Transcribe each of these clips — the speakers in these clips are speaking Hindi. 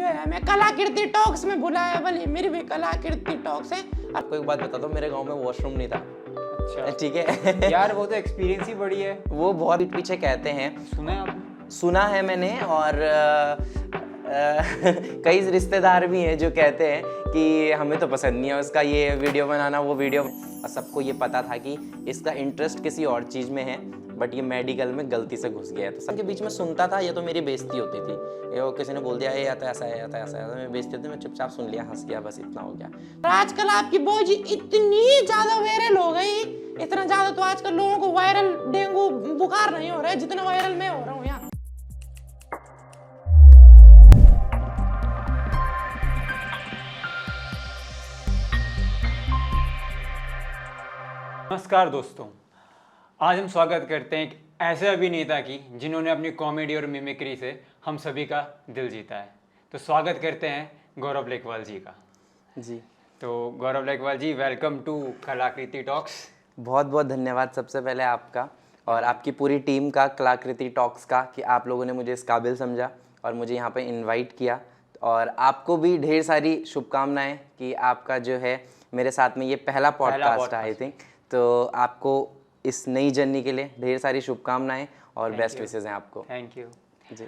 जो है हमें कलाकृति टॉक्स में बुलाया, भले मेरी भी कलाकृति टॉक्स है। आपको एक बात बता दो, मेरे गांव में वॉशरूम नहीं था। अच्छा ठीक है यार, वो तो एक्सपीरियंस ही बड़ी है। वो बहुत पीठ पीछे कहते हैं, सुना है आपने? सुना है मैंने, और कई रिश्तेदार भी हैं जो कहते हैं कि हमें तो पसंद नहीं है उसका ये वीडियो बनाना, वो वीडियो। सबको ये पता था कि इसका इंटरेस्ट किसी और चीज़ में है, बट ये मेडिकल में गलती से घुस गया है। तो सबके बीच में सुनता था, ये तो मेरी बेइज्जती होती थी। ये वो किसी ने बोल दिया ये या तो ऐसा है या तो ऐसा है, तो मैं बेइज्जती होती, मैं चुपचाप सुन लिया, हंस गया, बस इतना हो गया। आजकल आपकी बॉजी इतनी ज्यादा वायरल हो गई, इतना ज्यादा तो आजकल लोगों को वायरल डेंगू बुखार नहीं हो रहा है जितना वायरल मैं हो रहा हूँ यहाँ। नमस्कार दोस्तों, आज हम स्वागत करते हैं एक ऐसे अभिनेता की जिन्होंने अपनी कॉमेडी और मिमिक्री से हम सभी का दिल जीता है। तो स्वागत करते हैं गौरव लेखवाल जी का। जी, तो गौरव लेखवाल जी, वेलकम टू कलाकृति टॉक्स। बहुत बहुत धन्यवाद सबसे पहले आपका और आपकी पूरी टीम का, कलाकृति टॉक्स का, कि आप लोगों ने मुझे इस काबिल समझा और मुझे यहाँ पे इनवाइट किया। और आपको भी ढेर सारी शुभकामनाएं कि आपका जो है मेरे साथ में ये पहला पॉडकास्ट है आई थिंक। तो आपको इस नई जर्नी के लिए ढेर सारी शुभकामनाएं और बेस्ट विशेस हैं आपको। थैंक यू जी।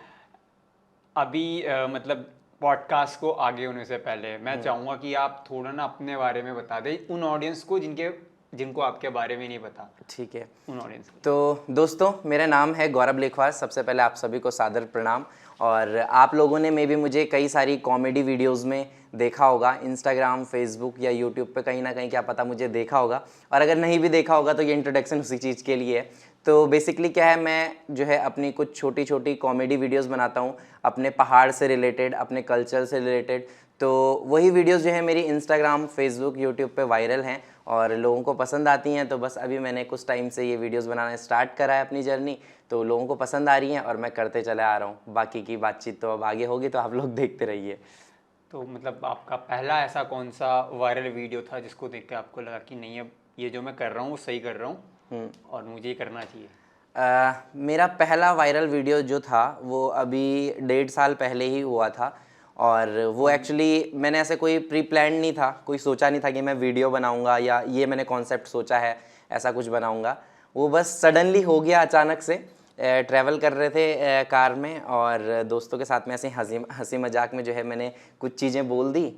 अभी मतलब पॉडकास्ट को आगे होने से पहले मैं चाहूँगा कि आप थोड़ा ना अपने बारे में बता दें उन ऑडियंस को जिनको आपके बारे में नहीं पता। ठीक है, उन ऑडियंस को। तो दोस्तों, मेरा नाम है गौरव लेखवाल। सबसे पहले आप सभी को सादर प्रणाम। और आप लोगों ने मे भी मुझे कई सारी कॉमेडी वीडियोस में देखा होगा, इंस्टाग्राम, फेसबुक या यूट्यूब पे कहीं ना कहीं, क्या पता, मुझे देखा होगा। और अगर नहीं भी देखा होगा तो ये इंट्रोडक्शन उसी चीज़ के लिए है। तो बेसिकली क्या है, मैं जो है अपनी कुछ छोटी छोटी कॉमेडी वीडियोस बनाता हूँ अपने पहाड़ से रिलेटेड, अपने कल्चर से रिलेटेड। तो वही वीडियोस जो है मेरी इंस्टाग्राम, फेसबुक, यूट्यूब पे वायरल हैं और लोगों को पसंद आती हैं। तो बस अभी मैंने कुछ टाइम से ये वीडियोस बनाना स्टार्ट करा है अपनी जर्नी, तो लोगों को पसंद आ रही हैं और मैं करते चले आ रहा हूँ। बाकी की बातचीत तो अब आगे होगी, तो आप लोग देखते रहिए। तो मतलब आपका पहला ऐसा कौन सा वायरल वीडियो था जिसको देख के आपको लगा कि नहीं, अब ये जो मैं कर रहा हूँ वो सही कर रहा हूँ और मुझे ये करना चाहिए? मेरा पहला वायरल वीडियो जो था वो अभी 1.5 साल पहले ही हुआ था। और वो एक्चुअली मैंने ऐसे कोई प्री प्लान नहीं था, कोई सोचा नहीं था कि मैं वीडियो बनाऊंगा या ये मैंने कॉन्सेप्ट सोचा है ऐसा कुछ बनाऊंगा। वो बस सडनली हो गया अचानक से। ट्रैवल कर रहे थे कार में और दोस्तों के साथ में ऐसे हंसी मजाक में जो है मैंने कुछ चीज़ें बोल दी,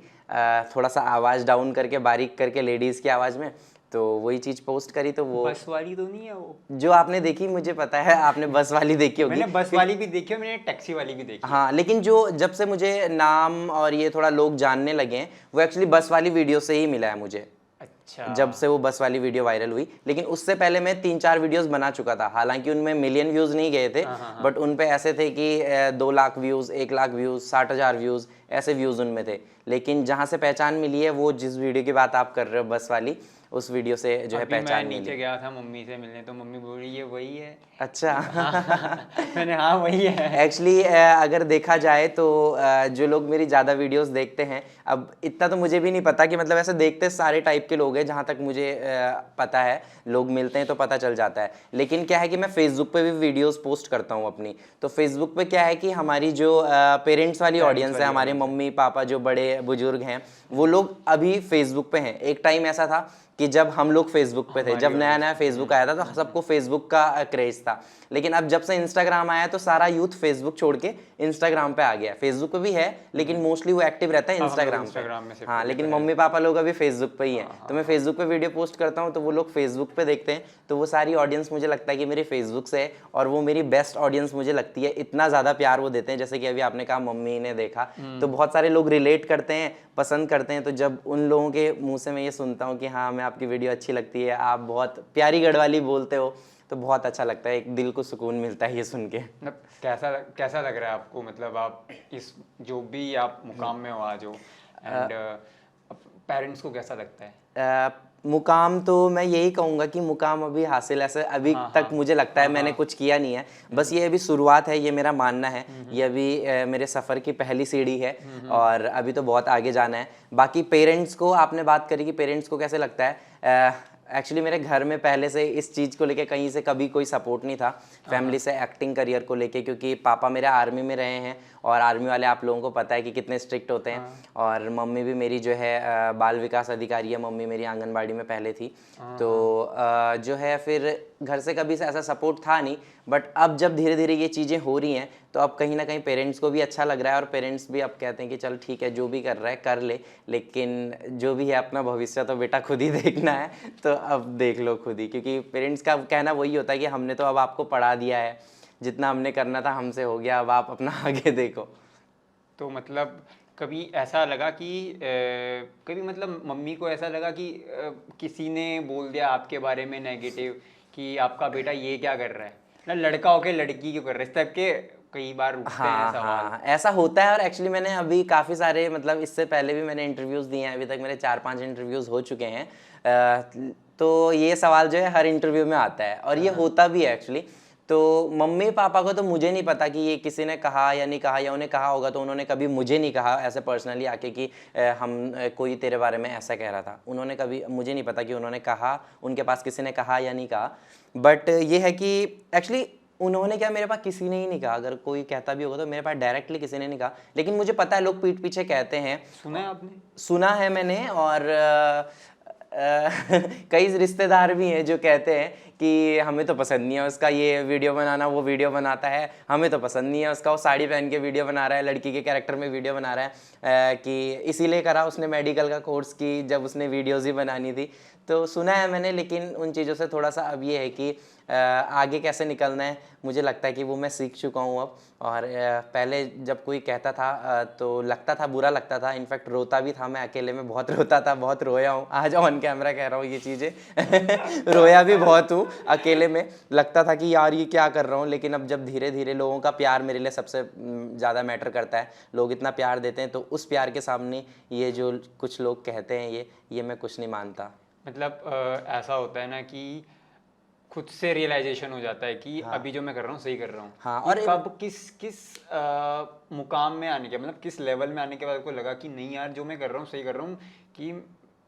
थोड़ा सा आवाज़ डाउन करके, बारीक करके, लेडीज़ की आवाज़ में। तो वही चीज़ पोस्ट करी। तो वो बस वाली तो नहीं है वो जो आपने देखी, मुझे पता है आपने बस वाली देखी होगी। मैंने बस वाली भी देखी है, मैंने टैक्सी वाली भी देखी। हाँ, लेकिन जो जब से मुझे नाम और ये थोड़ा लोग जानने लगे हैं, वो एक्चुअली बस वाली वीडियो से ही मिला है मुझे। अच्छा। जब से वो बस वाली वीडियो वायरल हुई। लेकिन उससे पहले मैं 3-4 वीडियोस बना चुका था, हालांकि उनमें मिलियन व्यूज नहीं गए थे, बट उन पे ऐसे थे कि 2 lakh views, 1 lakh views, 60,000 views, ऐसे व्यूज उनमें थे। लेकिन जहाँ से पहचान मिली है, वो जिस वीडियो की बात आप कर रहे हो, बस वाली, उस वीडियो से जो है पहचान मिली। मैं नीचे गया था मम्मी से मिलने, तो मम्मी बोल रही है वही है। अच्छा। मैंने हाँ वही है। एक्चुअली अगर देखा जाए तो जो लोग मेरी ज़्यादा वीडियोस देखते हैं, अब इतना तो मुझे भी नहीं पता कि मतलब ऐसे देखते सारे टाइप के लोग हैं, जहाँ तक मुझे पता है, लोग मिलते हैं तो पता चल जाता है। लेकिन क्या है कि मैं फेसबुक पे भी वीडियोस पोस्ट करता हूँ अपनी। तो फेसबुक पे क्या है कि हमारी जो पेरेंट्स वाली ऑडियंस है, हमारे मम्मी पापा जो बड़े बुजुर्ग हैं, वो लोग अभी फेसबुक पे हैं। एक टाइम ऐसा था कि जब हम लोग फेसबुक पे थे, जब नया नया फेसबुक आया था, तो सबको फेसबुक का क्रेज था। लेकिन अब जब से इंस्टाग्राम आया तो सारा यूथ फेसबुक छोड़ के इंस्टाग्राम पे आ गया। फेसबुक पे भी है, लेकिन मोस्टली वो एक्टिव रहता है इंस्टाग्राम पे। हाँ, लेकिन मम्मी पापा लोग अभी फेसबुक पे ही हैं। तो मैं फेसबुक पे वीडियो पोस्ट करता हूँ, तो वो लोग फेसबुक पे देखते हैं। तो वो सारी ऑडियंस मुझे लगता है कि मेरी फेसबुक से है, और वो मेरी बेस्ट ऑडियंस मुझे लगती है। इतना ज़्यादा प्यार वो देते हैं, जैसे कि अभी आपने कहा मम्मी ने देखा, तो बहुत सारे लोग रिलेट करते हैं, पसंद करते हैं। तो जब उन लोगों के मुंह से मैं ये सुनता हूँ कि हाँ, हमें आपकी वीडियो अच्छी लगती है, आप बहुत प्यारी गढ़वाली बोलते हो, तो बहुत अच्छा लगता है, एक दिल को सुकून मिलता है ये सुन के। मतलब कैसा लग रहा है आपको? मतलब आप इस जो भी आप मुकाम में हो आज हो, एंड पेरेंट्स को कैसा लगता है? मुकाम तो मैं यही कहूँगा कि मुकाम अभी हासिल ऐसे अभी तक मुझे लगता है मैंने कुछ किया नहीं है। बस ये अभी शुरुआत है, ये मेरा मानना है। ये अभी मेरे सफ़र की पहली सीढ़ी है और अभी तो बहुत आगे जाना है। बाकी पेरेंट्स को आपने बात करी कि पेरेंट्स को कैसे लगता है, एक्चुअली मेरे घर में पहले से इस चीज़ को लेके कहीं से कभी कोई सपोर्ट नहीं था फैमिली से, एक्टिंग करियर को लेके, क्योंकि पापा मेरे आर्मी में रहे हैं और आर्मी वाले आप लोगों को पता है कि कितने स्ट्रिक्ट होते हैं। और मम्मी भी मेरी जो है बाल विकास अधिकारी है, मम्मी मेरी आंगनबाड़ी में पहले थी। तो जो है फिर घर से कभी से ऐसा सपोर्ट था नहीं, बट अब जब धीरे धीरे ये चीज़ें हो रही हैं तो अब कहीं ना कहीं पेरेंट्स को भी अच्छा लग रहा है, और पेरेंट्स भी अब कहते हैं कि चल ठीक है जो भी कर रहा है कर ले, लेकिन जो भी है अपना भविष्य तो बेटा खुद ही देखना है, तो अब देख लो खुद ही। क्योंकि पेरेंट्स का कहना वही होता है कि हमने तो अब आपको पढ़ा दिया है, जितना हमने करना था हमसे हो गया, अब आप अपना आगे देखो। तो मतलब कभी ऐसा लगा कि कभी मतलब मम्मी को ऐसा लगा कि किसी ने बोल दिया आपके बारे में नेगेटिव कि आपका बेटा ये क्या कर रहा है, ना लड़का होके लड़की क्यों कर रहा है, इस टाइप के कई बार उठते हैं हाँ सवाल। हाँ, ऐसा होता है। और एक्चुअली मैंने अभी काफ़ी सारे मतलब इससे पहले भी मैंने इंटरव्यूज़ दिए हैं, अभी तक मेरे 4-5 इंटरव्यूज़ हो चुके हैं। तो ये सवाल जो है हर इंटरव्यू में आता है, और ये होता भी है एक्चुअली। तो मम्मी पापा को तो मुझे नहीं पता कि ये किसी ने कहा या नहीं कहा, या उन्हें कहा होगा तो उन्होंने कभी मुझे नहीं कहा ऐसे पर्सनली आके कि कोई तेरे बारे में ऐसा कह रहा था। उन्होंने कभी, मुझे नहीं पता कि उन्होंने कहा, उनके पास किसी ने कहा या नहीं कहा। बट ये है कि एक्चुअली उन्होंने क्या, मेरे पास किसी ने ही नहीं कहा। अगर कोई कहता भी होगा तो मेरे पास डायरेक्टली किसी ने नहीं कहा, लेकिन मुझे पता है लोग पीठ पीछे कहते हैं। सुना है आपने? सुना है मैंने, और कई रिश्तेदार भी हैं जो कहते हैं कि हमें तो पसंद नहीं है उसका ये वीडियो बनाना, वो वीडियो बनाता है, हमें तो पसंद नहीं है उसका, वो साड़ी पहन के वीडियो बना रहा है, लड़की के कैरेक्टर में वीडियो बना रहा है, कि इसीलिए करा उसने मेडिकल का कोर्स की जब उसने वीडियोज़ ही बनानी थी। तो सुना है मैंने, लेकिन उन चीज़ों से थोड़ा सा अब ये है कि आगे कैसे निकलना है मुझे लगता है कि वो मैं सीख चुका हूँ अब। और पहले जब कोई कहता था तो लगता था, बुरा लगता था, इनफैक्ट रोता भी था मैं अकेले में, बहुत रोता था, बहुत रोया हूँ, आज ऑन कैमरा कह रहा हूँ ये चीज़ें रोया भी बहुत हूँ अकेले में, लगता था कि यार ये क्या कर रहा हूँ। लेकिन अब जब धीरे धीरे लोगों का प्यार मेरे लिए सबसे ज़्यादा मैटर करता है, लोग इतना प्यार देते हैं, तो उस प्यार के सामने ये जो कुछ लोग कहते हैं ये मैं कुछ नहीं मानता। मतलब ऐसा होता है ना कि खुद से रियलाइजेशन हो जाता है कि अभी जो मैं कर रहा हूँ सही कर रहा हूँ। हाँ, और कब किस मुकाम में आने के, मतलब किस लेवल में आने के बाद को लगा कि नहीं यार जो मैं कर रहा हूँ सही कर रहा हूँ, कि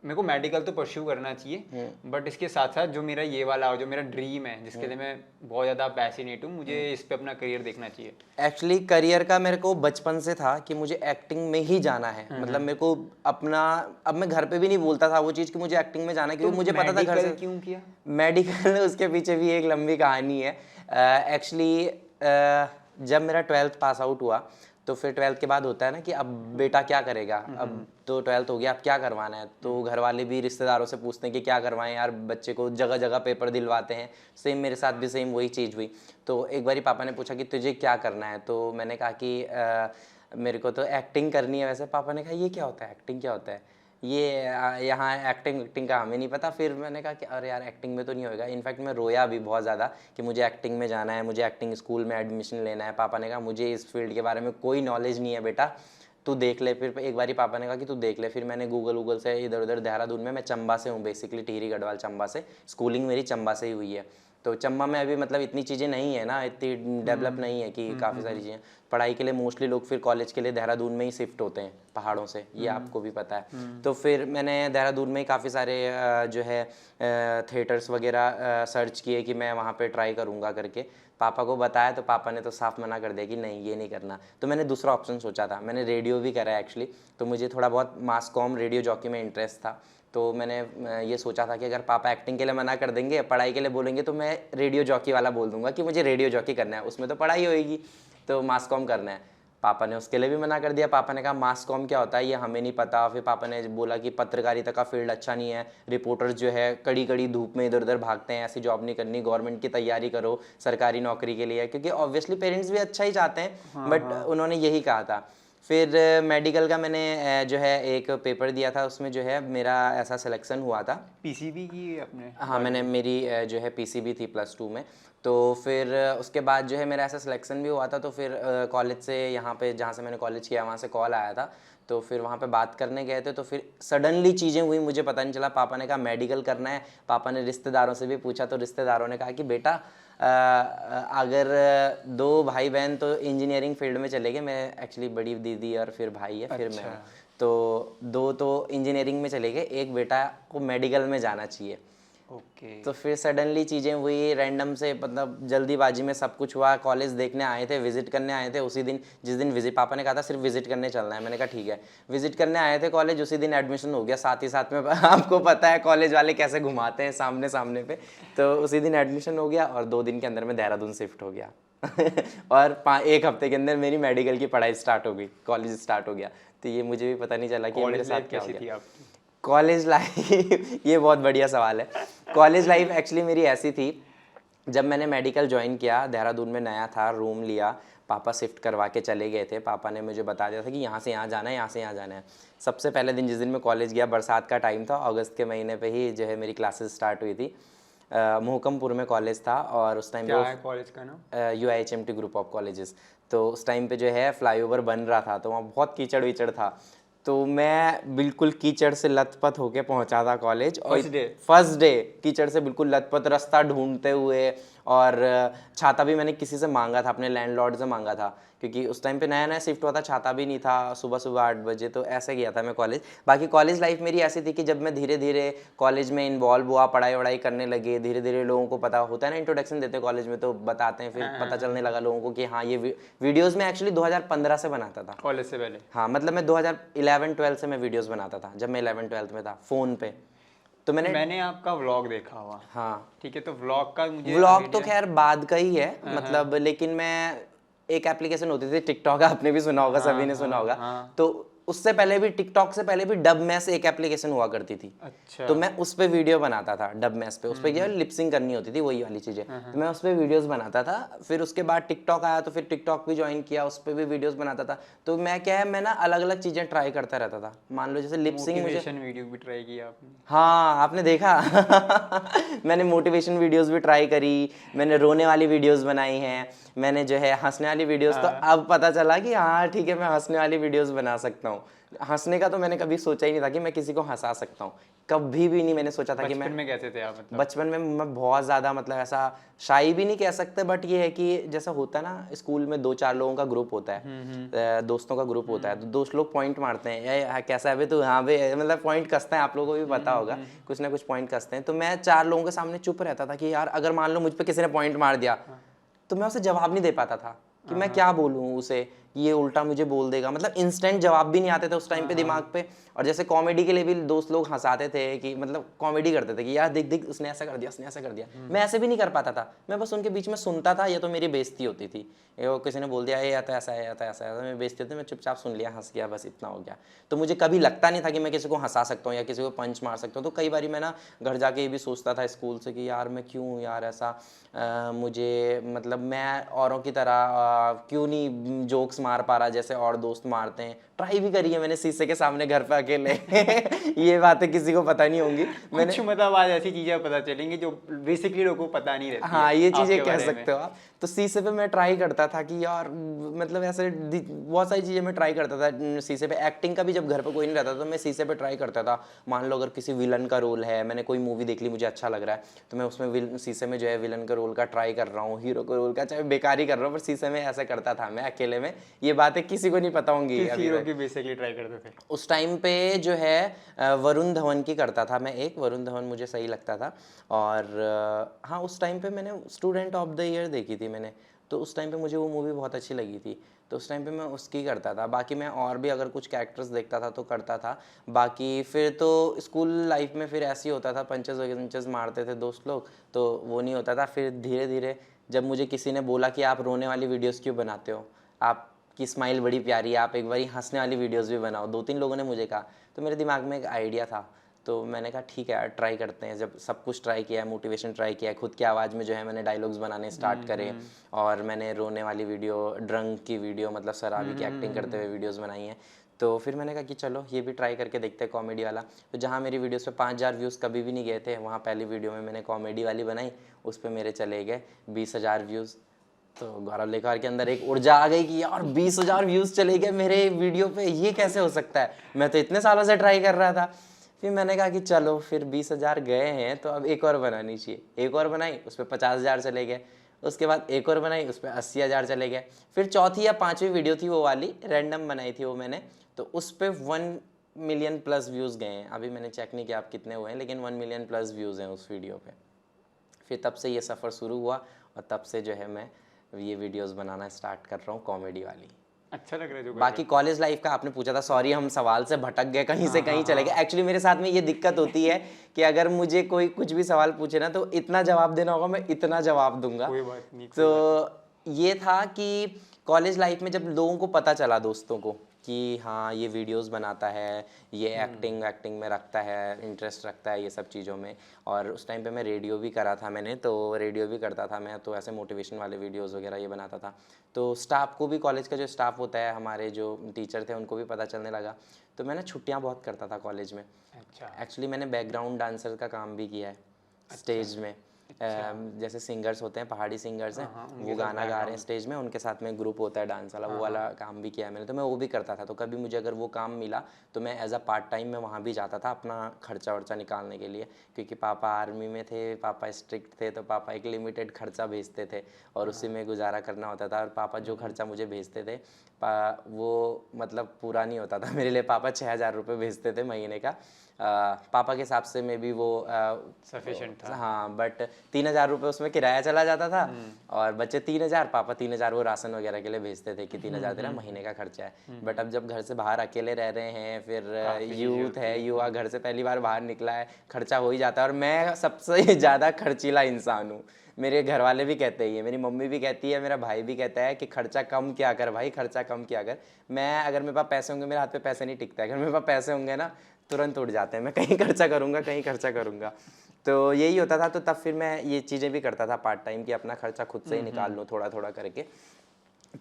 मेरे को मेडिकल तो परस्यू करना चाहिए, बट इसके साथ साथ जो मेरा ये वाला जो मेरा ड्रीम है जिसके लिए मैं बहुत ज़्यादा पैशनेट हूँ, मुझे इस पे अपना करियर देखना चाहिए। एक्चुअली करियर का मेरे को बचपन से था कि मुझे एक्टिंग में ही जाना है। मतलब मेरे को अपना, अब मैं घर पे भी नहीं बोलता था वो चीज़ कि मुझे एक्टिंग में जाना है, क्योंकि मुझे पता था घर से। क्यों किया मेडिकल उसके पीछे भी एक लंबी कहानी है। एक्चुअली जब मेरा 12th पास आउट हुआ तो फिर 12th के बाद होता है ना कि अब बेटा क्या करेगा, अब तो 12th हो गया, अब क्या करवाना है। तो घर वाले भी रिश्तेदारों से पूछते हैं कि क्या करवाएं यार, बच्चे को जगह जगह पेपर दिलवाते हैं। सेम मेरे साथ भी सेम वही चीज़ हुई। तो एक बारी पापा ने पूछा कि तुझे क्या करना है, तो मैंने कहा कि मेरे को तो एक्टिंग करनी है वैसे। पापा ने कहा ये क्या होता है, एक्टिंग क्या होता है, ये यहाँ एक्टिंग का हमें नहीं पता। फिर मैंने कहा कि अरे यार एक्टिंग में तो नहीं होएगा। इनफैक्ट मैं रोया भी बहुत ज़्यादा कि मुझे एक्टिंग में जाना है, मुझे एक्टिंग स्कूल में एडमिशन लेना है। पापा ने कहा मुझे इस फील्ड के बारे में कोई नॉलेज नहीं है बेटा, तू देख ले। फिर एक बारी पापा ने कहा कि तू देख ले। फिर मैंने गूगल से इधर उधर, देहरादून में, मैं चंबा से हूँ बेसिकली, टिहरी गढ़वाल चंबा से, स्कूलिंग मेरी चंबा से ही हुई है। तो चंबा में अभी मतलब इतनी चीज़ें नहीं है ना, इतनी डेवलप नहीं है कि काफ़ी सारी चीज़ें। पढ़ाई के लिए मोस्टली लोग फिर कॉलेज के लिए देहरादून में ही शिफ्ट होते हैं पहाड़ों से, ये आपको भी पता है। तो फिर मैंने देहरादून में ही काफ़ी सारे जो है थिएटर्स वगैरह सर्च किए कि मैं वहाँ पे ट्राई करूँगा करके। पापा को बताया तो पापा ने तो साफ मना कर दिया कि नहीं ये नहीं करना। तो मैंने दूसरा ऑप्शन सोचा था, मैंने रेडियो भी करा है एक्चुअली। तो मुझे थोड़ा बहुत मास कॉम रेडियो जॉकी में इंटरेस्ट था। तो मैंने ये सोचा था कि अगर पापा एक्टिंग के लिए मना कर देंगे, पढ़ाई के लिए बोलेंगे, तो मैं रेडियो जॉकी वाला बोल दूंगा कि मुझे रेडियो जॉकी करना है, उसमें तो पढ़ाई होएगी, तो मास कॉम करना है। पापा ने उसके लिए भी मना कर दिया। पापा ने कहा मास कॉम क्या होता है ये हमें नहीं पता। फिर पापा ने बोला कि पत्रकारिता का फील्ड अच्छा नहीं है, रिपोर्टर्स जो है कड़ी कड़ी धूप में इधर उधर भागते हैं, ऐसी जॉब नहीं करनी, गवर्नमेंट की तैयारी करो सरकारी नौकरी के लिए, क्योंकि ऑब्वियसली पेरेंट्स भी अच्छा ही चाहते हैं। बट उन्होंने यही कहा था। फिर मेडिकल का मैंने जो है एक पेपर दिया था, उसमें जो है मेरा ऐसा सिलेक्शन हुआ था। पीसीबी की अपने? हाँ, मैंने मेरी जो है पीसीबी थी +2 में। तो फिर उसके बाद जो है मेरा ऐसा सिलेक्शन भी हुआ था। तो फिर कॉलेज से, यहाँ पे जहाँ से मैंने कॉलेज किया वहाँ से कॉल आया था। तो फिर वहाँ पे बात करने गए थे। तो फिर सडनली चीज़ें हुई, मुझे पता नहीं चला। पापा ने कहा मेडिकल करना है। पापा ने रिश्तेदारों से भी पूछा, तो रिश्तेदारों ने कहा कि बेटा अगर 2 भाई बहन तो इंजीनियरिंग फील्ड में चले गए, मैं एक्चुअली बड़ी दीदी और फिर भाई है, फिर मैं हूँ, तो 2 तो इंजीनियरिंग में चले गए, एक बेटा को मेडिकल में जाना चाहिए। ओके। तो फिर सडनली चीज़ें हुई रैंडम से, मतलब जल्दीबाजी में सब कुछ हुआ। कॉलेज देखने आए थे, विजिट करने आए थे उसी दिन जिस दिन विजिट, पापा ने कहा था सिर्फ विजिट करने चलना है। मैंने कहा ठीक है, विजिट करने आए थे कॉलेज, उसी दिन एडमिशन हो गया। साथ ही साथ में आपको पता है कॉलेज वाले कैसे घुमाते हैं सामने सामने पे, तो उसी दिन एडमिशन हो गया और 2 दिन के अंदर में देहरादून शिफ्ट हो गया। और 1 हफ्ते के अंदर मेरी मेडिकल की पढ़ाई स्टार्ट हो गई, कॉलेज स्टार्ट हो गया। तो ये मुझे भी पता नहीं चला कि मेरे साथ क्या हो कैसी थी गया। आपकी? कॉलेज लाइफ ये बहुत बढ़िया सवाल है। कॉलेज लाइफ एक्चुअली मेरी ऐसी थी, जब मैंने मेडिकल ज्वाइन किया, देहरादून में नया था, रूम लिया, पापा शिफ्ट करवा के चले गए थे। पापा ने मुझे बता दिया था कि यहाँ से यहाँ जाना है, यहाँ से यहाँ जाना है। सबसे पहले दिन जिस दिन मैं कॉलेज गया, बरसात का टाइम था, अगस्त के महीने पे ही जो है मेरी क्लासेस स्टार्ट हुई थी। मोहकमपुर में कॉलेज था और उस टाइम क्या है कॉलेज का नाम? UIHMT group of colleges. तो उस टाइम पे जो है फ्लाईओवर बन रहा था, तो वहाँ बहुत कीचड़ वीचड़ था। तो मैं बिल्कुल कीचड़ से लथपथ होके पहुंचा था कॉलेज। और फर्स्ट डे कीचड़ से बिल्कुल लथपथ, रास्ता ढूंढते हुए। और छाता भी मैंने किसी से मांगा था, अपने लैंडलॉर्ड से मांगा था, क्योंकि उस टाइम पे नया नया शिफ्ट हुआ था, छाता भी नहीं था। सुबह सुबह 8 बजे, तो ऐसे गया था मैं कॉलेज। बाकी कॉलेज लाइफ मेरी ऐसी थी कि जब मैं धीरे धीरे कॉलेज में इन्वॉल्व हुआ, पढ़ाई वढ़ाई करने लगे, धीरे धीरे लोगों को पता होता है ना, इंट्रोडक्शन देते कॉलेज में तो बताते हैं, फिर पता चलने लगा लोगों को कि हाँ ये वीडियोज़ में एक्चुअली 2015 से बनाता था, कॉलेज से पहले। हाँ, मतलब मैं 2011-12 से मैं वीडियोस बनाता था, जब मैं 11-12 में था, फ़ोन पे। तो मैंने आपका व्लॉग देखा हुआ। हाँ, ठीक है, तो व्लॉग का मुझे व्लॉग तो खैर बाद का ही है, मतलब लेकिन मैं एक एप्लीकेशन होती थी टिकटॉक, आपने भी सुना होगा, सभी ने सुना होगा। तो उससे पहले भी, टिकटॉक से पहले भी डब मैस एक एप्लीकेशन हुआ करती थी। अच्छा। तो मैं उस पे वीडियो बनाता था, डब मैस पे। उस पे क्या लिपसिंग करनी होती थी, वही वाली चीज़ें। तो मैं उस पे वीडियोस बनाता था। फिर उसके बाद टिकटॉक आया, तो फिर टिकटॉक भी ज्वाइन किया, उस पे भी वीडियोस बनाता था। तो मैं क्या है, मैं ना अलग अलग चीज़ें ट्राई करता रहता था। मान लो जैसे लिपसिंग, मुझे वीडियो भी ट्राई किया आपने? हाँ, आपने देखा? मैंने मोटिवेशन वीडियोस भी ट्राई करी, मैंने रोने वाली वीडियोस बनाई हैं, मैंने जो है हंसने वाली वीडियोस। तो अब पता चला कि हाँ ठीक है, मैं हंसने वाली वीडियोस बना सकता हूँ। हंसने का तो मैंने कभी सोचा ही नहीं था कि मैं किसी को हंसा सकता हूँ, कभी भी नहीं मैंने सोचा था कि मैं। बचपन में कैसे थे आप? मतलब बचपन में मैं बहुत ज़्यादा, मतलब ऐसा शाई भी नहीं कह सकते, बट ये है कि जैसा होता है ना, स्कूल में 2-4 लोगों का ग्रुप होता है, दोस्तों का ग्रुप होता है, तो दोस्त लोग पॉइंट मारते हैं, ये कैसा है बे तू, हाँ बे, मतलब पॉइंट कसते हैं। आप लोगों को भी पता होगा, कुछ ना कुछ पॉइंट कसते हैं। तो मैं 4 लोगों के सामने चुप रहता था कि यार अगर मान लो मुझ पर किसी ने पॉइंट मार दिया, तो मैं उसे जवाब नहीं दे पाता था कि मैं क्या बोलूँ उसे, ये उल्टा मुझे बोल देगा। मतलब इंस्टेंट जवाब भी नहीं आते थे उस टाइम पे दिमाग पे। और जैसे कॉमेडी के लिए भी दोस्त लोग हंसाते थे कि मतलब कॉमेडी करते थे कि यार देख देख उसने ऐसा कर दिया, उसने ऐसा कर दिया। मैं ऐसे भी नहीं कर पाता था, मैं बस उनके बीच में सुनता था, या तो मेरी बेइज्जती होती थी, ये किसी ने बोल दिया ये या तो ऐसा है, या तो ऐसा है, मैं बेइज्जती होती, मैं चुपचाप सुन लिया, हंस गया, बस इतना हो गया। तो मुझे कभी लगता नहीं था कि मैं किसी को हंसा सकता हूँ या किसी को पंच मार सकता हूँ। तो कई बार मैं ना घर जाके ये भी सोचता था स्कूल से कि यार मैं क्यों यार ऐसा, मुझे मतलब मैं औरों की तरह क्यों नहीं जोक्स मार पा रहा जैसे और दोस्त मारते हैं। ट्राई भी करी है मैंने शीशे के सामने घर पे अकेले। ये बातें किसी को पता नहीं होंगी। मैंने कुछ मतलब आज ऐसी चीजें पता चलेंगी जो बेसिकली लोगों को पता नहीं रहती। हाँ, ये चीज़ें आपके कह बारे में। सकते हो आप। तो शीशे पे मैं ट्राई करता था कि यार मतलब ऐसे बहुत सारी चीज़ें मैं ट्राई करता था शीशे पे। एक्टिंग का भी जब घर पे कोई नहीं रहता तो मैं शीशे पे ट्राई करता था। मान लो अगर किसी विलन का रोल है, मैंने कोई मूवी देख ली, मुझे अच्छा लग रहा है, तो मैं उसमें शीशे में जो है विलन का रोल का ट्राई कर रहा हूँ, हीरो का रोल का, चाहे बेकार ही कर रहा हूँ, पर शीशे में ऐसा करता था मैं अकेले में। ये बातें किसी को नहीं पता होंगी। किस हीरो की बेसिकली ट्राई करते थे? उस टाइम पे जो है वरुण धवन की करता था मैं, एक वरुण धवन मुझे सही लगता था। और हाँ, उस टाइम पे मैंने स्टूडेंट ऑफ द ईयर देखी थी मैंने, तो उस टाइम पे मुझे वो मूवी बहुत अच्छी लगी थी, तो उस टाइम पे मैं उसकी करता था। बाकी मैं और भी अगर कुछ कैरेक्टर्स देखता था तो करता था। बाकी फिर तो स्कूल लाइफ में फिर ऐसे ही होता था, पंचेस वंचेस मारते थे दोस्त लोग, तो वो नहीं होता था। फिर धीरे धीरे जब मुझे किसी ने बोला कि आप रोने वाली वीडियोज़ क्यों बनाते हो, आपकी स्माइल बड़ी प्यारी है, आप एक बारी हंसने वाली वीडियोस भी बनाओ, 2-3 लोगों ने मुझे कहा। तो मेरे दिमाग में एक आइडिया था, तो मैंने कहा ठीक है यार ट्राई करते हैं। जब सब कुछ ट्राई किया है, मोटिवेशन ट्राई किया है, खुद की आवाज़ में जो है मैंने डायलॉग्स बनाने स्टार्ट करे, और मैंने रोने वाली वीडियो, ड्रंक की वीडियो, मतलब शराबी की एक्टिंग करते हुए वीडियोज़ बनाई हैं। तो फिर मैंने कहा कि चलो ये भी ट्राई करके देखते हैं कॉमेडी वाला। तो जहाँ मेरी वीडियोस पे 5000 व्यूज़ कभी भी नहीं गए थे, वहाँ पहली वीडियो में मैंने कॉमेडी वाली बनाई, उस पर मेरे चले गए 20,000 व्यूज़। तो गौरव लेखवार के अंदर एक ऊर्जा आ गई कि यार 20,000 व्यूज़ चले गए मेरे वीडियो पे, ये कैसे हो सकता है, मैं तो इतने सालों से ट्राई कर रहा था। फिर मैंने कहा कि चलो फिर 20,000 गए हैं तो अब एक और बनानी चाहिए। एक और बनाई, उस पर 50,000 चले गए। उसके बाद एक और बनाई, उस पर 80,000 चले गए। फिर चौथी या 5वीं वीडियो थी वो वाली, रैंडम बनाई थी वो मैंने, तो उस पर मिलियन प्लस व्यूज़ गए हैं। अभी मैंने चेक नहीं किया आप कितने हुए हैं, लेकिन 1 मिलियन प्लस व्यूज़ हैं उस वीडियो पे। फिर तब से ये सफ़र शुरू हुआ और तब से जो है मैं ये वीडियोस बनाना स्टार्ट कर रहा हूँ कॉमेडी वाली। अच्छा लग रहा है जो कर बाकी कॉलेज लाइफ का आपने पूछा था, सॉरी हम सवाल से भटक गए, कहीं से कहीं चले गए। एक्चुअली मेरे साथ में ये दिक्कत होती है कि अगर मुझे कोई कुछ भी सवाल पूछे ना, तो इतना जवाब देना होगा, मैं इतना जवाब दूंगा। कोई बात नहीं, तो ये था कि कॉलेज लाइफ में जब लोगों को पता चला, दोस्तों को, कि हाँ ये वीडियोस बनाता है, ये एक्टिंग में रखता है, इंटरेस्ट रखता है ये सब चीज़ों में। और उस टाइम पे मैं रेडियो भी करा था मैंने, तो रेडियो भी करता था मैं, तो ऐसे मोटिवेशन वाले वीडियोस वगैरह ये बनाता था। तो स्टाफ को भी, कॉलेज का जो स्टाफ होता है, हमारे जो टीचर थे, उनको भी पता चलने लगा। तो मैं ना छुट्टियाँ बहुत करता था कॉलेज में। अच्छा। एक्चुअली मैंने बैकग्राउंड डांसर का काम भी किया है स्टेज में। जैसे सिंगर्स होते हैं, पहाड़ी सिंगर्स हैं, वो गाना गा रहे हैं स्टेज में, उनके साथ में ग्रुप होता है डांस वाला, वो वाला काम भी किया है मैंने। तो मैं वो भी करता था। तो कभी मुझे अगर वो काम मिला तो मैं एज अ पार्ट टाइम में वहाँ भी जाता था अपना खर्चा वर्चा निकालने के लिए, क्योंकि पापा आर्मी में थे, पापा स्ट्रिक्ट थे, तो पापा एक लिमिटेड खर्चा भेजते थे और उसी में गुजारा करना होता था। और पापा जो खर्चा मुझे भेजते थे वो मतलब पूरा नहीं होता था मेरे लिए। पापा 6,000 रुपये भेजते थे महीने का। पापा के हिसाब से में भी वो सफिशिएंट था। हाँ, बट 3,000 रुपये उसमें किराया चला जाता था और बच्चे 3,000, पापा 3,000 वो राशन वगैरह के लिए भेजते थे कि 3,000 तेरा महीने का खर्चा है। बट अब जब घर से बाहर अकेले रह रहे हैं, फिर यूथ है, युवा घर से पहली बार बाहर निकला है, खर्चा हो ही जाता है। और मैं सबसे ज़्यादा खर्चीला इंसान हूँ। मेरे घर वाले भी कहते हैं, मेरी मम्मी भी कहती है, मेरा भाई भी कहता है कि खर्चा कम किया कर भाई, खर्चा कम किया कर। मैं अगर मेरे पास पैसे होंगे, मेरे हाथ पे पैसे नहीं टिकता है। अगर मेरे पास पैसे होंगे ना, तुरंत उड़ जाते हैं, मैं कहीं खर्चा करूँगा, कहीं खर्चा करूँगा। तो यही होता था। तो तब फिर मैं ये चीज़ें भी करता था पार्ट टाइम, कि अपना खर्चा खुद से ही निकाल लूँ थोड़ा थोड़ा करके।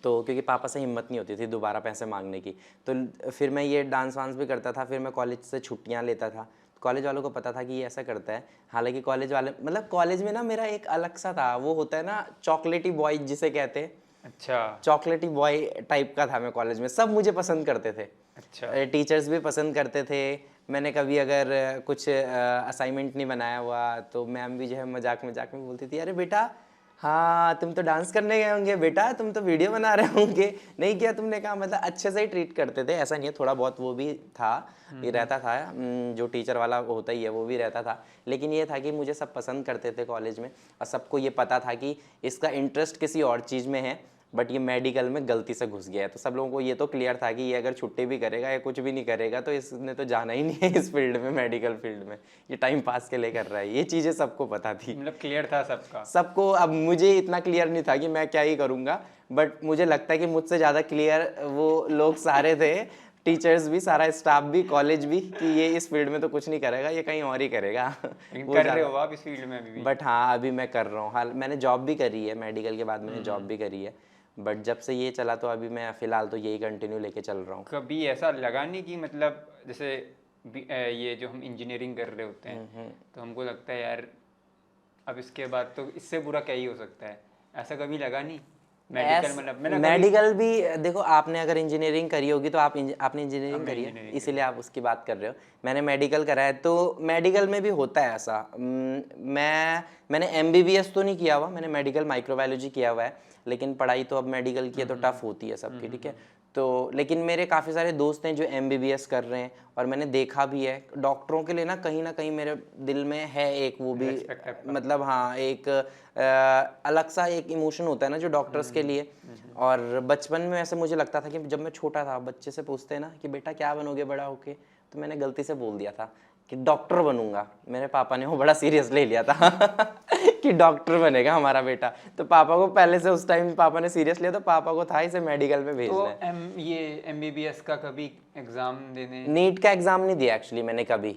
तो क्योंकि पापा से हिम्मत नहीं होती थी दोबारा पैसे मांगने की, तो फिर मैं ये डांस वांस भी करता था। फिर मैं कॉलेज से छुट्टियाँ लेता था। कॉलेज वालों को पता था कि ये ऐसा करता है। हालांकि कॉलेज वाले, मतलब कॉलेज में ना मेरा एक अलग सा था, वो होता है ना चॉकलेटी बॉय जिसे कहते हैं। अच्छा। चॉकलेटी बॉय टाइप का था मैं कॉलेज में, सब मुझे पसंद करते थे। अच्छा। टीचर्स भी पसंद करते थे। मैंने कभी अगर कुछ असाइनमेंट नहीं बनाया हुआ तो मैम भी जो है मजाक मजाक में बोलती थी, अरे बेटा हाँ तुम तो डांस करने गए होंगे, बेटा तुम तो वीडियो बना रहे होंगे, नहीं किया तुमने कहा। मतलब अच्छे से ही ट्रीट करते थे, ऐसा नहीं है, थोड़ा बहुत वो भी था, ये रहता था, जो टीचर वाला होता ही है वो भी रहता था। लेकिन ये था कि मुझे सब पसंद करते थे कॉलेज में, और सबको ये पता था कि इसका इंटरेस्ट किसी और चीज़ में है, बट ये मेडिकल में गलती से घुस गया है। तो सब लोगों को ये तो क्लियर था कि ये अगर छुट्टी भी करेगा या कुछ भी नहीं करेगा तो इसने तो जाना ही नहीं है इस फील्ड में, मेडिकल फील्ड में, ये टाइम पास के लिए कर रहा है। ये चीज़ें सबको पता थी, मतलब क्लियर था सबका, सबको। अब मुझे इतना क्लियर नहीं था कि मैं क्या ही करूँगा, बट मुझे लगता है कि मुझसे ज़्यादा क्लियर वो लोग सारे थे, टीचर्स भी, सारा स्टाफ भी, कॉलेज भी, कि ये इस फील्ड में तो कुछ नहीं करेगा, ये कहीं और ही करेगा। कर रहे हो आप इस फील्ड में अभी भी? बट हाँ अभी मैं कर रहा हूँ। हाल मैंने जॉब भी करी है, मेडिकल के बाद मैंने जॉब भी करी है, बट जब से ये चला तो अभी मैं फ़िलहाल तो यही कंटिन्यू लेके चल रहा हूँ। कभी ऐसा लगा नहीं कि मतलब जैसे ये जो हम इंजीनियरिंग कर रहे होते हैं तो हमको लगता है यार अब इसके बाद तो इससे बुरा क्या ही हो सकता है, ऐसा कभी लगा नहीं? मेडिकल मतलब मेडिकल भी देखो, आपने अगर इंजीनियरिंग करी होगी तो आपने इंजीनियरिंग करी है, इसीलिए आप उसकी बात कर रहे हो। मैंने मेडिकल करा है, तो मेडिकल में भी होता है ऐसा। मैंने MBBS तो नहीं किया हुआ, मैंने मेडिकल माइक्रोबायोलॉजी किया हुआ है, लेकिन पढ़ाई तो अब मेडिकल की है तो टफ होती है सबकी, ठीक है। तो लेकिन मेरे काफ़ी सारे दोस्त हैं जो MBBS कर रहे हैं, और मैंने देखा भी है डॉक्टरों के लिए ना कहीं मेरे दिल में है एक वो भी, मतलब हाँ एक अलग सा एक इमोशन होता है ना जो डॉक्टर्स के लिए। और बचपन में ऐसे मुझे लगता था कि जब मैं छोटा था, बच्चे से पूछते हैं ना कि बेटा क्या बनोगे बड़ा होके, तो मैंने गलती से बोल दिया था कि डॉक्टर बनूंगा। मेरे पापा ने वो बड़ा सीरियस ले लिया था कि डॉक्टर बनेगा हमारा बेटा। तो पापा को पहले से उस टाइम पापा ने सीरियस लिया, तो पापा को था इसे मेडिकल में भेजना है। तो ये MBBS का कभी एग्जाम देने? नीट का एग्जाम नहीं दिया एक्चुअली मैंने कभी,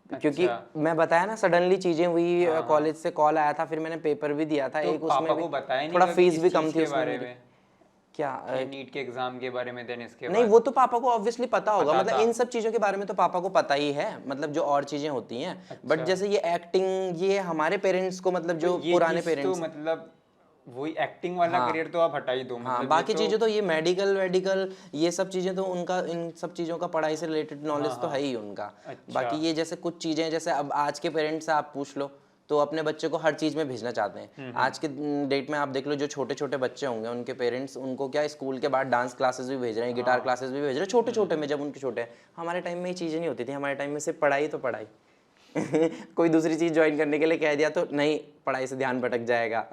क्योंकि मैं बताया ना सडनली चीजें हुई, कॉलेज से कॉल आया था, फिर मैंने पेपर भी दिया था। तो एक उसमें को बताया थोड़ा नहीं फीस भी कम थी उसमें बारे में? क्या नीट के एग्जाम के बारे में? देन इसके नहीं, वो तो पापा को ऑब्वियसली पता होगा, मतलब था। इन सब चीजों के बारे में तो पापा को पता ही है, मतलब जो और चीजें होती हैं। बट जैसे ये एक्टिंग, ये हमारे पेरेंट्स को, मतलब जो पुराने पेरेंट्स, तो मतलब वही एक्टिंग वाला करियर तो आप हटा ही दो, मतलब हाँ बाकी चीजें तो ये मेडिकल ये सब चीजें तो उनका, इन सब चीजों का पढ़ाई से रिलेटेड नॉलेज तो है ही उनका। बाकी ये जैसे कुछ चीजें, जैसे अब आज के पेरेंट्स से आप पूछ लो तो अपने बच्चे को हर चीज़ में भेजना चाहते हैं। आज के डेट में आप देख लो, जो छोटे छोटे बच्चे होंगे उनके पेरेंट्स उनको क्या स्कूल के बाद डांस क्लासेस भी भेज रहे हैं, गिटार क्लासेस भी भेज रहे हैं, छोटे छोटे में, जब उनके छोटे हैं। हमारे टाइम में ये चीज़ें नहीं होती थी, हमारे टाइम में सिर्फ पढ़ाई तो पढ़ाई कोई दूसरी चीज़ ज्वाइन करने के लिए कह दिया तो नहीं, पढ़ाई से ध्यान भटक जाएगा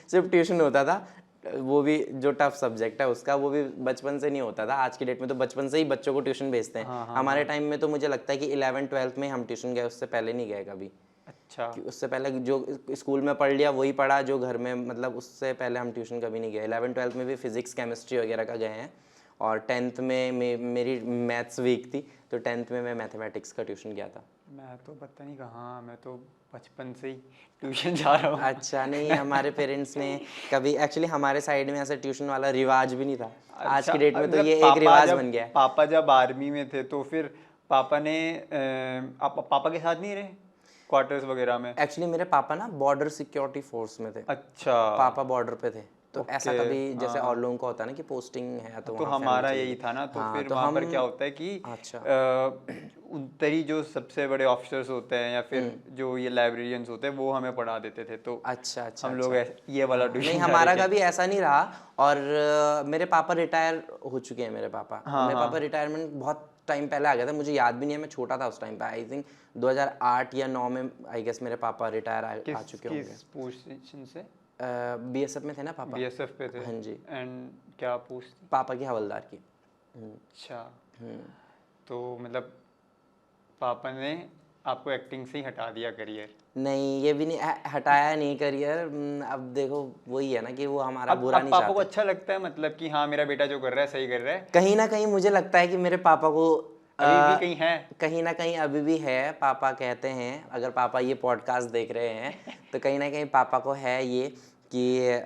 सिर्फ ट्यूशन होता था, वो भी जो टफ सब्जेक्ट है उसका, वो भी बचपन से नहीं होता था। आज की डेट में तो बचपन से ही बच्चों को ट्यूशन भेजते हैं। हमारे टाइम में तो मुझे लगता है कि 11th-12th में हम ट्यूशन गए, उससे पहले नहीं गए कभी। अच्छा। कि उससे पहले जो स्कूल में पढ़ लिया वही पढ़ा, जो घर में, मतलब उससे पहले हम ट्यूशन कभी नहीं गए। 11th-12th में भी फिजिक्स केमिस्ट्री वगैरह का गए हैं, और 10th में मेरी मैथ्स वीक थी, तो 10th में मैं मैथमेटिक्स का ट्यूशन गया था। मैं तो पता नहीं कहाँ, मैं तो बचपन से ही ट्यूशन जा रहा हूँ। अच्छा, नहीं हमारे पेरेंट्स ने कभी, एक्चुअली हमारे साइड में ऐसा ट्यूशन वाला रिवाज भी नहीं था। आज की डेट में तो ये एक रिवाज बन गया है। पापा जब आर्मी में थे तो फिर पापा ने पापा के साथ नहीं रहे क्वार्टर्स वगैरह में? एक्चुअली मेरे पापा ना बॉर्डर सिक्योरिटी फोर्स में थे। अच्छा। पापा बॉर्डर पे थे, तो ऐसा कभी जैसे और लोगों को होता है ना कि पोस्टिंग है तो वहाँ हमारा family यही था ना, तो हाँ, फिर तो वहाँ पर हम- क्या होता है कि अच्छा। उत्तरी जो सबसे बड़े ऑफिसर्स होते हैं या फिर जो ये लाइब्रेरियंस होते हैं वो हमें पढ़ा देते थे, तो अच्छा अच्छा हम लोग ये वाला ट्यूशन नहीं, हमारा कभी ऐसा नहीं रहा। और मेरे पापा रिटायर हो चुके हैं। मेरे पापा रिटायरमेंट बहुत टाइम पहले आ गया था, मुझे याद भी नहीं है, मैं छोटा था उस टाइम पे। आई थिंक 2008 या 9 में आई गेस मेरे पापा रिटायर आ चुके होंगे। किस पोजीशन से? बीएसएफ में थे ना पापा। बीएसएफ पे थे? हाँ जी। एंड क्या पोस्ट थी? पापा की हवलदार की। अच्छा। तो मतलब पापा ने आपको एक्टिंग से ही हटा दिया करियर? नहीं, ये भी नहीं हटाया नहीं करियर। अब देखो वही है ना कि वो हमारा बुरा अब नहीं पापा को चाहते। अच्छा लगता है, मतलब कि हाँ मेरा बेटा जो कर रहा है सही कर रहा है? कहीं ना कहीं मुझे लगता है कि मेरे पापा को अभी भी कहीं है, कहीं ना कहीं अभी भी है। पापा कहते हैं, अगर पापा ये पॉडकास्ट देख रहे हैं तो कहीं ना कहीं पापा को है ये कि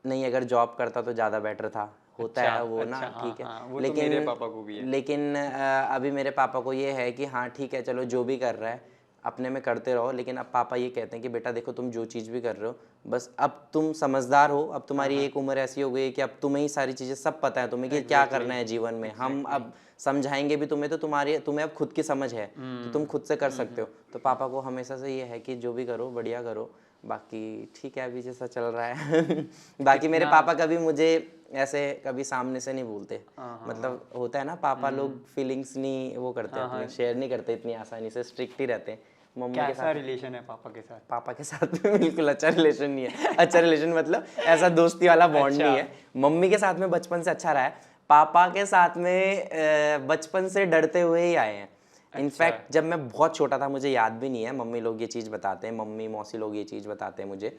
नहीं, अगर जॉब करता तो ज़्यादा बेटर था। होता अच्छा, है वो अच्छा, ना, हाँ, ठीक है। हाँ, वो तो मेरे पापा को भी है। लेकिन अभी मेरे पापा को ये है कि हाँ ठीक है, चलो जो भी कर रहा है अपने में करते रहो। लेकिन अब पापा ये कहते हैं कि बेटा देखो, तुम जो चीज़ भी कर रहे हो, बस अब तुम समझदार हो, अब तुम्हारी एक उम्र ऐसी हो गई कि अब तुम्हें ही सारी चीज़ें सब पता है तुम्हें कि क्या करना है जीवन में। हम अब समझाएंगे भी तुम्हें, तो तुम्हें अब खुद की समझ है, तो तुम खुद से कर सकते हो। तो पापा को हमेशा से ये है कि जो भी करो बढ़िया करो, बाकी ठीक है अभी जैसा चल रहा है बाकी मेरे पापा कभी मुझे ऐसे कभी सामने से नहीं बोलते। मतलब होता है ना, पापा लोग फीलिंग्स नहीं वो करते, अपने शेयर नहीं करते इतनी आसानी से, स्ट्रिक्ट ही रहते हैं। मम्मी के कैसा रिलेशन है पापा के साथ? पापा के साथ में बिल्कुल अच्छा रिलेशन नहीं है। अच्छा रिलेशन मतलब ऐसा दोस्ती वाला बॉन्ड नहीं है। मम्मी के साथ में बचपन से अच्छा रहा है, पापा के साथ में बचपन से डरते हुए ही आए हैं। इनफैक्ट जब मैं बहुत छोटा था, मुझे याद भी नहीं है, मम्मी लोग ये चीज़ बताते हैं, मम्मी मौसी लोग ये चीज़ बताते हैं मुझे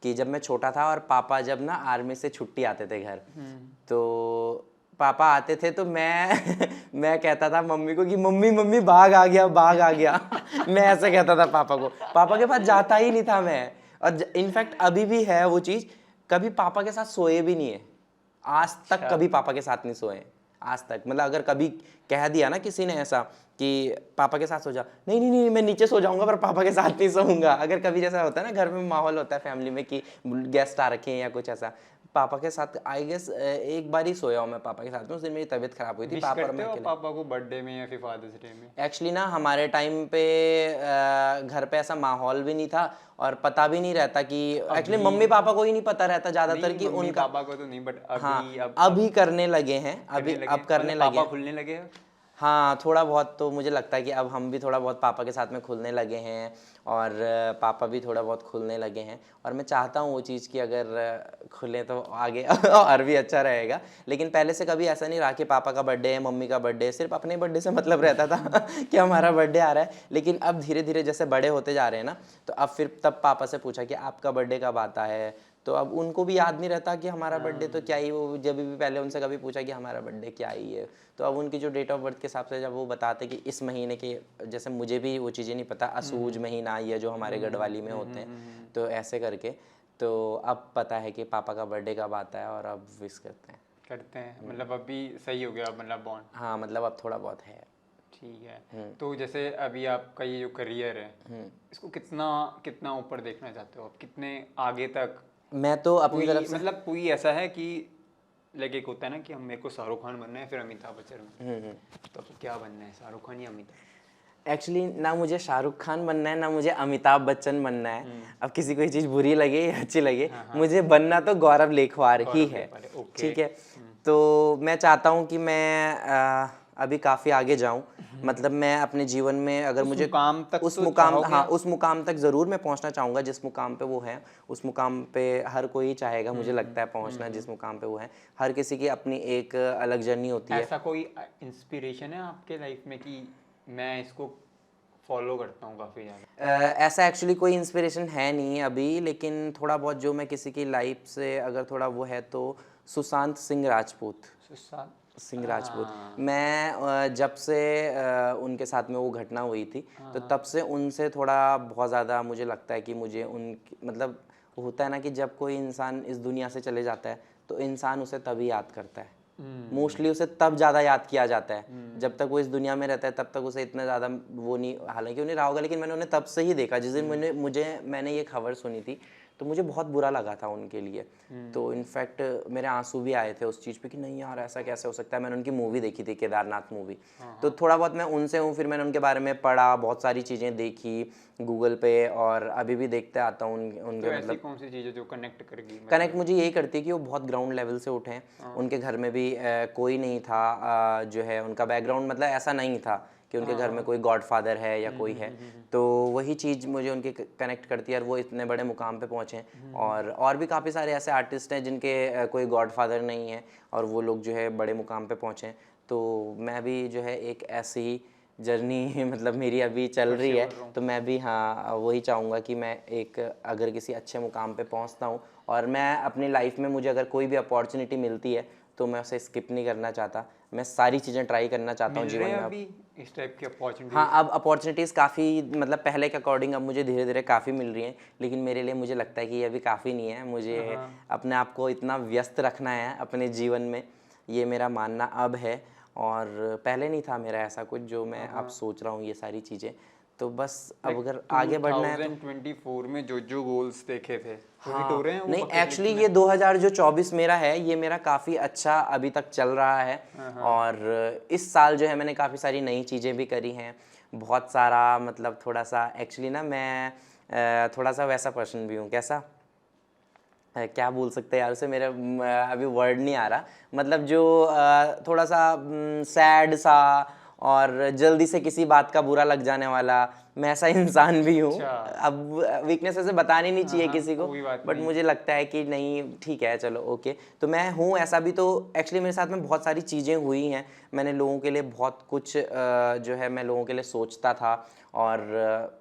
कि जब मैं छोटा था और पापा जब ना आर्मी से छुट्टी आते थे घर, तो पापा आते थे तो मैं कहता था मम्मी को कि मम्मी मम्मी बाघ आ गया, बाघ आ गया मैं ऐसे कहता था पापा को। पापा के पास जाता ही नहीं था मैं। और इनफैक्ट अभी भी है वो चीज़, कभी पापा के साथ सोए भी नहीं है आज तक, कभी पापा के साथ नहीं सोए आज तक। मतलब अगर कभी कह दिया ना किसी ने ऐसा कि पापा के साथ सो जा, नहीं नहीं नहीं मैं नीचे सो जाऊंगा पर पापा के साथ नहीं सोऊंगा। अगर कभी जैसा होता है ना, घर में माहौल होता है फैमिली में कि गेस्ट आ रखे हैं या कुछ ऐसा, पापा के साथ आई गेस एक बार ही सोया हूँ मैं पापा के साथ में। उस दिन मेरी तबीयत खराब हुई थी। मिस करते हो पापा को बर्थडे में या फिर फादर्स डे में? एक्चुअली ना हमारे टाइम पे घर पे ऐसा माहौल भी नहीं था और पता भी नहीं रहता कि एक्चुअली मम्मी पापा को ही नहीं पता रहता ज्यादातर कि उनका, पापा को तो नहीं, बट अभी हाँ अभी करने लगे हैं, अभी अब करने लगे, पापा खुलने लगे हैं। हाँ थोड़ा बहुत तो मुझे लगता है कि अब हम भी थोड़ा बहुत पापा के साथ में खुलने लगे हैं और पापा भी थोड़ा बहुत खुलने लगे हैं। और मैं चाहता हूँ वो चीज़ कि अगर खुले तो आगे और भी अच्छा रहेगा। लेकिन पहले से कभी ऐसा नहीं रहा कि पापा का बर्थडे है, मम्मी का बर्थडे है, सिर्फ अपने बर्थडे से मतलब रहता था कि हमारा बर्थडे आ रहा है। लेकिन अब धीरे धीरे जैसे बड़े होते जा रहे हैं ना, तो अब फिर तब पापा से पूछा कि आपका बर्थडे कब आता है, तो अब उनको भी याद नहीं रहता कि हमारा बर्थडे तो क्या ही, वो जब भी पहले उनसे कभी पूछा कि हमारा बर्थडे क्या ही है, तो अब उनकी जो डेट ऑफ बर्थ के हिसाब से जब वो बताते कि इस महीने के, जैसे मुझे भी वो चीज़ें नहीं पता, असूज महीना या जो हमारे गढ़वाली में होते हैं, तो ऐसे करके तो अब पता है कि पापा का बर्थडे कब आता है और अब विश करते हैं। मतलब अभी सही हो गया मतलब बॉन्ड? हाँ मतलब अब थोड़ा बहुत है। ठीक है। तो जैसे अभी आपका ये जो करियर है, इसको कितना कितना ऊपर देखना चाहते हो आप, कितने आगे तक? मैं तो अपनी तरफ से मतलब कोई ऐसा है कि लाइक एक होता है ना कि हम, मेरे को शाहरुख खान बनना है फिर अमिताभ बच्चन, तो क्या बनना है, शाहरुख खान या अमिताभ? एक्चुअली ना मुझे शाहरुख खान बनना है ना मुझे अमिताभ बच्चन बनना है। अब किसी को ये चीज़ बुरी लगे या अच्छी लगे, मुझे बनना तो गौरव लेखवार ही है। ठीक है, तो मैं चाहता हूँ कि मैं अभी काफ़ी आगे जाऊँ। मतलब मैं अपने जीवन में अगर मुझे उस मुकाम तक ज़रूर मैं पहुँचना चाहूँगा जिस मुकाम पे वो है। उस मुकाम पे हर कोई चाहेगा, मुझे लगता है, पहुँचना जिस मुकाम पे वो है। हर किसी की अपनी एक अलग जर्नी होती है। ऐसा कोई इंस्पिरेशन है आपके लाइफ में कि मैं इसको फॉलो करता हूँ काफ़ी ज़्यादा? ऐसा एक्चुअली कोई इंस्पिरेशन है नहीं अभी, लेकिन थोड़ा बहुत जो मैं किसी की लाइफ से अगर थोड़ा वो है तो सुशांत सिंह राजपूत। मैं जब से उनके साथ में वो घटना हुई थी तो तब से उनसे थोड़ा बहुत ज़्यादा मुझे लगता है कि मुझे उन मतलब होता है ना कि जब कोई इंसान इस दुनिया से चले जाता है तो इंसान उसे तभी याद करता है। मोस्टली उसे तब ज़्यादा याद किया जाता है जब तक वो इस दुनिया में रहता है, तब तक उसे इतना ज़्यादा वो नहीं, हालांकि उन्हें रहा होगा, लेकिन मैंने उन्हें तब से ही देखा जिस दिन मैंने ये खबर सुनी थी तो मुझे बहुत बुरा लगा था उनके लिए। तो इनफैक्ट मेरे आंसू भी आए थे उस चीज़ पे कि नहीं यार ऐसा कैसे हो सकता है। मैंने उनकी मूवी देखी थी, केदारनाथ मूवी, तो थोड़ा बहुत मैं उनसे हूँ। फिर मैंने उनके बारे में पढ़ा, बहुत सारी चीज़ें देखी गूगल पे, और अभी भी देखते आता हूँ उनके। तो मतलब कौन सी चीज़ें जो कनेक्ट मुझे यही करती है कि वो बहुत ग्राउंड लेवल से उठे हैं। उनके घर में भी कोई नहीं था, जो है उनका बैकग्राउंड मतलब ऐसा नहीं था कि उनके घर में कोई गॉडफादर है या कोई है। तो वही चीज़ मुझे उनके कनेक्ट करती है और वो इतने बड़े मुकाम पे पहुँचे हैं। और भी काफ़ी सारे ऐसे आर्टिस्ट हैं जिनके कोई गॉडफादर नहीं है और वो लोग जो है बड़े मुकाम पे पहुँचे हैं। तो मैं भी जो है एक ऐसी ही जर्नी मतलब मेरी अभी चल रही है, तो मैं भी हाँ वही चाहूँगा कि मैं एक अगर किसी अच्छे मुकाम पे पहुँचता हूँ और मैं अपनी लाइफ में मुझे अगर कोई भी अपॉर्चुनिटी मिलती है तो मैं उसे स्किप नहीं करना चाहता। मैं सारी चीज़ें ट्राई करना चाहता हूँ जीवन में। अभी इस टाइप की अपॉर्चुनिटी? हाँ, अब अपॉर्चुनिटीज़ काफ़ी मतलब पहले के अकॉर्डिंग अब मुझे धीरे धीरे काफ़ी मिल रही हैं, लेकिन मेरे लिए मुझे लगता है कि ये अभी काफ़ी नहीं है। मुझे अपने आप को इतना व्यस्त रखना है अपने जीवन में, ये मेरा मानना अब है। और पहले नहीं था मेरा ऐसा कुछ जो मैं अब सोच रहा हूँ ये सारी चीज़ें। तो बस अब अगर आगे बढ़ना है 2024 में जो गोल्स देखे थे वो हिट हो रहे हैं? वो नहीं, एक्चुअली ये 2024 मेरा है, ये मेरा काफ़ी अच्छा अभी तक चल रहा है। और इस साल जो है मैंने काफ़ी सारी नई चीज़ें भी करी हैं, बहुत सारा मतलब थोड़ा सा एक्चुअली ना मैं थोड़ा सा वैसा पर्सन भी हूँ। कैसा क्या बोल सकते हैं यार उसे, मेरे अभी वर्ड नहीं आ रहा, मतलब जो थोड़ा सा सैड सा और जल्दी से किसी बात का बुरा लग जाने वाला, मैं ऐसा इंसान भी हूँ। अब वीकनेस ऐसे बतानी नहीं चाहिए किसी को, बट मुझे लगता है कि नहीं ठीक है चलो ओके, तो मैं हूँ ऐसा भी। तो एक्चुअली मेरे साथ में बहुत सारी चीज़ें हुई हैं, मैंने लोगों के लिए बहुत कुछ जो है मैं लोगों के लिए सोचता था। और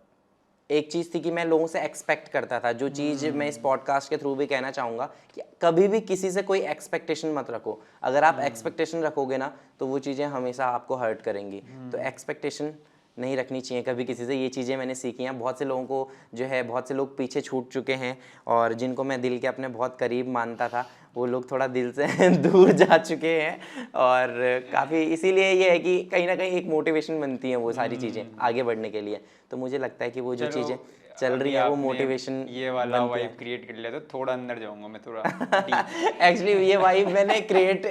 एक चीज़ थी कि मैं लोगों से एक्सपेक्ट करता था, जो चीज़ मैं इस पॉडकास्ट के थ्रू भी कहना चाहूँगा कि कभी भी किसी से कोई एक्सपेक्टेशन मत रखो। अगर आप एक्सपेक्टेशन रखोगे ना तो वो चीज़ें हमेशा आपको हर्ट करेंगी। तो एक्सपेक्टेशन नहीं रखनी चाहिए कभी किसी से, ये चीज़ें मैंने सीखी हैं। बहुत से लोगों को जो है बहुत से लोग पीछे छूट चुके हैं, और जिनको मैं दिल के अपने बहुत करीब मानता था वो लोग थोड़ा दिल से दूर जा चुके हैं। और काफ़ी इसीलिए ये है कि कहीं ना कहीं एक मोटिवेशन बनती है वो सारी चीज़ें आगे बढ़ने के लिए। तो मुझे लगता है कि वो जो चीज़ें चल रही है वो मोटिवेशन ये वाला वाइब क्रिएट कर लिया, तो थोड़ा अंदर जाऊंगा मैं थोड़ा एक्चुअली ये वाइब मैंने क्रिएट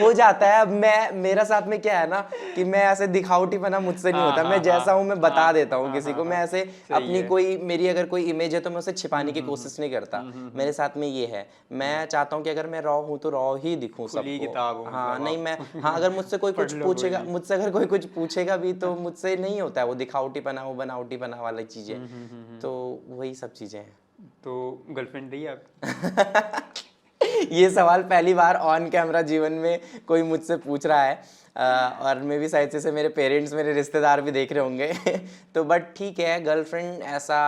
हो जाता है। अब मेरा साथ में क्या है ना कि मैं ऐसे दिखावटी बना मुझसे नहीं होता, मैं जैसा हूँ मैं बता देता हूँ किसी को। मैं ऐसे अपनी कोई मेरी अगर कोई इमेज है तो मैं उसे छिपाने की कोशिश नहीं करता। मेरे साथ में ये है, मैं चाहता हूँ कि अगर मैं रॉ हूँ तो रॉ ही दिखूँ सबको। हाँ नहीं मैं हाँ अगर मुझसे कोई कुछ पूछेगा, मुझसे अगर कोई कुछ पूछेगा भी तो मुझसे नहीं होता है वो दिखावटी बना वो बनावटी बना वाली चीज़ें। तो वही सब चीज़ें हैं। तो गर्लफ्रेंड रही आप? ये सवाल पहली बार ऑन कैमरा जीवन में कोई मुझसे पूछ रहा है, और मे भी शायद से मेरे पेरेंट्स मेरे रिश्तेदार भी देख रहे होंगे तो बट ठीक है, गर्लफ्रेंड ऐसा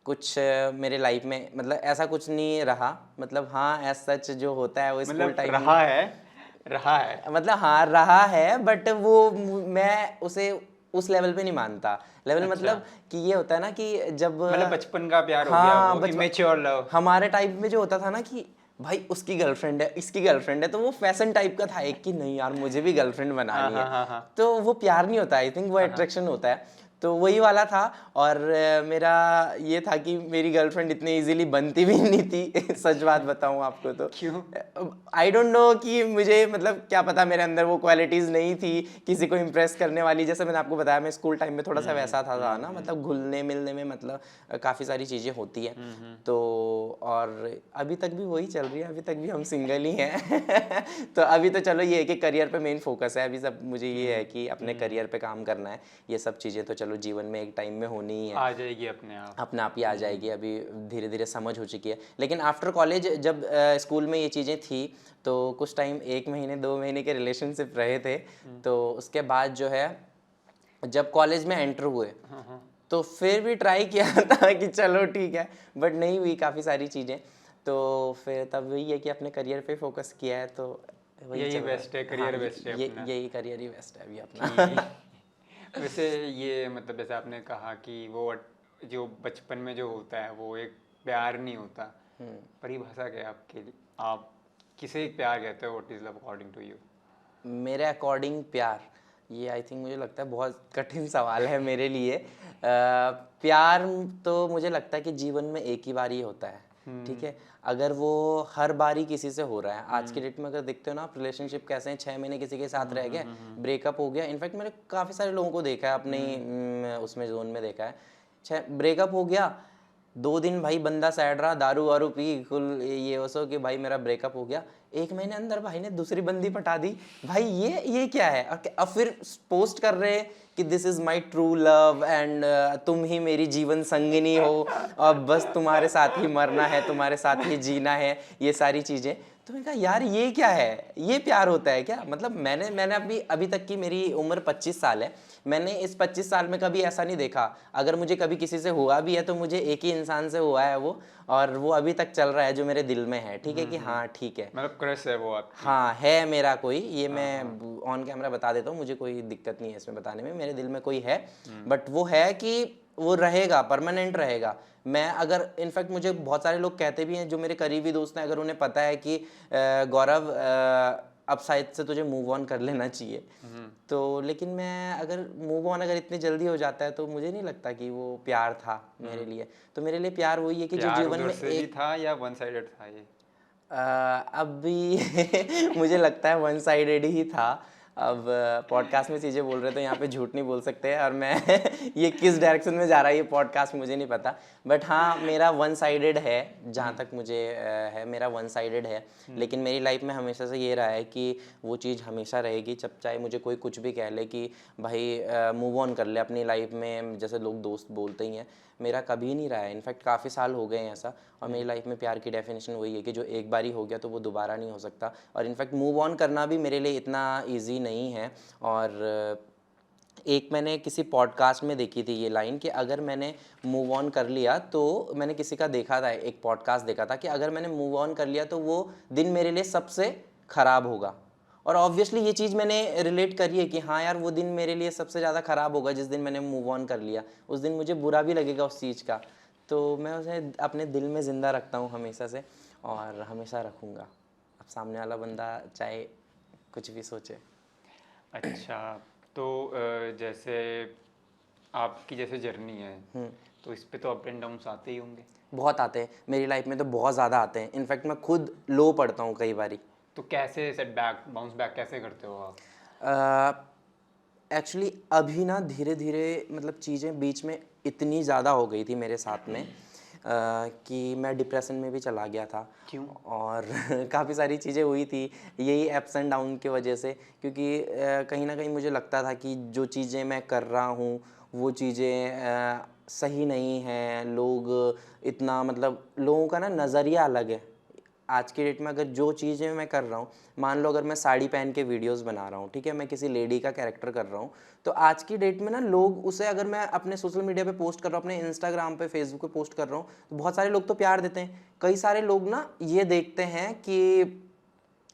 कुछ मेरे लाइफ में मतलब ऐसा कुछ नहीं रहा। मतलब हाँ एज सच जो होता है वो स्कूल टाइम रहा है मतलब हाँ रहा है, बट वो मैं उसे उस लेवल पे नहीं मानता। लेवल मतलब कि ये होता है ना कि जब मतलब बचपन का प्यार हो गया, वो इमेच्योर लव। हमारे टाइप में जो होता था ना कि भाई उसकी गर्लफ्रेंड है इसकी गर्लफ्रेंड है, तो वो फैशन टाइप का था एक कि नहीं यार मुझे भी गर्लफ्रेंड बनानी है। तो वो प्यार नहीं होता, आई थिंक वो अट्रैक्शन होता है। तो वही वाला था। और मेरा ये था कि मेरी गर्लफ्रेंड इतनी इजीली बनती भी नहीं थी सच बात बताऊं आपको तो। क्यों? आई डोंट नो कि मुझे मतलब क्या पता मेरे अंदर वो क्वालिटीज़ नहीं थी किसी को इम्प्रेस करने वाली। जैसे मैंने आपको बताया मैं स्कूल टाइम में थोड़ा सा वैसा था ना, मतलब घुलने मिलने में मतलब काफ़ी सारी चीज़ें होती हैं। तो और अभी तक भी वही चल रही है, अभी तक भी हम सिंगल ही हैं तो अभी तो चलो ये है कि करियर पे मेन फोकस है अभी। सब मुझे ये है कि अपने करियर पे काम करना है। ये सब चीज़ें तो चलो जीवन में एक टाइम में होनी ही है, आ जाएगी अपने आप ही आ जाएगी। अभी धीरे धीरे समझ हो चुकी है। लेकिन आफ्टर कॉलेज जब स्कूल में ये चीज़ें थी तो कुछ टाइम 1 महीने 2 महीने के रिलेशनशिप रहे थे। तो उसके बाद जो है जब कॉलेज में एंटर हुए तो फिर भी ट्राई किया था कि चलो ठीक है, बट नहीं हुई काफ़ी सारी चीज़ें। तो फिर तब वही है कि अपने करियर पे फोकस किया है। तो वही यही चल रहा बेस्ट है, करियर बेस्ट है अपना। यही करियर ही बेस्ट है अभी अपना वैसे ये मतलब जैसे आपने कहा कि वो जो बचपन में जो होता है वो एक प्यार नहीं होता, परिभाषा क्या है आपके लिए? आप किसे एक प्यार कहते हो? What is love according to you? मेरे अकॉर्डिंग प्यार, ये आई थिंक मुझे लगता है बहुत कठिन सवाल है मेरे लिए। प्यार तो मुझे लगता है कि जीवन में एक ही बार ही होता है, ठीक है। अगर वो हर बार ही किसी से हो रहा है, आज की डेट में अगर देखते हो ना आप रिलेशनशिप कैसे हैं, 6 महीने किसी के साथ रह गए, ब्रेकअप हो गया। इनफैक्ट मैंने काफ़ी सारे लोगों को देखा है अपने उसमें जोन में देखा है, ब्रेकअप हो गया 2 दिन भाई बंदा सैड रहा, दारू वारू पी कुल ये वसो कि भाई मेरा ब्रेकअप हो गया। 1 महीने अंदर भाई ने दूसरी बंदी पटा दी। भाई ये क्या है? अब फिर पोस्ट कर रहे हैं कि this is my true love and तुम ही मेरी जीवन संगिनी हो और बस तुम्हारे साथ ही मरना है, तुम्हारे साथ ही जीना है, ये सारी चीज़ें। तो मैंने कहा यार ये क्या है? ये प्यार होता है क्या? मतलब मैंने अभी तक की मेरी उम्र 25 साल है, मैंने इस 25 साल में कभी ऐसा नहीं देखा। अगर मुझे कभी किसी से हुआ भी है तो मुझे एक ही इंसान से हुआ है वो, और वो अभी तक चल रहा है जो मेरे दिल में है, ठीक है कि हाँ ठीक है, मतलब क्रश है वो आपकी? हाँ है मेरा कोई, ये मैं ऑन कैमरा बता देता हूँ, मुझे कोई दिक्कत नहीं है इसमें बताने में, मेरे दिल में कोई है। बट वो है कि वो रहेगा, परमानेंट रहेगा। मैं अगर इनफैक्ट मुझे बहुत सारे लोग कहते भी हैं जो मेरे करीबी दोस्त हैं, अगर उन्हें पता है कि गौरव अब शायद से तुझे मूव ऑन कर लेना चाहिए, तो लेकिन मैं अगर मूव ऑन अगर इतनी जल्दी हो जाता है तो मुझे नहीं लगता कि वो प्यार था मेरे लिए। तो मेरे लिए प्यार वही है कि जो जीवन में एक भी था या वन साइडेड था ये? अब भी मुझे लगता है वन साइडेड ही था। अब पॉडकास्ट में चीज़ें बोल रहे तो यहाँ पे झूठ नहीं बोल सकते, और मैं ये किस डायरेक्शन में जा रहा है ये पॉडकास्ट मुझे नहीं पता। बट हाँ मेरा वन साइडेड है, जहाँ तक मुझे है मेरा वन साइडेड है। लेकिन मेरी लाइफ में हमेशा से ये रहा है कि वो चीज़ हमेशा रहेगी, जब चाहे मुझे कोई कुछ भी कह ले कि भाई मूव ऑन कर ले अपनी लाइफ में, जैसे लोग दोस्त बोलते ही हैं, मेरा कभी नहीं रहा है। इनफैक्ट काफ़ी साल हो गए हैं ऐसा, और मेरी लाइफ में प्यार की डेफिनेशन वही है कि जो एक बार ही हो गया तो वो दोबारा नहीं हो सकता। और इनफैक्ट मूव ऑन करना भी मेरे लिए इतना ईजी नहीं है। और एक मैंने किसी पॉडकास्ट में देखी थी ये लाइन कि अगर मैंने मूव ऑन कर लिया तो, मैंने किसी का देखा था, एक पॉडकास्ट देखा था कि अगर मैंने मूव ऑन कर लिया तो वो दिन मेरे लिए सबसे ख़राब होगा। और ऑब्वियसली ये चीज़ मैंने रिलेट करी है कि हाँ यार वो दिन मेरे लिए सबसे ज़्यादा ख़राब होगा जिस दिन मैंने मूव ऑन कर लिया, उस दिन मुझे बुरा भी लगेगा उस चीज़ का। तो मैं उसे अपने दिल में ज़िंदा रखता हूँ हमेशा से, और हमेशा रखूँगा। अब सामने वाला बंदा चाहे कुछ भी सोचे। अच्छा, तो जैसे आपकी जैसे जर्नी है तो इस पे तो अप एंड डाउन्स आते ही होंगे? बहुत आते हैं मेरी लाइफ में, तो बहुत ज़्यादा आते हैं। इनफैक्ट मैं खुद लो पढ़ता हूँ कई बारी। तो कैसे सेटबैक बाउंस बैक कैसे करते हो आप? एक्चुअली अभी ना धीरे धीरे मतलब चीज़ें बीच में इतनी ज़्यादा हो गई थी मेरे साथ में कि मैं डिप्रेशन में भी चला गया था। क्यों? और काफ़ी सारी चीज़ें हुई थी यही अप्स एंड डाउन की वजह से, क्योंकि कहीं ना कहीं मुझे लगता था कि जो चीज़ें मैं कर रहा हूँ वो चीज़ें सही नहीं हैं। लोग इतना मतलब लोगों का ना नज़रिया अलग है आज की डेट में। अगर जो चीज़ें मैं कर रहा हूँ, मान लो अगर मैं साड़ी पहन के वीडियोस बना रहा हूँ, ठीक है, मैं किसी लेडी का कैरेक्टर कर रहा हूँ, तो आज की डेट में ना लोग उसे, अगर मैं अपने सोशल मीडिया पे पोस्ट कर रहा हूँ, अपने इंस्टाग्राम पे फेसबुक पे पोस्ट कर रहा हूँ, तो बहुत सारे लोग तो प्यार देते हैं। कई सारे लोग ना ये देखते हैं कि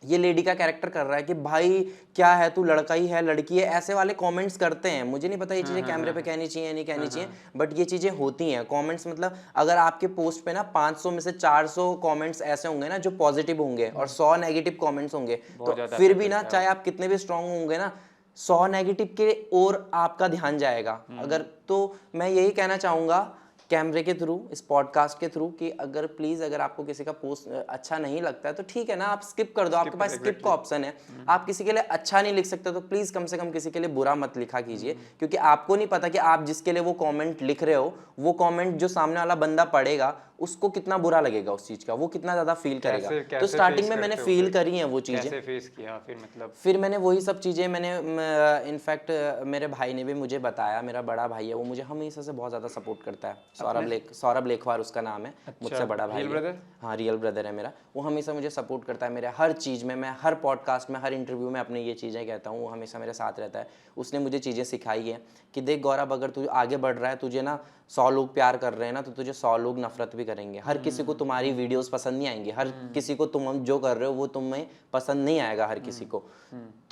ये लेडी का कैरेक्टर कर रहा है कि भाई क्या है तू, लड़का ही है लड़की है, ऐसे वाले कमेंट्स करते हैं। मुझे नहीं पता ये चीज़ें कैमरे पे कहनी चाहिए नहीं कहनी चाहिए, बट ये चीज़ें होती हैं कमेंट्स। मतलब अगर आपके पोस्ट पे ना 500 में से 400 कमेंट्स ऐसे होंगे ना जो पॉजिटिव होंगे और 100 नेगेटिव कमेंट्स होंगे, तो फिर भी ना चाहे आप कितने भी स्ट्रांग होंगे ना, 100 नेगेटिव के और आपका ध्यान जाएगा। अगर तो मैं यही कहना चाहूँगा कैमरे के थ्रू, इस पॉडकास्ट के थ्रू, कि अगर प्लीज़ अगर आपको किसी का पोस्ट अच्छा नहीं लगता है तो ठीक है ना, आप स्किप कर दो, आपके पास स्किप का ऑप्शन है। आप किसी के लिए अच्छा नहीं लिख सकते तो प्लीज़ कम से कम किसी के लिए बुरा मत लिखा कीजिए, क्योंकि आपको नहीं पता कि आप जिसके लिए वो कमेंट लिख रहे हो, वो कमेंट जो सामने वाला बंदा पढ़ेगा उसको कितना बुरा लगेगा उस चीज़ का, वो कितना ज़्यादा फील करेगा। तो स्टार्टिंग में मैंने फील करी हैं वो चीज़ें। कैसे फेस किया फिर, मतलब फिर मैंने वही सब चीज़ें मैंने इनफैक्ट मेरे भाई ने भी मुझे बताया, मेरा बड़ा भाई है, वो मुझे हमेशा से बहुत ज़्यादा सपोर्ट करता है। सौरभ लेखवार उसका नाम है, मुझसे बड़ा भाई है। हाँ, रियल ब्रदर है मेरा। वो हमेशा मुझे सपोर्ट करता है मेरे हर चीज़ में। मैं हर पॉडकास्ट में, हर इंटरव्यू में अपने ये चीज़ें कहता हूँ, वो हमेशा मेरे साथ रहता है। उसने मुझे चीज़ें सिखाई है कि देख गौरव, अगर तू आगे बढ़ रहा है, तुझे ना 100 लोग प्यार कर रहे हैं ना, तो तुझे 100 लोग नफरत भी करेंगे। हर किसी को तुम्हारी वीडियोस पसंद नहीं आएंगी, हर किसी को तुम जो कर रहे हो वो तुम्हें पसंद नहीं आएगा हर किसी को।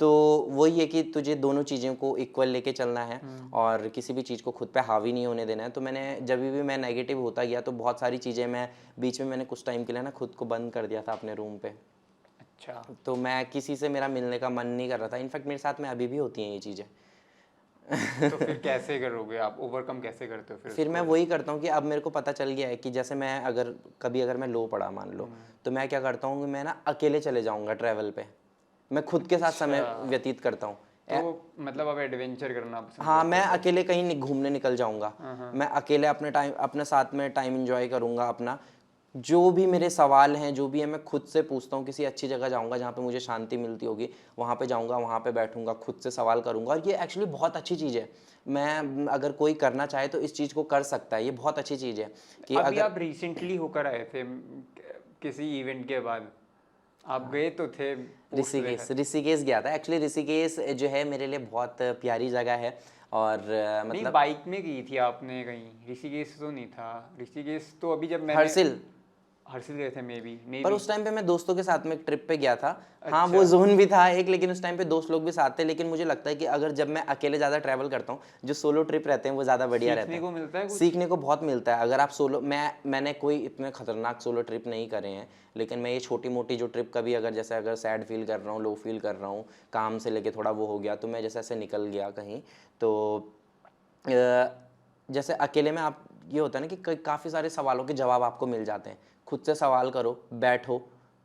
तो वही है कि तुझे दोनों चीज़ों को इक्वल लेके चलना है और किसी भी चीज़ को खुद पे हावी नहीं होने देना है। तो मैंने जब भी मैं नेगेटिव होता गया तो बहुत सारी चीज़ें मैं बीच में मैंने कुछ टाइम के लिए ना खुद को बंद कर दिया था अपने रूम पे। अच्छा, तो मैं किसी से मेरा मिलने का मन नहीं कर रहा था। इनफैक्ट मेरे साथ में अभी भी होती हैं ये चीज़ें। तो फिर कैसे करोगे आप, ओवरकम कैसे करते हो फिर मैं वही करता हूँ कि अब मेरे को पता चल गया है कि जैसे मैं अगर मैं लो पड़ा मान लो, तो मैं क्या करता हूँ कि मैं ना अकेले चले जाऊँगा ट्रैवल पे। मैं खुद के साथ समय व्यतीत करता हूँ। तो मतलब अब एडवेंचर करना पसंद हाँ, मैं अकेले कहीं घूमने निकल जाऊँगा। मैं अकेले अपने साथ में टाइम एंजॉय करूँगा अपना। जो भी मेरे सवाल हैं, जो भी है, मैं खुद से पूछता हूँ। किसी अच्छी जगह जाऊँगा जहाँ पे मुझे शांति मिलती होगी, वहाँ पे जाऊँगा, वहाँ पे बैठूँगा, खुद से सवाल करूँगा। और ये एक्चुअली बहुत अच्छी चीज़ है। मैं अगर कोई करना चाहे तो इस चीज़ को कर सकता है। ये बहुत अच्छी चीज़ है कि अभी अगर आप रिसेंटली होकर आए थे किसी इवेंट के बाद, आप गए तो थे ऋषिकेश गया था। एक्चुअली ऋषिकेश जो है मेरे लिए बहुत प्यारी जगह है। और नहीं, मतलब बाइक में गई थी आपने कहीं, ऋषिकेश तो नहीं था। ऋषिकेश तो अभी जब मैंने हर्षिल गए थे मे बी पर उस टाइम पे मैं दोस्तों के साथ में एक ट्रिप पे गया था। हाँ, वो जोन भी था एक, लेकिन उस टाइम पे दोस्त लोग भी साथ थे। लेकिन मुझे लगता है कि अगर जब मैं अकेले ज़्यादा ट्रैवल करता हूँ, जो सोलो ट्रिप रहते हैं वो ज़्यादा बढ़िया रहता है। सीखने को मिलता है कुछ? सीखने को बहुत मिलता है। अगर आप सोलो, मैंने कोई इतने खतरनाक सोलो ट्रिप नहीं करे हैं, लेकिन मैं ये छोटी मोटी जो ट्रिप कभी अगर सैड फील कर रहा हूँ, लो फील कर रहा हूँ, काम से लेके थोड़ा वो हो गया, तो मैं जैसे ऐसे निकल गया कहीं। तो जैसे अकेले में आप ये होता है ना कि काफ़ी सारे सवालों के जवाब आपको मिल जाते हैं। खुद से सवाल करो, बैठो,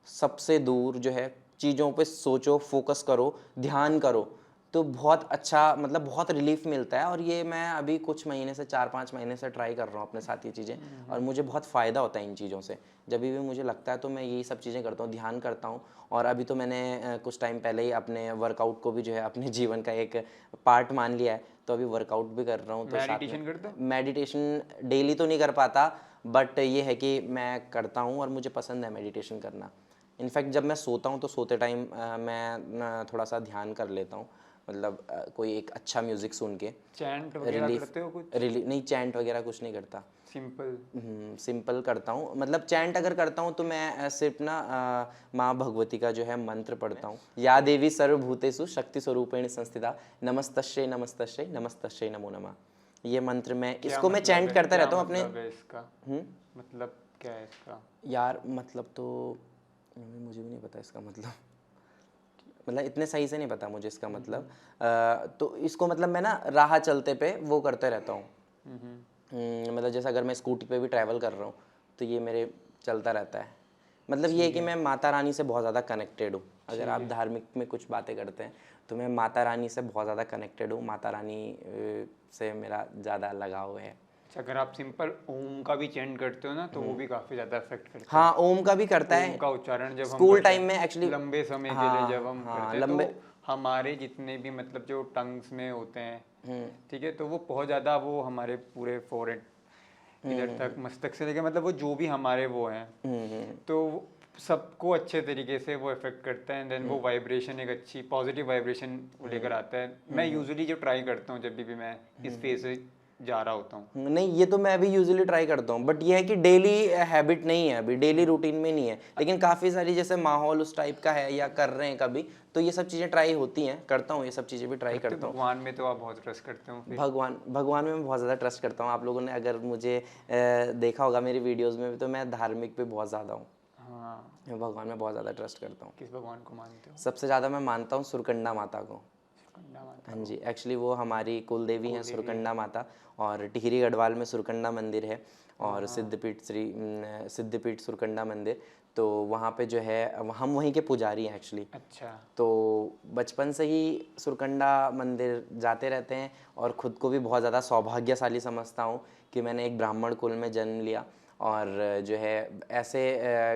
सबसे दूर जो है चीज़ों पे सोचो, फोकस करो, ध्यान करो, तो बहुत अच्छा, मतलब बहुत रिलीफ मिलता है। और ये मैं अभी कुछ महीने से 4-5 महीने से ट्राई कर रहा हूँ अपने साथ ये चीज़ें, और मुझे बहुत फ़ायदा होता है इन चीज़ों से। जब भी मुझे लगता है तो मैं यही सब चीज़ें करता हूँ, ध्यान करता हूँ। और अभी तो मैंने कुछ टाइम पहले ही अपने वर्कआउट को भी जो है अपने जीवन का एक पार्ट मान लिया है, तो अभी वर्कआउट भी कर रहा हूँ। तो मेडिटेशन करते हो? मेडिटेशन डेली तो नहीं कर पाता, बट ये है कि मैं करता हूँ और मुझे पसंद है मेडिटेशन करना। इनफैक्ट जब मैं सोता हूँ तो सोते टाइम मैं थोड़ा सा ध्यान कर लेता हूँ, मतलब कोई एक अच्छा म्यूज़िक सुन के। चैंट वगैरह करते हो कुछ? नहीं, चैंट वगैरह कुछ नहीं करता। सिंपल करता हूँ। मतलब चैंट अगर करता हूँ तो मैं सिर्फ ना माँ भगवती का जो है मंत्र पढ़ता हूँ। या देवी सर्वभूतेषु शक्ति स्वरूपेण संस्थिता नमस्तस्यै नमस्तस्यै नमस्तस्यै नमो नमः। ये मंत्र इसको मैं चैंट करता रहता हूँ अपने। मतलब क्या है इसका यार? मतलब तो मुझे भी नहीं पता इसका मतलब इतने सही से नहीं पता मुझे इसका मतलब। तो इसको मतलब मैं ना राह चलते पे वो करते रहता हूँ। मतलब जैसे अगर मैं स्कूटी पे भी ट्रैवल कर रहा हूँ तो ये मेरे चलता रहता है। मतलब ये है कि मैं माता रानी से बहुत ज़्यादा कनेक्टेड हूँ। अगर आप धार्मिक में कुछ बातें करते हैं तो मैं माता रानी से बहुत ज़्यादा कनेक्टेड हूँ। माता रानी से मेरा ज़्यादा लगाव है। अगर आप सिंपल ओम का भी चैंट करते हो ना तो वो भी काफी ज्यादा इफेक्ट करता है। हाँ, ओम का भी करता है। ओम का उच्चारण जब स्कूल टाइम में एक्चुअली लंबे समय के लिए जब हम करते हैं तो हमारे जितने भी मतलब जो टंग्स में होते हैं, ठीक है, तो वो बहुत ज्यादा वो हमारे पूरे फोरहेड इधर तक मस्तक से लेकर मतलब वो जो भी हमारे वो हैं तो सबको अच्छे तरीके से वो इफेक्ट करता है। देन वो वाइब्रेशन एक अच्छी पॉजिटिव वाइब्रेशन लेकर आता है। मैं यूजुअली जो ट्राई करता हूँ जब भी मैं इस फेज से जा रहा होता हूँ। नहीं, ये तो मैं अभी यूजुअली ट्राई करता हूँ, बट ये है कि डेली हैबिट नहीं है, अभी डेली रूटीन में नहीं है। लेकिन काफ़ी सारी जैसे माहौल उस टाइप का है या कर रहे हैं कभी, तो ये सब चीज़ें ट्राई होती हैं, करता हूँ, ये सब चीज़ें भी ट्राई करता हूँ। भगवान में तो आप बहुत ट्रस्ट करते हो? भगवान में मैं बहुत ज़्यादा ट्रस्ट करता हूँ। आप लोगों ने अगर मुझे देखा होगा मेरी वीडियोज़ में भी, तो मैं धार्मिक पे बहुत ज़्यादा हूँ। हाँ, मैं भगवान में बहुत ज़्यादा ट्रस्ट करता हूँ। किस भगवान को मानते हो? सबसे ज़्यादा मैं मानता हूँ सुरकंडा माता को। सुरकंडा माता। हाँ जी, एक्चुअली वो हमारी कुल देवी हैं सुरकंडा माता, और टिहरी गढ़वाल में सुरकंडा मंदिर है, और सिद्धपीठ सुरकंडा मंदिर, तो वहाँ पे जो है हम वहीं के पुजारी हैं एक्चुअली। अच्छा। तो बचपन से ही सुरकंडा मंदिर जाते रहते हैं, और ख़ुद को भी बहुत ज़्यादा सौभाग्यशाली समझता हूँ कि मैंने एक ब्राह्मण कुल में जन्म लिया, और जो है ऐसे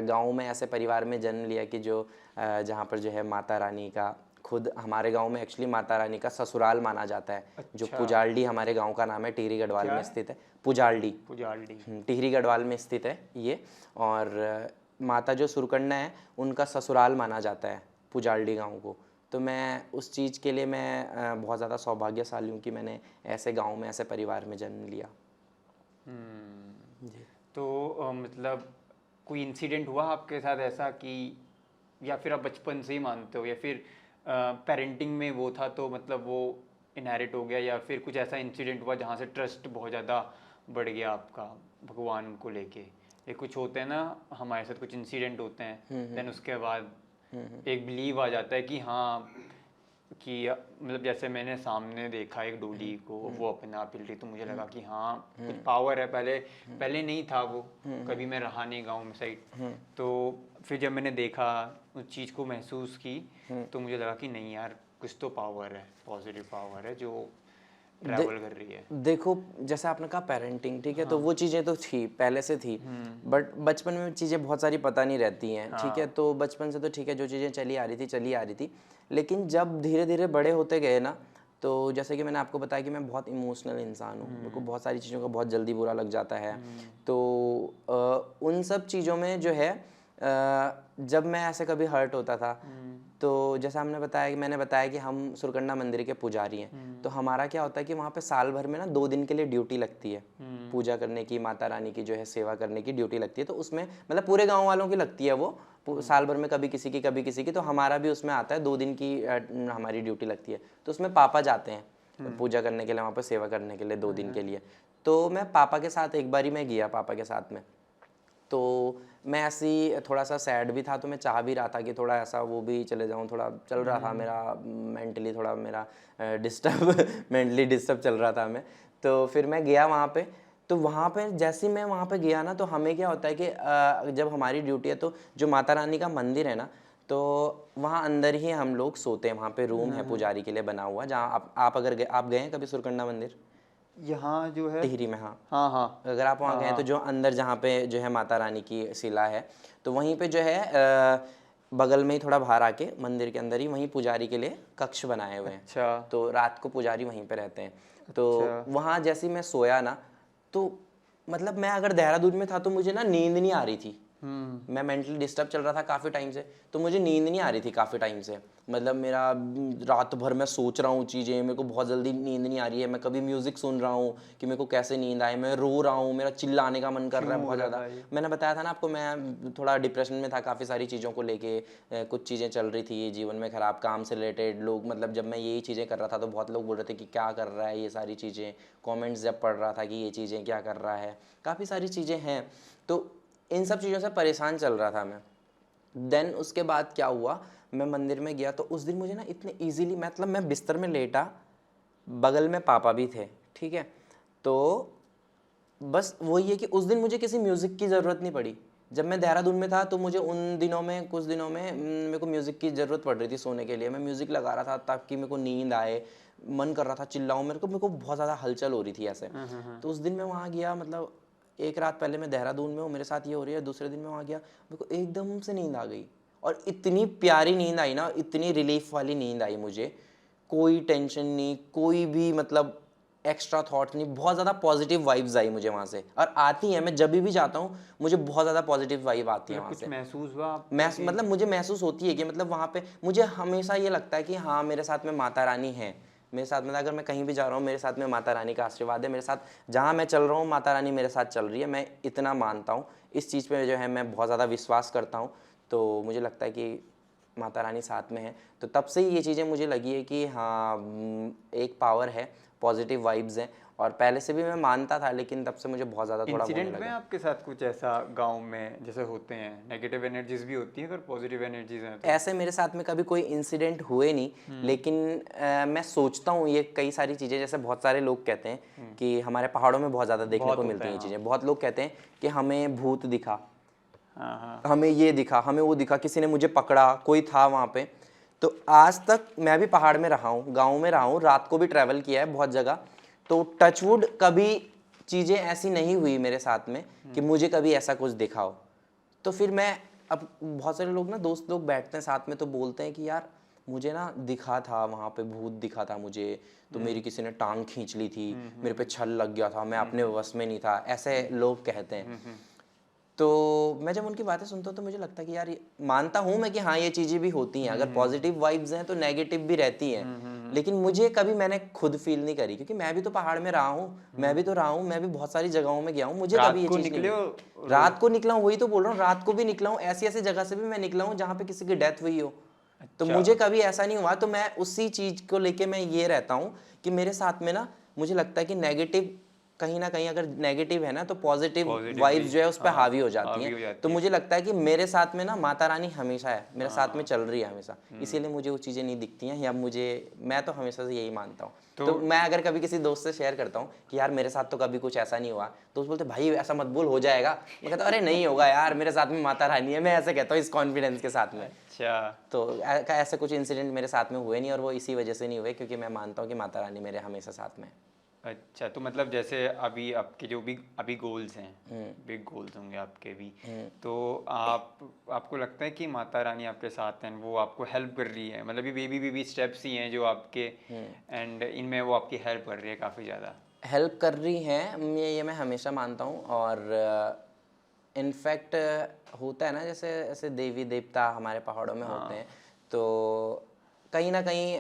गांव में, ऐसे परिवार में जन्म लिया कि जो जहाँ पर जो है माता रानी का, खुद हमारे गांव में एक्चुअली माता रानी का ससुराल माना जाता है। जो अच्छा। पुजालडी हमारे गांव का नाम है, टिहरी गढ़वाल क्या में है? स्थित है पुजालडी। पुजालडी। टिहरी गढ़वाल में स्थित है ये, और माता जो सुरकंडा है उनका ससुराल माना जाता है पुजालडी गांव को। तो मैं उस चीज़ के लिए मैं बहुत ज़्यादा सौभाग्यशाली हूँ कि मैंने ऐसे गांव में, ऐसे परिवार में जन्म लिया। जी। तो मतलब कोई इंसिडेंट हुआ आपके साथ ऐसा कि, या फिर आप बचपन से ही मानते हो, या फिर पेरेंटिंग में वो था तो मतलब वो इनहेरिट हो गया, या फिर कुछ ऐसा इंसिडेंट हुआ जहाँ से ट्रस्ट बहुत ज़्यादा बढ़ गया आपका भगवान को लेके? ये कुछ होते हैं ना हमारे साथ, कुछ इंसिडेंट होते हैं, देन उसके बाद एक बिलीव आ जाता है कि हाँ, कि मतलब जैसे मैंने सामने देखा एक डोली को, वो अपने आप हिल रही, तो मुझे लगा कि हाँ कुछ पावर है। पहले नहीं था वो, कभी मैं रहा नहीं गाँव में साइड, तो फिर जब मैंने देखा, उस चीज़ को महसूस की, तो मुझे लगा कि नहीं यार, कुछ तो पावर है, पॉजिटिव पावर है जो ट्रैवल कर रही है। देखो, जैसे आपने कहा पेरेंटिंग, ठीक है, तो वो चीज़ें तो थी, पहले से थी, बट बचपन में चीज़ें बहुत सारी पता नहीं रहती हैं, ठीक है। तो बचपन से तो ठीक है, जो चीज़ें चली आ रही थी, लेकिन जब धीरे धीरे बड़े होते गए ना, तो जैसे कि मैंने आपको बताया कि मैं बहुत इमोशनल इंसान हूँ, मेरे को बहुत सारी चीज़ों का बहुत जल्दी बुरा लग जाता है। तो उन सब चीज़ों में जो है, जब मैं ऐसे कभी हर्ट होता था, तो जैसा मैंने बताया कि हम सुरकंडा मंदिर के पुजारी हैं, तो हमारा क्या होता है कि वहाँ पे साल भर में ना 2 दिन के लिए ड्यूटी लगती है, पूजा करने की, माता रानी की जो है सेवा करने की ड्यूटी लगती है। तो उसमें मतलब पूरे गांव वालों की लगती है वो, साल भर में कभी किसी की, तो हमारा भी उसमें आता है, 2 दिन की हमारी ड्यूटी लगती है। तो उसमें पापा जाते हैं पूजा करने के लिए, वहाँ पर सेवा करने के लिए 2 दिन के लिए। तो मैं पापा के साथ एक बारी मैं गया, पापा के साथ में, तो मैं ऐसी थोड़ा सा सैड भी था, तो मैं चाह भी रहा था कि थोड़ा ऐसा वो भी चले जाऊँ, थोड़ा चल रहा था मेरा मेंटली, थोड़ा मेरा मेंटली डिस्टर्ब चल रहा था मैं। तो फिर मैं गया वहाँ पे, तो वहाँ पे जैसे ही मैं वहाँ पे गया ना, तो हमें क्या होता है कि जब हमारी ड्यूटी है, तो जो माता रानी का मंदिर है ना, तो वहाँ अंदर ही हम लोग सोते हैं, वहाँ पे रूम है पुजारी के लिए बना हुआ, जहाँ आप अगर आप गए हैं कभी सुरकंडा मंदिर? यहाँ जो है टिहरी में, हाँ हाँ हाँ, अगर आप वहाँ गए हैं तो जो अंदर जहाँ पे जो है माता रानी की शिला है, तो वहीं पे जो है बगल में ही थोड़ा बाहर आके मंदिर के अंदर ही वहीं पुजारी के लिए कक्ष बनाए हुए हैं। अच्छा। तो रात को पुजारी वहीं पे रहते हैं। तो वहाँ जैसे ही मैं सोया ना, तो मतलब मैं अगर देहरादून में था तो मुझे ना नींद नहीं आ रही थी, मैं मेंटली डिस्टर्ब चल रहा था काफ़ी टाइम से, तो मुझे नींद नहीं आ रही थी काफ़ी टाइम से। मतलब मेरा रात भर मैं सोच रहा हूँ चीज़ें, मेरे को बहुत जल्दी नींद नहीं आ रही है, मैं कभी म्यूज़िक सुन रहा हूँ कि मेरे को कैसे नींद आए, मैं रो रहा हूँ, मेरा चिल्लाने का मन कर रहा है बहुत ज़्यादा। मैंने बताया था ना आपको, मैं थोड़ा डिप्रेशन में था, काफ़ी सारी चीज़ों को लेके, कुछ चीज़ें चल रही थी जीवन में ख़राब, काम से रिलेटेड। लोग मतलब जब मैं यही चीज़ें कर रहा था तो बहुत लोग बोल रहे थे कि क्या कर रहा है ये सारी चीज़ें, कॉमेंट्स जब पढ़ रहा था कि ये चीज़ें क्या कर रहा है, काफ़ी सारी चीज़ें हैं। तो इन सब चीज़ों से परेशान चल रहा था मैं। देन उसके बाद क्या हुआ, मैं मंदिर में गया, तो उस दिन मुझे ना इतने इजीली, मतलब मैं बिस्तर में लेटा, बगल में पापा भी थे, ठीक है। तो बस वही है कि उस दिन मुझे किसी म्यूज़िक की ज़रूरत नहीं पड़ी। जब मैं देहरादून में था तो मुझे उन दिनों में, कुछ दिनों में मेरे को म्यूज़िक की ज़रूरत पड़ रही थी सोने के लिए। मैं म्यूज़िक लगा रहा था ताकि मेरे को नींद आए, मन कर रहा था चिल्लाऊँ, मेरे को बहुत ज़्यादा हलचल हो रही थी ऐसे। तो उस दिन मैं वहाँ गया, मतलब एक रात पहले मैं देहरादून में हूँ, मेरे साथ ये हो रही है, दूसरे दिन मैं वहाँ गया, मेरे को एकदम से नींद आ गई, और इतनी प्यारी नींद आई ना, इतनी रिलीफ वाली नींद आई मुझे, कोई टेंशन नहीं, कोई भी मतलब एक्स्ट्रा थॉट नहीं, बहुत ज़्यादा पॉजिटिव वाइब्स आई मुझे वहाँ से, और आती हैं, मैं जब भी जाता हूँ मुझे बहुत ज़्यादा पॉजिटिव वाइब आती है वहाँ से। महसूस हुआ मतलब मुझे महसूस होती है कि मतलब वहाँ पे मुझे हमेशा ये लगता है कि हाँ मेरे साथ में माता रानी है, मेरे साथ, मतलब अगर मैं कहीं भी जा रहा हूँ मेरे साथ में माता रानी का आशीर्वाद है, मेरे साथ जहाँ मैं चल रहा हूँ माता रानी मेरे साथ चल रही है, मैं इतना मानता हूँ इस चीज़ पे, जो है मैं बहुत ज़्यादा विश्वास करता हूँ। तो मुझे लगता है कि माता रानी साथ में है, तो तब से ही ये चीज़ें मुझे लगी है कि हाँ एक पावर है, पॉजिटिव वाइब्स हैं, और पहले से भी मैं मानता था, लेकिन तब से मुझे बहुत ज़्यादा थोड़ा वो होने इंसिडेंट में लगा। आपके साथ कुछ ऐसा गांव में जैसे होते हैं, नेगेटिव एनर्जीज भी होती हैं, अगर पॉजिटिव एनर्जीज हैं तो? ऐसे मेरे साथ में कभी कोई इंसिडेंट हुए नहीं, लेकिन मैं सोचता हूँ ये कई सारी चीज़ें, जैसे बहुत सारे लोग कहते हैं कि हमारे पहाड़ों में बहुत ज़्यादा देखने बहुत को होता मिलती है, हैं चीज़ें। बहुत लोग कहते हैं कि हमें भूत दिखा, हाँ हाँ। हमें ये दिखा, हमें वो दिखा, किसी ने मुझे पकड़ा, कोई था वहाँ पे। तो आज तक मैं भी पहाड़ में रहा हूँ, गाँव में रहा हूँ, रात को भी ट्रैवल किया है बहुत जगह, तो टचवुड कभी चीज़ें ऐसी नहीं हुई मेरे साथ में कि मुझे कभी ऐसा कुछ दिखा हो। तो फिर मैं, अब बहुत सारे लोग ना, दोस्त लोग बैठते हैं साथ में तो बोलते हैं कि यार मुझे ना दिखा था वहाँ पे, भूत दिखा था मुझे, तो मेरी किसी ने टांग खींच ली थी, मेरे पे छल लग गया था, मैं अपने वश में नहीं था, ऐसे लोग कहते हैं। तो मैं जब उनकी बातें सुनता हूँ तो मुझे लगता है कि यार मानता हूँ मैं कि हाँ ये चीज़ें भी होती हैं, अगर पॉजिटिव वाइब्स हैं तो नेगेटिव भी रहती हैं, लेकिन मुझे कभी मैंने खुद फील नहीं करी, क्योंकि मैं भी तो पहाड़ में रहा हूँ, मैं भी तो रहा हूँ, मैं भी बहुत सारी जगहों में गया हूँ, मुझे रात कभी ये को चीज़ निकले नहीं हो? हुई। रात को निकला हूँ, वही तो बोल रहा हूँ, रात को भी निकला हूँ, ऐसी ऐसी जगह से भी मैं निकला हूँ जहाँ पे किसी की डेथ हुई हो। तो मुझे कभी ऐसा नहीं हुआ, तो मैं उसी चीज़ को लेके मैं ये रहता हूँ कि मेरे साथ में ना, मुझे लगता है कि नेगेटिव कहीं ना कहीं अगर नेगेटिव है ना तो पॉजिटिव वाइब्स जो है उस पर हावी हो जाती हैं। तो मुझे लगता है कि मेरे साथ में ना माता रानी हमेशा है, मेरे साथ में चल रही है हमेशा, इसीलिए मुझे वो चीज़ें नहीं दिखती हैं, या मैं तो हमेशा से यही मानता हूँ। तो मैं अगर कभी किसी दोस्त से शेयर करता हूँ कि यार मेरे साथ तो कभी कुछ ऐसा नहीं हुआ, तो उस बोलते भाई ऐसा मत बोल, हो जाएगा। मैं कहता हूँ अरे नहीं होगा यार, मेरे साथ में माता रानी है, मैं ऐसे कहता हूँ इस कॉन्फिडेंस के साथ में। अच्छा। तो ऐसे कुछ इंसिडेंट मेरे साथ में हुए नहीं, और वो इसी वजह से नहीं हुए क्योंकि मैं मानता हूँ कि माता रानी मेरे हमेशा साथ में है। अच्छा, तो मतलब जैसे अभी आपके जो भी अभी गोल्स हैं, बिग गोल्स होंगे आपके भी, तो आपको लगता है कि माता रानी आपके साथ हैं, वो आपको हेल्प कर रही है, मतलब ये बेबी स्टेप्स ही हैं जो आपके, एंड इनमें वो आपकी हेल्प कर रही है काफ़ी ज़्यादा? हेल्प कर रही हैं, ये मैं हमेशा मानता हूँ। और इनफैक्ट होता है ना, जैसे ऐसे देवी देवता हमारे पहाड़ों में होते हैं, तो कहीं ना कहीं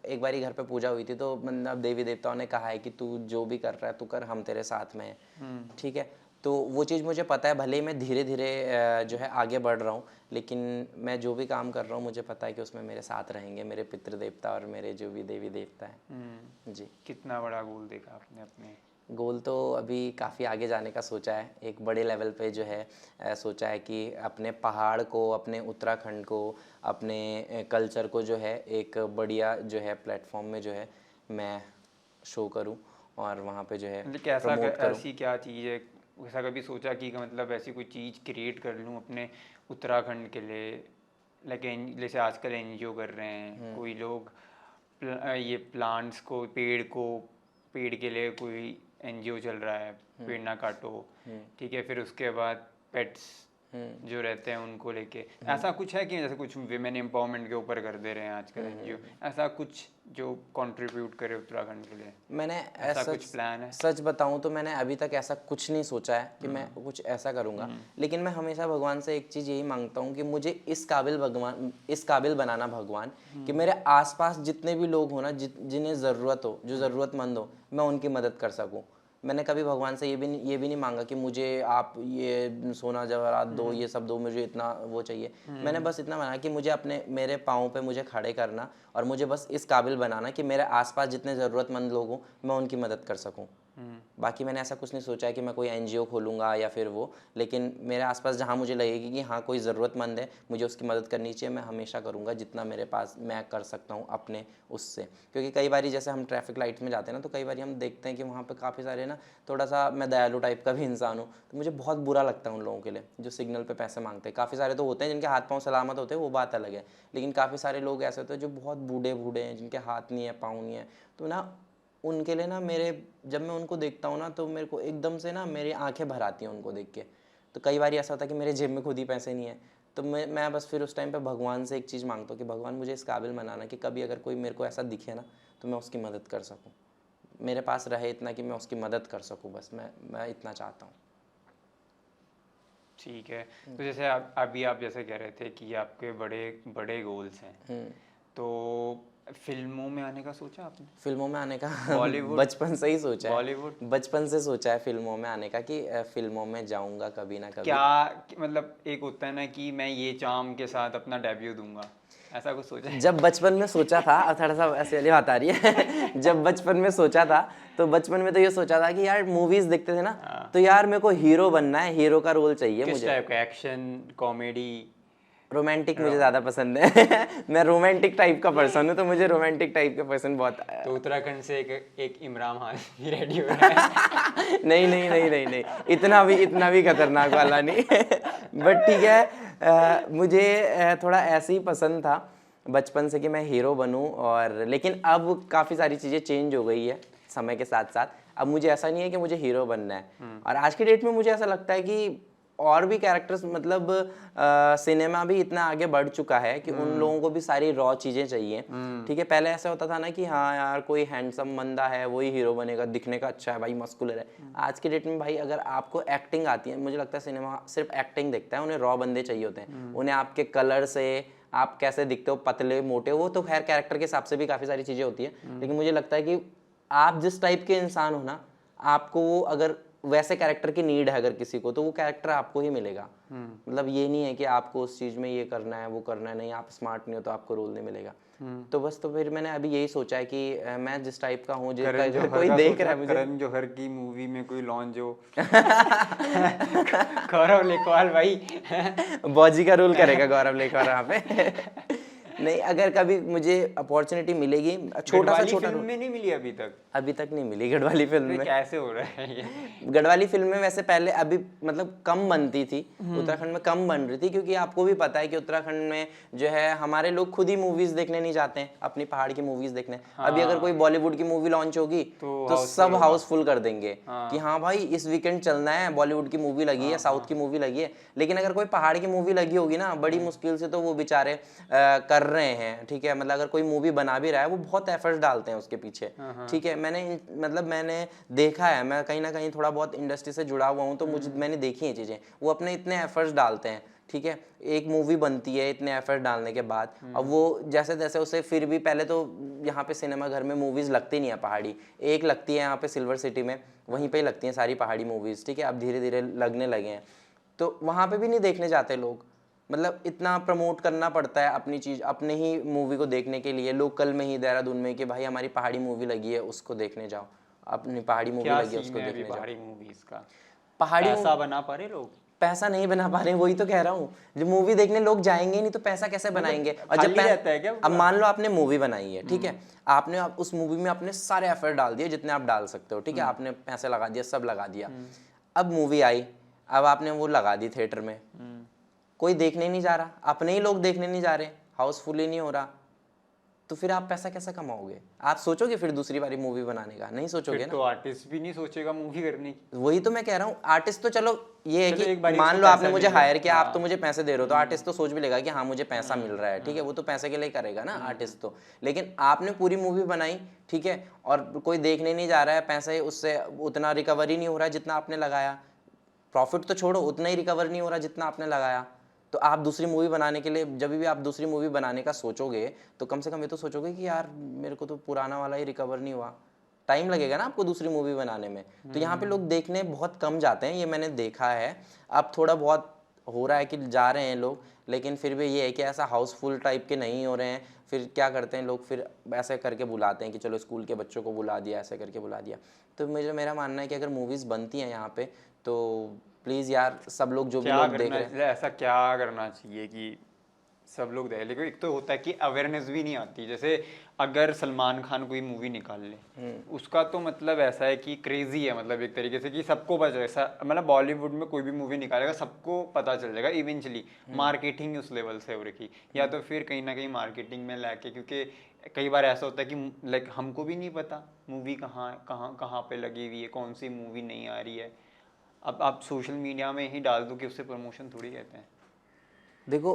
एक बारी घर पे पूजा हुई थी, तो मतलब देवी देवताओं ने कहा है कि तू जो भी कर रहा है तू कर, हम तेरे साथ में हैं, ठीक है। तो वो चीज़ मुझे पता है, भले ही मैं धीरे धीरे जो है आगे बढ़ रहा हूँ, लेकिन मैं जो भी काम कर रहा हूँ मुझे पता है कि उसमें मेरे साथ रहेंगे मेरे पितृ देवता और मेरे जो भी देवी देवता हैं। जी। कितना बड़ा गोल देखा आपने अपने? गोल तो अभी काफ़ी आगे जाने का सोचा है, एक बड़े लेवल पे जो है सोचा है कि अपने पहाड़ को, अपने उत्तराखंड को, अपने कल्चर को जो है एक बढ़िया जो है प्लेटफॉर्म में जो है मैं शो करूं, और वहाँ पे जो है मतलब प्रमोट करूं। ऐसी क्या चीज़ है, ऐसा कभी सोचा कि मतलब ऐसी कोई चीज़ क्रिएट कर लूँ अपने उत्तराखंड के लिए? लेकिन जैसे आजकल एनजीओ कर रहे हैं कोई लोग, ये प्लांट्स को, पेड़ के लिए कोई एनजीओ चल रहा है, पेड़ ना काटो, ठीक है, फिर उसके बाद पेट्स जो रहते हैं उनको लेके, ऐसा कुछ है कि जैसे कुछ विमेन एम्पावरमेंट के ऊपर कर दे रहे हैं आजकल एनजीओ, ऐसा कुछ जो कंट्रीब्यूट करे उत्तराखंड के लिए? मैंने ऐसा कुछ प्लान है? सच बताऊं तो मैंने अभी तक ऐसा कुछ नहीं सोचा है कि मैं कुछ ऐसा करूंगा, लेकिन मैं हमेशा भगवान से एक चीज़ यही मांगता हूं कि मुझे इस काबिल बनाना भगवान, कि मेरे आसपास जितने भी लोग हो ना, जिन्हें ज़रूरत हो, जो ज़रूरतमंद हो, मैं उनकी मदद कर सकूं। मैंने कभी भगवान से ये भी नहीं मांगा कि मुझे आप ये सोना जवाहरात दो, ये सब दो, मुझे इतना वो चाहिए। मैंने बस इतना मांगा कि मुझे मेरे पाँव पे मुझे खड़े करना, और मुझे बस इस काबिल बनाना कि मेरे आसपास जितने ज़रूरतमंद लोग हों मैं उनकी मदद कर सकूं। बाकी मैंने ऐसा कुछ नहीं सोचा है कि मैं कोई एनजीओ खोलूँगा या फिर वो, लेकिन मेरे आसपास जहाँ मुझे लगेगी कि हाँ कोई ज़रूरतमंद है, मुझे उसकी मदद करनी चाहिए, मैं हमेशा करूँगा जितना मेरे पास मैं कर सकता हूँ अपने उससे। क्योंकि कई बार जैसे हम ट्रैफिक लाइट्स में जाते हैं ना, तो कई बार हम देखते हैं कि वहाँ पर काफ़ी सारे ना, थोड़ा सा मैं दयालु टाइप का भी इंसान हूँ, तो मुझे बहुत बुरा लगता है उन लोगों के लिए जो सिग्नल पर पैसे मांगते हैं। काफ़ी सारे तो होते हैं जिनके हाथ पाँव सलामत होते हैं, वो बात अलग है, लेकिन काफ़ी सारे लोग ऐसे होते हैं जो बहुत बूढ़े हैं, जिनके हाथ नहीं है, पाँव नहीं है, तो ना उनके लिए ना जब मैं उनको देखता हूँ ना, तो मेरे को एकदम से ना मेरी आंखें भर आती हैं उनको देख के। तो कई बार ऐसा होता है कि मेरे जेब में खुद ही पैसे नहीं है, तो मैं बस फिर उस टाइम पे भगवान से एक चीज़ मांगता हूँ कि भगवान मुझे इस काबिल बनाना कि कभी अगर कोई मेरे को ऐसा दिखे ना, तो मैं उसकी मदद कर सकूँ, मेरे पास रहे इतना कि मैं उसकी मदद कर सकूँ, बस मैं इतना चाहता हूँ। ठीक है। तो जैसे अभी आप जैसे कह रहे थे कि आपके बड़े बड़े गोल्स हैं, तो फिल्मों में आने का सोचा आपने? फिल्मों में आने का बॉलीवुड? बचपन से ही सोचा है, बॉलीवुड? बचपन से सोचा है फिल्मों में आने का कि फिल्मों में जाऊंगा कभी ना कभी। क्या मतलब एक होता है ना कि मैं ये चार्म के साथ अपना डेब्यू दूंगा, ऐसा कुछ सोचा है? जब बचपन में सोचा था, थोड़ा सा ऐसे वाली बात आ रही है जब बचपन में सोचा था तो बचपन में तो ये सोचा था कि यार मूवीज देखते थे ना, तो यार मेरे को हीरो बनना है, हीरो का रोल चाहिए किस मुझे। टाइप का, एक्शन, कॉमेडी? रोमांटिक मुझे ज्यादा पसंद है मैं रोमांटिक टाइप का पर्सन हूँ, तो मुझे रोमांटिक टाइप का पर्सन बहुत तो उत्तराखंड से एक इमरान खान ही रेडी हो रहा है। नहीं नहीं नहीं नहीं नहीं, इतना भी खतरनाक वाला नहीं बट ठीक है, मुझे थोड़ा ऐसे ही पसंद था बचपन से कि मैं हीरो बनूं, और लेकिन अब काफ़ी सारी चीज़ें चेंज हो गई है समय के साथ साथ। अब मुझे ऐसा नहीं है कि मुझे हीरो बनना है, और आज की डेट में मुझे ऐसा लगता है कि और भी कैरेक्टर्स, मतलब सिनेमा भी इतना आगे बढ़ चुका है कि उन लोगों को भी सारी रॉ चीज़ें चाहिए। ठीक है, पहले ऐसा होता था ना कि हाँ यार कोई हैंडसम बंदा है वही हीरो बनेगा, दिखने का अच्छा है भाई, मस्कुलर है। आज की डेट में भाई अगर आपको एक्टिंग आती है, मुझे लगता है सिनेमा सिर्फ एक्टिंग देखता है, उन्हें रॉ बंदे चाहिए होते हैं। उन्हें आपके कलर से, आप कैसे दिखते हो, पतले मोटे, वो तो खैर कैरेक्टर के हिसाब से भी काफ़ी सारी चीज़ें होती है, लेकिन मुझे लगता है कि आप जिस टाइप के इंसान हो ना, आपको वो अगर वैसे कैरेक्टर की नीड है अगर किसी को, तो वो कैरेक्टर आपको ही मिलेगा। मतलब ये नहीं है कि आपको उस चीज में ये करना है वो करना है, नहीं, आप स्मार्ट नहीं हो तो आपको रोल नहीं मिलेगा। तो बस, तो फिर मैंने अभी यही सोचा है कि मैं जिस टाइप का हूँ, कोई देख रहा है मुझे। करण जौहर की मूवी में कोई लॉन्च हो गौरव लेखवाल भाई बॉजी का रोल करेगा गौरव लेखवाल यहाँ पे नहीं, अगर कभी मुझे अपॉर्चुनिटी मिलेगी, छोटा सा छोटा फिल्म में नहीं मिली अभी तक नहीं मिली गढ़वाली फिल्म में। कैसे हो रहा है ये? गढ़वाली फिल्म में वैसे पहले अभी मतलब कम बनती थी, उत्तराखंड में कम बन रही थी, क्योंकि आपको भी पता है कि उत्तराखंड में जो है हमारे लोग खुद ही मूवीज देखने नहीं जाते हैं, अपनी पहाड़ की मूवीज देखने। अभी अगर कोई बॉलीवुड की मूवी लॉन्च होगी तो सब हाउसफुल कर देंगे कि हाँ भाई इस वीकेंड चलना है, बॉलीवुड की मूवी लगी है, साउथ की मूवी लगी है। लेकिन अगर कोई पहाड़ की मूवी लगी होगी ना, बड़ी मुश्किल से तो वो बेचारे कर रहे हैं। ठीक है, मतलब अगर कोई मूवी बना भी रहा है, वो बहुत एफर्ट्स डालते हैं उसके पीछे। ठीक है, मैंने देखा है, मैं कहीं ना कहीं थोड़ा बहुत इंडस्ट्री से जुड़ा हुआ हूँ, तो मैंने देखी है चीजें, वो अपने इतने एफर्ट्स डालते हैं। ठीक है, एक मूवी बनती है इतने एफर्ट डालने के बाद, अब वो जैसे तैसे उसे, फिर भी पहले तो यहाँ पे सिनेमा घर में मूवीज लगती नहीं है पहाड़ी, एक लगती है यहाँ पे सिल्वर सिटी में, वहीं पे ही लगती हैं सारी पहाड़ी मूवीज। ठीक है, अब धीरे धीरे लगने लगे हैं, तो वहाँ पे भी नहीं देखने जाते लोग। मतलब इतना प्रमोट करना पड़ता है अपनी चीज़, अपने ही मूवी को देखने के लिए, लोकल में ही देहरादून में, कि भाई हमारी पहाड़ी मूवी लगी है उसको देखने जाओ, अपनी पहाड़ी मूवी लगी है उसको देखने जाओ। पहाड़ी मूवीज का पहाड़ी पैसा बना पा रहे लोग? पैसा नहीं बना पा रहे, वही तो कह रहा हूँ। जब मूवी देखने लोग जाएंगे नहीं तो पैसा कैसे बनाएंगे? और जब रहता है क्या? अब मान लो आपने मूवी बनाई है, ठीक है, आपने उस मूवी में अपने सारे एफर्ट डाल दिए जितने आप डाल सकते हो। ठीक है, आपने पैसे लगा दिया, सब लगा दिया। अब मूवी आई, अब आपने वो लगा दी थिएटर में, कोई देखने नहीं जा रहा, अपने ही लोग देखने नहीं जा रहे, हाउसफुल ही नहीं हो रहा, तो फिर आप पैसा कैसे कमाओगे? आप सोचोगे फिर दूसरी बारी मूवी बनाने का? नहीं सोचोगे ना। तो आर्टिस्ट भी नहीं सोचेगा मूवी करने की। वही तो मैं कह रहा हूँ, आर्टिस्ट तो चलो ये है कि मान लो आपने मुझे हायर किया, आप तो मुझे पैसे दे रहे हो, तो आर्टिस्ट तो सोच भी लेगा कि हाँ मुझे पैसा मिल रहा है। ठीक है, वो तो पैसे के लिए करेगा ना आर्टिस्ट तो। लेकिन आपने पूरी मूवी बनाई, ठीक है, और कोई देखने नहीं जा रहा है, पैसे उससे उतना रिकवर ही नहीं हो रहा है जितना आपने लगाया, प्रॉफिट तो छोड़ो, उतना ही रिकवर नहीं हो रहा जितना आपने लगाया। तो आप दूसरी मूवी बनाने के लिए, जब भी आप दूसरी मूवी बनाने का सोचोगे, तो कम से कम ये तो सोचोगे कि यार मेरे को तो पुराना वाला ही रिकवर नहीं हुआ, टाइम लगेगा ना आपको दूसरी मूवी बनाने में। तो यहाँ पे लोग देखने बहुत कम जाते हैं, ये मैंने देखा है। अब थोड़ा बहुत हो रहा है कि जा रहे हैं लोग, लेकिन फिर भी ये है कि ऐसा हाउसफुल टाइप के नहीं हो रहे हैं। फिर क्या करते हैं लोग, फिर ऐसे करके बुलाते हैं कि चलो स्कूल के बच्चों को बुला दिया, ऐसे करके बुला दिया। तो मेरा मानना है कि अगर मूवीज़ बनती हैं यहाँ पे, तो प्लीज़ यार सब लोग जो भी लोग देख रहे हैं, ऐसा क्या करना चाहिए कि सब लोग देख? लेकिन एक तो होता है कि अवेयरनेस भी नहीं आती। जैसे अगर सलमान खान कोई मूवी निकाल ले, उसका तो मतलब ऐसा है कि क्रेजी है, मतलब एक तरीके से कि सबको पता ऐसा, मतलब बॉलीवुड में कोई भी मूवी निकालेगा सबको पता चल जाएगा इवेंचुअली। मार्केटिंग उस लेवल से हो रखी, या तो फिर कहीं ना कहीं मार्केटिंग में लाके, क्योंकि कई बार ऐसा होता है कि लाइक हमको भी नहीं पता मूवी कहाँ पे लगी हुई है, कौन सी मूवी नहीं आ रही है। अब आप सोशल मीडिया में ही डाल दो कि उससे प्रमोशन थोड़ी कहते हैं। देखो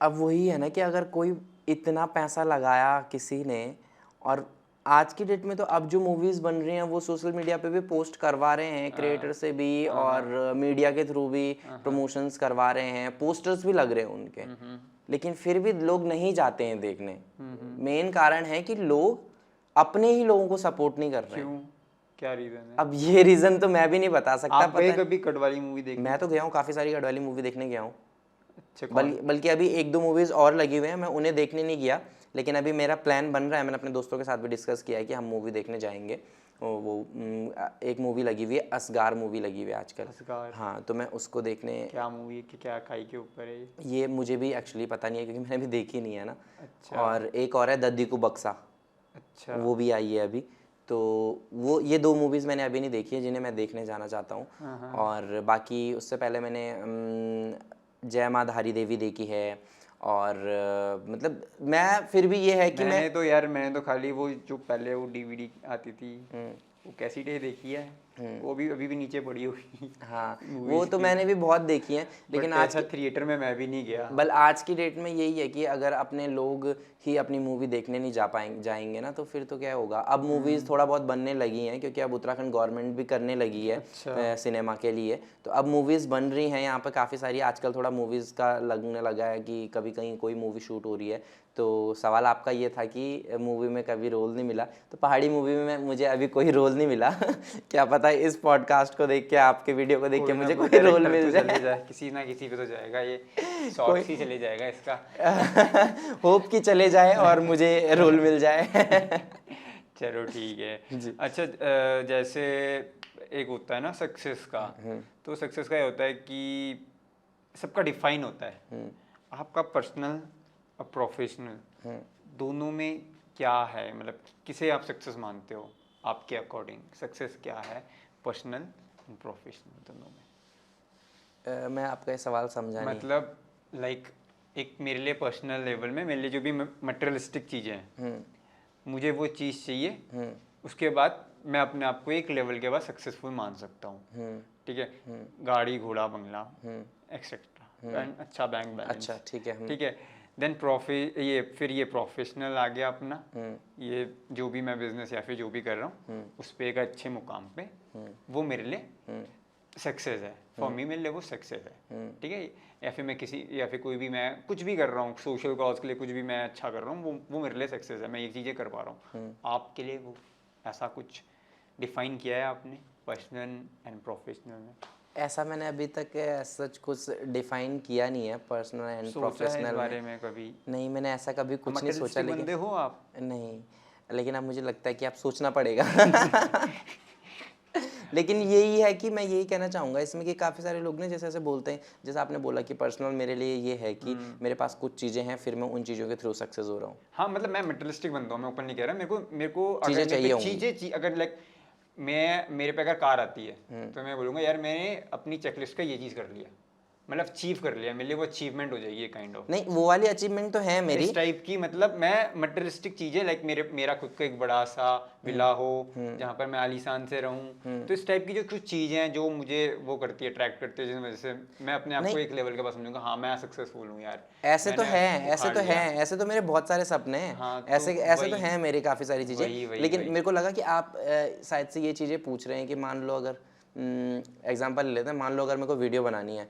अब वही है ना कि अगर कोई इतना पैसा लगाया किसी ने, और आज की डेट में तो अब जो मूवीज़ बन रही हैं वो सोशल मीडिया पे भी पोस्ट करवा रहे हैं, क्रिएटर से भी और मीडिया के थ्रू भी प्रमोशंस करवा रहे हैं, पोस्टर्स भी लग रहे हैं उनके, लेकिन फिर भी लोग नहीं जाते हैं देखने। मेन कारण है कि लोग अपने ही लोगों को सपोर्ट नहीं कर रहे हैं। क्या रीजन है? अब ये रीजन तो मैं भी नहीं बता सकता। आप गए कभी गढ़वाली मूवी देखने? मैं तो गया हूँ, काफ़ी सारी गढ़वाली मूवी देखने गया हूँ। बल्कि अभी 1-2 मूवीज़ और लगी हुई हैं, मैं उन्हें देखने नहीं गया, लेकिन अभी मेरा प्लान बन रहा है, मैंने अपने दोस्तों के साथ भी डिस्कस किया है कि हम मूवी देखने जाएंगे। एक मूवी लगी हुई है, असगार मूवी लगी हुई है आजकल। असगार। हाँ, तो मैं उसको देखने, क्या मूवी कि क्या खाई के ऊपर है ये? ये मुझे भी एक्चुअली पता नहीं है क्योंकि मैंने भी देखी नहीं है ना। अच्छा। और एक और है दद्दी को बक्सा, अच्छा। वो भी आई है अभी। तो वो ये 2 मूवीज़ मैंने अभी नहीं देखी है जिन्हें मैं देखने जाना चाहता हूँ। हाँ। और बाकी उससे पहले मैंने जय माँ धारी देवी देखी है। और मतलब मैं फिर भी ये है कि मैंने तो खाली वो जो पहले वो डीवीडी आती थी, वो कैसेट ही देखी है, वो भी अभी भी नीचे पड़ी हुई। हाँ, वो movies तो की। मैंने भी बहुत देखी है, लेकिन बट आज ऐसा थिएटर में मैं भी नहीं गया। बल आज की डेट में यही है कि अगर अपने लोग ही अपनी मूवी देखने नहीं जाएंगे ना, तो फिर तो क्या होगा। अब मूवीज़ थोड़ा बहुत बनने लगी हैं क्योंकि अब उत्तराखंड गवर्नमेंट भी करने लगी है सिनेमा के लिए। तो अब मूवीज़ बन रही हैं यहाँ पर काफ़ी सारी। आजकल थोड़ा मूवीज़ का लगने लगा है कि कभी कहीं कोई मूवी शूट हो रही है। तो सवाल आपका ये था कि मूवी में कभी रोल नहीं मिला, तो पहाड़ी मूवी में मुझे अभी कोई रोल नहीं मिला। क्या पता इस पॉडकास्ट को देख के, आपके वीडियो को देख के मुझे कोई रोल मिल जाए। किसी ना किसी पे तो जाएगा, ये शॉर्ट्स ही चले जाएगा इसका। होप कि चले जाए और मुझे रोल मिल जाए। चलो ठीक है। अच्छा, जैसे एक होता है ना सक्सेस का, तो सक्सेस का ये होता है कि सबका डिफाइन होता है। आपका पर्सनल और प्रोफेशनल दोनों में क्या है, मतलब किसे आप सक्सेस मानते हो आपके अकॉर्डिंग? सक्सेस क्या है पर्सनल एंड प्रोफेशनल दोनों में? मैं आपका ये सवाल समझा नहीं। मतलब लाइक एक मेरे लिए पर्सनल लेवल में, मेरे लिए जो भी मटेरियलिस्टिक चीज़ें हैं, मुझे वो चीज़ चाहिए, उसके बाद मैं अपने आप को एक लेवल के बाद सक्सेसफुल मान सकता हूँ। ठीक है, गाड़ी घोड़ा बंगला एक्सेट्रा, अच्छा बैंक बैलेंस। अच्छा, ठीक है। ठीक है, देन फिर ये प्रोफेशनल आ गया अपना, ये जो भी मैं बिजनेस या फिर जो भी कर रहा हूँ उस पर एक अच्छे मुकाम पे, वो मेरे लिए सक्सेस है। फॉर मी मेरे लिए वो सक्सेस है। ठीक है, या फिर कोई भी मैं कुछ भी कर रहा हूँ सोशल कॉज के लिए, कुछ भी मैं अच्छा कर रहा हूँ, वो मेरे लिए सक्सेस है, मैं ये चीज़ें कर पा रहा हूँ। आपके लिए वो ऐसा कुछ डिफाइन किया है आपने पर्सनल एंड प्रोफेशनल में? ऐसा मैंने अभी तक सच कुछ डिफाइन किया नहीं है पर्सनल एंड प्रोफेशनल इस बारे में कभी? नहीं, मैंने ऐसा कभी कुछ नहीं सोचा। बंदे लेकिन हो आप? नहीं, लेकिन अब मुझे लगता है कि आप सोचना पड़ेगा। लेकिन यही है कि मैं यही कहना चाहूँगा इसमें कि काफ़ी सारे लोग ने जैसे ऐसे बोलते हैं, जैसे आपने बोला कि पर्सनल मेरे लिए ये है कि मेरे पास कुछ चीज़ें हैं, फिर मैं उन चीज़ों के थ्रू सक्सेस हो रहा हूँ। हाँ, मतलब मैं मटेरियलिस्टिक बंदा हूँ, मैं ऊपर नहीं कह रहा। मेरे को चीज़ें अगर चाहिए होंगी। अगर लाइक मेरे पे अगर कार आती है तो मैं बोलूँगा यार मैंने अपनी चेकलिस्ट का ये चीज़ कर लिया, मतलब अचीव कर लिया, मेरे लिए वो अचीवमेंट हो जाएगी काइंड ऑफ। नहीं, वो वाली अचीवमेंट तो है मेरी। इस टाइप की, मतलब मैं मटेरियलिस्टिक चीज़ें लाइक मेरा खुद का एक बड़ा सा विला हो जहाँ पर मैं आलीशान से रहूँ, तो इस टाइप की जो कुछ चीज़ें हैं जो मुझे वो करती है, अट्रैक्ट करती है, जिस वजह से मैं अपने आप को एक लेवल के पास समझूंगा, हाँ मैं सक्सेसफुल हूँ यार। ऐसे तो है, ऐसे तो मेरे बहुत सारे सप्ने हैं। हाँ, ऐसे तो हैं मेरे काफ़ी सारी चीज़ें। लेकिन वही। मेरे को लगा कि आप शायद से ये चीज़ें पूछ रहे हैं कि मान लो अगर एग्जांपल ले लेते हैं, मान लो अगर मेरे को वीडियो बनानी है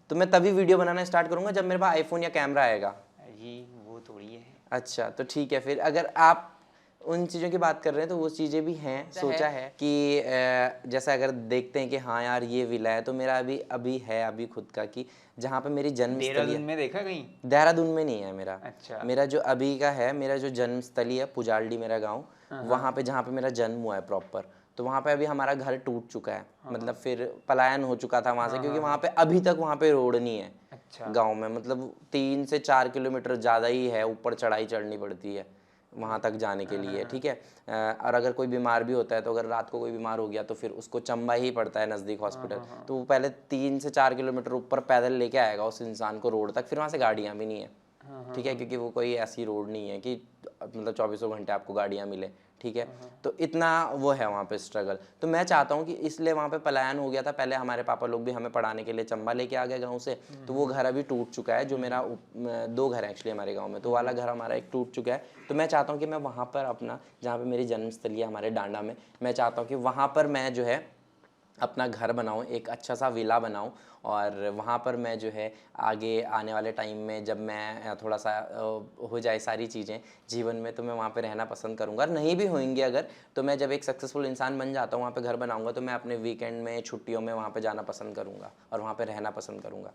तो मैं तभी वीडियो बनाना स्टार्ट करूंगा जब मेरे पास आईफोन या कैमरा आएगा। जी वो थोड़ी है। अच्छा, तो ठीक है, फिर अगर आप उन चीज़ों की बात कर रहे हैं तो वो चीज़ें भी हैं। सोचा है कि जैसा अगर देखते हैं कि हाँ यार ये विला है, तो मेरा अभी खुद का कि जहाँ पे मेरी जन्मस्थली है। देहरादून में देखा कहीं? देहरादून में नहीं है मेरा। अच्छा। मेरा जो अभी का है, मेरा जो जन्मस्थली है पुजालडी मेरा गाँव, वहाँ पे जहाँ पे मेरा जन्म हुआ है प्रॉपर, तो वहाँ पे अभी हमारा घर टूट चुका है। मतलब फिर पलायन हो चुका था वहाँ से, क्योंकि वहाँ पे अभी तक वहाँ पे रोड नहीं है। अच्छा। गांव में मतलब 3 से 4 किलोमीटर ज़्यादा ही है, ऊपर चढ़ाई चढ़नी पड़ती है वहाँ तक जाने के लिए। ठीक है, और अगर कोई बीमार भी होता है तो अगर रात को कोई बीमार हो गया तो फिर उसको चंबा ही पड़ता है नज़दीक हॉस्पिटल, तो वो पहले 3 से 4 किलोमीटर ऊपर पैदल लेके आएगा उस इंसान को रोड तक, फिर वहाँ से गाड़ियाँ भी नहीं है। ठीक है, क्योंकि वो कोई ऐसी रोड नहीं है कि मतलब 24 घंटे आपको गाड़ियाँ मिले। ठीक है, तो इतना वो है वहाँ पे स्ट्रगल। तो मैं चाहता हूँ कि इसलिए वहाँ पे पलायन हो गया था। पहले हमारे पापा लोग भी हमें पढ़ाने के लिए चंबा लेके आ गए गाँव से, तो वो घर अभी टूट चुका है। जो मेरा 2 घर है एक्चुअली हमारे गाँव में, तो वाला घर हमारा एक टूट चुका है। तो मैं चाहता हूँ कि मैं वहाँ पर अपना, जहाँ पर मेरी जन्मस्थली है हमारे डांडा में, मैं चाहता हूँ कि वहाँ पर मैं जो है अपना घर बनाऊँ, एक अच्छा सा विला बनाऊँ, और वहाँ पर मैं जो है आगे आने वाले टाइम में जब मैं थोड़ा सा हो जाए सारी चीज़ें जीवन में, तो मैं वहाँ पे रहना पसंद करूँगा। और नहीं भी होंगे अगर, तो मैं जब एक सक्सेसफुल इंसान बन जाता हूँ, वहाँ पे घर बनाऊँगा, तो मैं अपने वीकेंड में, छुट्टियों में वहाँ पे जाना पसंद करूँगा और वहाँ पे रहना पसंद करूँगा।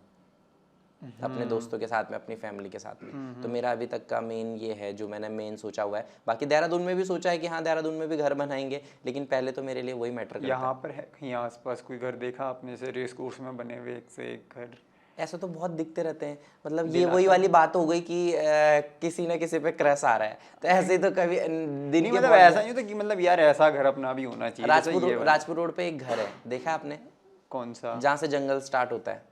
अपने दोस्तों के साथ में, अपनी फैमिली के साथ में। तो मेरा अभी तक का मेन ये है जो मैंने मेन सोचा हुआ है। बाकी देहरादून में भी सोचा है कि हाँ देहरादून में भी घर बनाएंगे, लेकिन पहले तो मेरे लिए वही मैटर करता है। यहाँ पर है कहीं आसपास कोई घर देखा आपने से रेस कोर्स में बने हुए एक से एक घर? ऐसा तो बहुत दिखते रहते हैं, मतलब ये वही वाली बात हो गई कि किसी ना किसी पे क्रश आ रहा है, तो ऐसे ही तो कभी दिन नहीं के मतलब बहुत- ऐसा नहीं होता कि मतलब यार ऐसा घर अपना भी होना चाहिए जैसे ये वाला। राजपुर रोड पे एक घर है, देखा आपने? कौन सा? जहाँ से जंगल स्टार्ट होता है।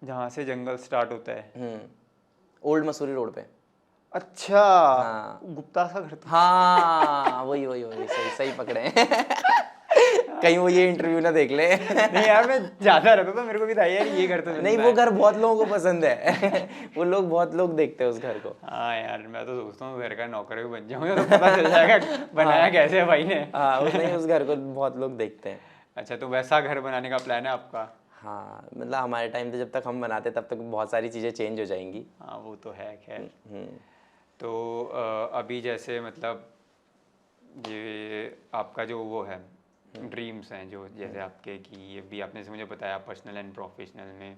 जहाँ से जंगल स्टार्ट होता है? ओल्ड मसूरी रोड पे। अच्छा हाँ। गुप्ता सा घर था। हाँ वही वही वही, सही सही पकड़े हैं। कहीं वो ये इंटरव्यू ना देख ले। नहीं यार मैं जाता रहता था, मेरे को भी था यार ये घर तो नहीं वो घर बहुत लोगों को पसंद है। वो लोग बहुत लोग देखते हैं उस घर को। हाँ यार मैं तो सोचता हूँ घर का नौकर भी बन जाऊंगा तो पता चल जाएगा बनाया कैसे है भाई ने। हाँ नहीं उस घर को बहुत लोग देखते हैं। अच्छा तो वैसा घर बनाने का प्लान है आपका? हाँ मतलब हमारे टाइम पे जब तक हम बनाते तब तक बहुत सारी चीज़ें चेंज हो जाएंगी। हाँ वो तो है खैर। तो अभी जैसे मतलब ये आपका जो वो है ड्रीम्स हैं जो जैसे आपके कि ये भी आपने जैसे मुझे बताया पर्सनल एंड प्रोफेशनल में,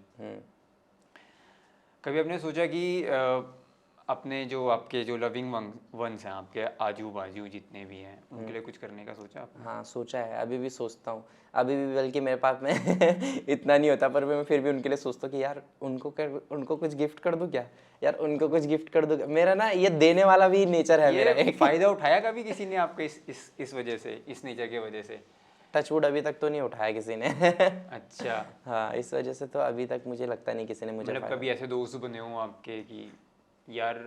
कभी आपने सोचा कि अपने जो आपके जो लविंग वंस हैं आपके आजू बाजू जितने भी हैं उनके लिए कुछ करने का सोचा आपने? हाँ सोचा है, अभी भी सोचता हूँ। अभी भी बल्कि मेरे पास में इतना नहीं होता, पर मैं फिर भी उनके लिए सोचता हूँ कि यार उनको कुछ गिफ्ट कर दूँ क्या, यार उनको कुछ गिफ्ट कर दूँ क्या? मेरा ना ये देने वाला भी नेचर है मेरा। ये फायदा उठाया कभी किसी ने आपके इस वजह से, इस नेचर की वजह से? टचवुड अभी तक तो नहीं उठाया किसी ने। अच्छा हाँ इस वजह से तो अभी तक मुझे लगता नहीं किसी ने मुझे मतलब कभी ऐसे दोस्त बने हो आपके कि यार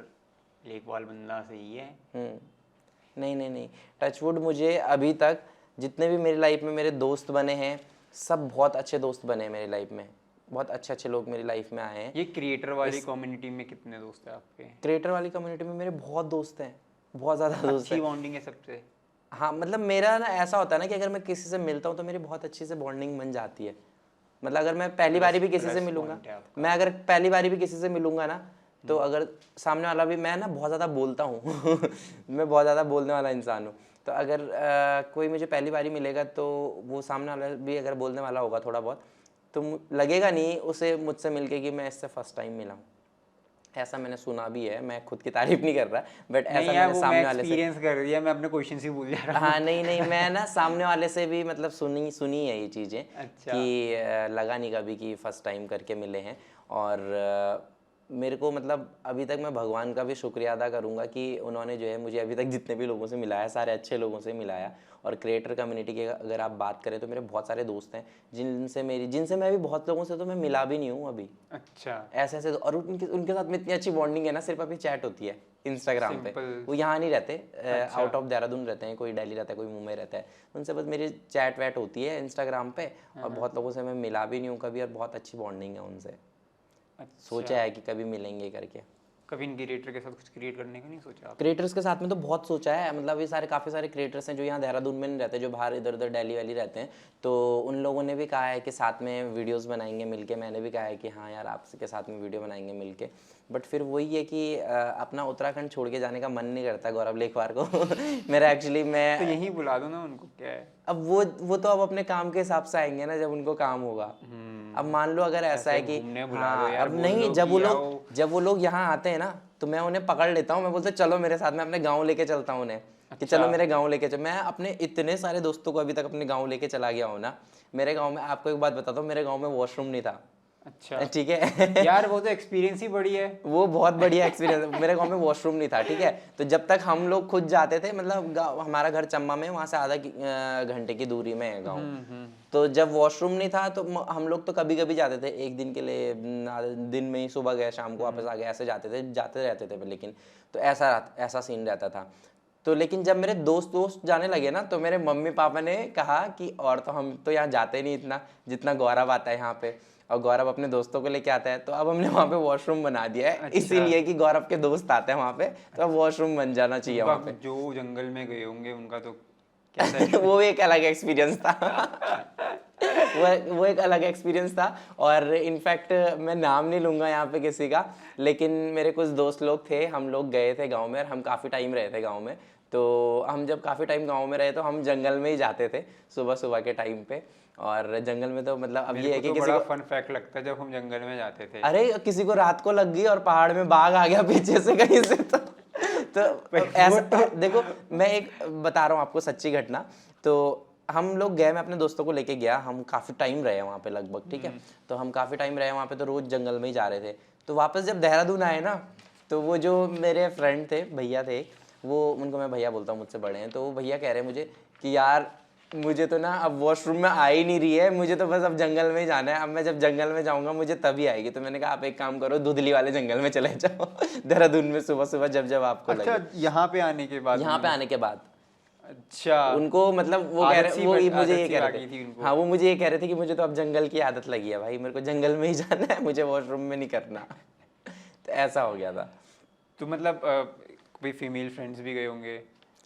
लेखपाल बनना सही है? नहीं नहीं नहीं, टचवुड मुझे अभी तक जितने भी मेरी लाइफ में मेरे दोस्त बने हैं सब बहुत अच्छे दोस्त बने हैं मेरी लाइफ में, बहुत अच्छे अच्छे लोग मेरी लाइफ में आए हैं। ये क्रिएटर वाली कम्युनिटी में कितने दोस्त हैं आपके? क्रिएटर वाली कम्युनिटी में मेरे बहुत दोस्त हैं, बहुत ज़्यादा दोस्त अच्छी हैं। बॉन्डिंग है सबसे? हाँ मतलब मेरा ना ऐसा होता है ना कि अगर मैं किसी से मिलता हूँ तो मेरी बहुत अच्छी से बॉन्डिंग बन जाती है। मतलब अगर मैं पहली बारी भी किसी से मिलूंगा, मैं अगर पहली बारी भी किसी से मिलूंगा ना तो अगर सामने वाला भी, मैं ना बहुत ज़्यादा बोलता हूँ मैं बहुत ज़्यादा बोलने वाला इंसान हूँ, तो अगर कोई मुझे पहली बारी मिलेगा तो वो सामने वाला भी अगर बोलने वाला होगा थोड़ा बहुत, तो लगेगा नहीं उसे मुझसे मिलके कि मैं इससे फर्स्ट टाइम मिला हूँ। ऐसा मैंने सुना भी है, मैं खुद की तारीफ नहीं कर रहा, बट ऐसा मैंने सामने वाले से एक्सपीरियंस कर दिया, मैं अपने क्वेश्चन ही भूल जा रहा हाँ नहीं मैं ना सामने वाले से भी मतलब सुनी है ये चीज़ें। अच्छा। कि लगा नहीं कभी कि फर्स्ट टाइम करके मिले हैं। और मेरे को मतलब अभी तक मैं भगवान का भी शुक्रिया अदा करूँगा कि उन्होंने जो है मुझे अभी तक जितने भी लोगों से मिलाया सारे अच्छे लोगों से मिलाया। और क्रिएटर कम्युनिटी की अगर आप बात करें तो मेरे बहुत सारे दोस्त हैं जिनसे मैं भी बहुत लोगों से तो मैं मिला भी नहीं हूँ अभी। अच्छा ऐसे और उनके साथ में इतनी अच्छी बॉन्डिंग है ना, सिर्फ अभी चैट होती है इंस्टाग्राम पे। वो यहाँ नहीं रहते, आउट ऑफ देहरादून रहते हैं, कोई दिल्ली रहता है, कोई मुंबई रहता है, उनसे बस मेरी चैट वैट होती है इंस्टाग्राम पे। और बहुत लोगों से मैं मिला भी नहीं हूँ कभी, और बहुत अच्छी बॉन्डिंग है उनसे। सोचा है कि कभी मिलेंगे करके। कभी इन क्रिएटर के साथ कुछ क्रिएट करने का नहीं सोचा आप? क्रिएटर्स के साथ में तो बहुत सोचा है, मतलब ये काफ़ी सारे क्रिएटर्स हैं जो यहाँ देहरादून में नहीं रहते, जो बाहर इधर उधर दिल्ली वैली रहते हैं, तो उन लोगों ने भी कहा है कि साथ में वीडियोस बनाएंगे मिलके। मैंने भी कहा है कि हाँ यार आपके साथ में वीडियो बनाएंगे मिलके, बट फिर वही है कि अपना उत्तराखंड छोड़ के जाने का मन नहीं करता गौरव लेखवार को। मेरा एक्चुअली मैं तो यहीं बुला दो ना उनको, क्या है अब वो तो अब अपने काम के हिसाब से आएंगे ना जब उनको काम होगा। अब मान लो अगर ऐसा है कि हाँ अब नहीं, जब वो लोग यहाँ आते हैं ना तो मैं उन्हें पकड़ लेता हूँ, मैं बोलते चलो मेरे साथ में, अपने गाँव लेके चलता हूँ उन्हें कि चलो मेरे गाँव लेके चलो। मैं अपने इतने सारे दोस्तों को अभी तक अपने गाँव लेके चला गया हूँ ना। मेरे गाँव में आपको एक बात बताता हूँ, मेरे गाँव में वॉशरूम नहीं था। अच्छा ठीक है यार वो तो एक्सपीरियंस ही बढ़िया है, वो बहुत बढ़िया एक्सपीरियंस। मेरे गांव में वॉशरूम नहीं था, ठीक है, तो जब तक हम लोग खुद जाते थे, मतलब हमारा घर चम्बा में, वहाँ से आधा घंटे की दूरी में है गाँव। तो जब वॉशरूम नहीं था तो हम लोग तो कभी कभी जाते थे, एक दिन के लिए, दिन में ही सुबह गए शाम को वापस आ गए, ऐसे जाते रहते थे। लेकिन तो ऐसा सीन रहता था। तो लेकिन जब मेरे दोस्त जाने लगे ना तो मेरे मम्मी पापा ने कहा कि और तो हम तो यहाँ जाते नहीं इतना जितना गौरव आता है यहाँ पे, और गौरव अपने दोस्तों को लेके आता है, तो अब हमने वहाँ पे वॉशरूम बना दिया है। अच्छा। इसीलिए कि गौरव के दोस्त आते हैं वहाँ पे, तो अब वॉशरूम बन जाना चाहिए वहाँ पे। जो जंगल में गए होंगे उनका तो कैसा है? वो एक अलग एक्सपीरियंस था। वो एक अलग एक्सपीरियंस था। और इनफैक्ट मैं नाम नहीं लूँगा यहाँ पे किसी का, लेकिन मेरे कुछ दोस्त लोग थे, हम लोग गए थे गांव में और हम काफ़ी टाइम रहे थे गांव में। तो हम जब काफ़ी टाइम गांव में रहे तो हम जंगल में ही जाते थे सुबह सुबह के टाइम पे। और जंगल में तो मतलब अब ये है कि तो किसी बड़ा को फन फैक्ट लगता है जब हम जंगल में जाते थे। अरे किसी को रात को लग गई और पहाड़ में बाघ आ गया पीछे से कहीं से तो ऐसा देखो मैं एक बता रहा हूँ आपको सच्ची घटना। तो हम लोग गए, मैं अपने दोस्तों को लेके गया, हम काफ़ी टाइम रहे वहाँ पे लगभग, ठीक है। तो हम काफ़ी टाइम रहे वहाँ पे, तो रोज़ जंगल में ही जा रहे थे। तो वापस जब देहरादून आए ना, तो वो जो मेरे फ्रेंड थे, भैया थे, वो उनको मैं भैया बोलता हूँ, मुझसे बड़े हैं, तो वो भैया कह रहे हैं मुझे कि यार मुझे तो ना अब वॉशरूम में आ ही नहीं रही है, मुझे तो बस अब जंगल में ही जाना है, अब मैं जब जंगल में जाऊंगा मुझे तभी आएगी। तो मैंने कहा आप एक काम करो, धुंधली वाले जंगल में चले जाओ देहरादून में सुबह सुबह जब जब आपको अच्छा, लगे। यहाँ पे आने के बाद यहाँ पे आने के बाद अच्छा उनको मतलब वो कह रहे, वो मुझे ये कह रहे थे, उनको। हाँ वो मुझे ये कह रहे थे कि मुझे तो अब जंगल की आदत लगी है भाई, मेरे को जंगल में ही जाना है, मुझे वॉशरूम में नहीं करना तो ऐसा हो गया था। तो मतलब कोई फीमेल फ्रेंड्स भी गए होंगे,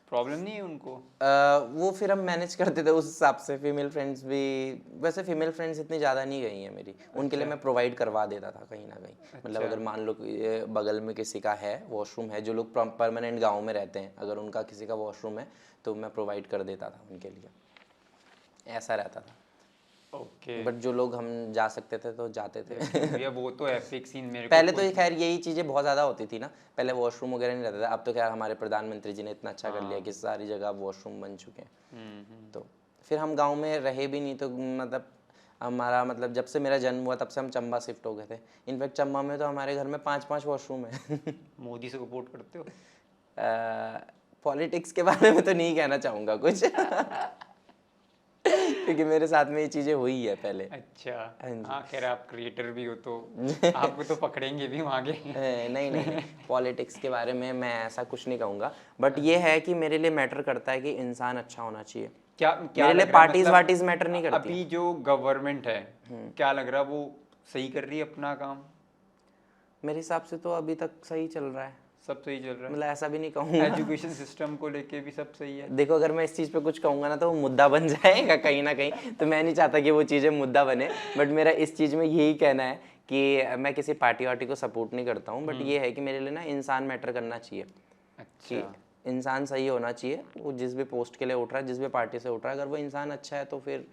प्रॉब्लम नहीं है उनको? वो फिर हम मैनेज करते थे उस हिसाब से। फीमेल फ्रेंड्स भी, वैसे फीमेल फ्रेंड्स इतनी ज़्यादा नहीं गई हैं मेरी, उनके लिए मैं प्रोवाइड करवा देता था कहीं ना कहीं। मतलब अगर मान लो कि बगल में किसी का है वॉशरूम है, जो लोग परमानेंट गांव में रहते हैं, अगर उनका किसी का वॉशरूम है तो मैं प्रोवाइड कर देता था उनके लिए, ऐसा रहता था। ओके बट जो लोग हम जा सकते थे तो जाते थे भैया वो तो एपिक सीन मेरे को पहले तो ये खैर यही चीज़ें बहुत ज़्यादा होती थी ना, पहले वॉशरूम वगैरह नहीं रहता था। अब तो खैर हमारे प्रधानमंत्री जी ने इतना अच्छा कर लिया कि सारी जगह वॉशरूम बन चुके हैं। तो फिर हम गांव में रहे भी नहीं, तो मतलब हमारा मतलब जब से मेरा जन्म हुआ तब से हम चंबा शिफ्ट हो गए थे। इनफैक्ट चंबा में तो हमारे घर में 5-5 वॉशरूम है मोदी से सपोर्ट करते हो? पॉलिटिक्स के बारे में तो नहीं कहना चाहूँगा कुछ क्योंकि मेरे साथ में ये चीज़ें हुई है पहले। अच्छा हाँ जी। हाँ, खैर आप क्रिएटर भी हो तो आपको तो पकड़ेंगे भी वहाँ के नहीं नहीं नहीं, पॉलिटिक्स के बारे में मैं ऐसा कुछ नहीं कहूँगा, बट ये है कि मेरे लिए मैटर करता है कि इंसान अच्छा होना चाहिए। क्या मेरे लिए लग रहा है, पार्टीज मतलब वार्टीज मैटर नहीं करती। अभी जो गवर्नमेंट है क्या लग रहा है वो सही कर रही है अपना काम? मेरे हिसाब से तो अभी तक सही चल रहा है, सब सही चल रहा है, मतलब ऐसा भी नहीं कहूँगा। एजुकेशन सिस्टम को लेके भी सब सही है? देखो अगर मैं इस चीज़ पे कुछ कहूँगा ना तो वो मुद्दा बन जाएगा कहीं ना कहीं, तो मैं नहीं चाहता कि वो चीज़ें मुद्दा बने। बट मेरा इस चीज़ में यही कहना है कि मैं किसी पार्टी वार्टी को सपोर्ट नहीं करता हूँ, बट ये है कि मेरे लिए ना इंसान मैटर करना चाहिए। अच्छा, कि इंसान सही होना चाहिए, वो जिस भी पोस्ट के लिए उठ रहा है, जिस भी पार्टी से उठ रहा है, अगर वो इंसान अच्छा है तो फिर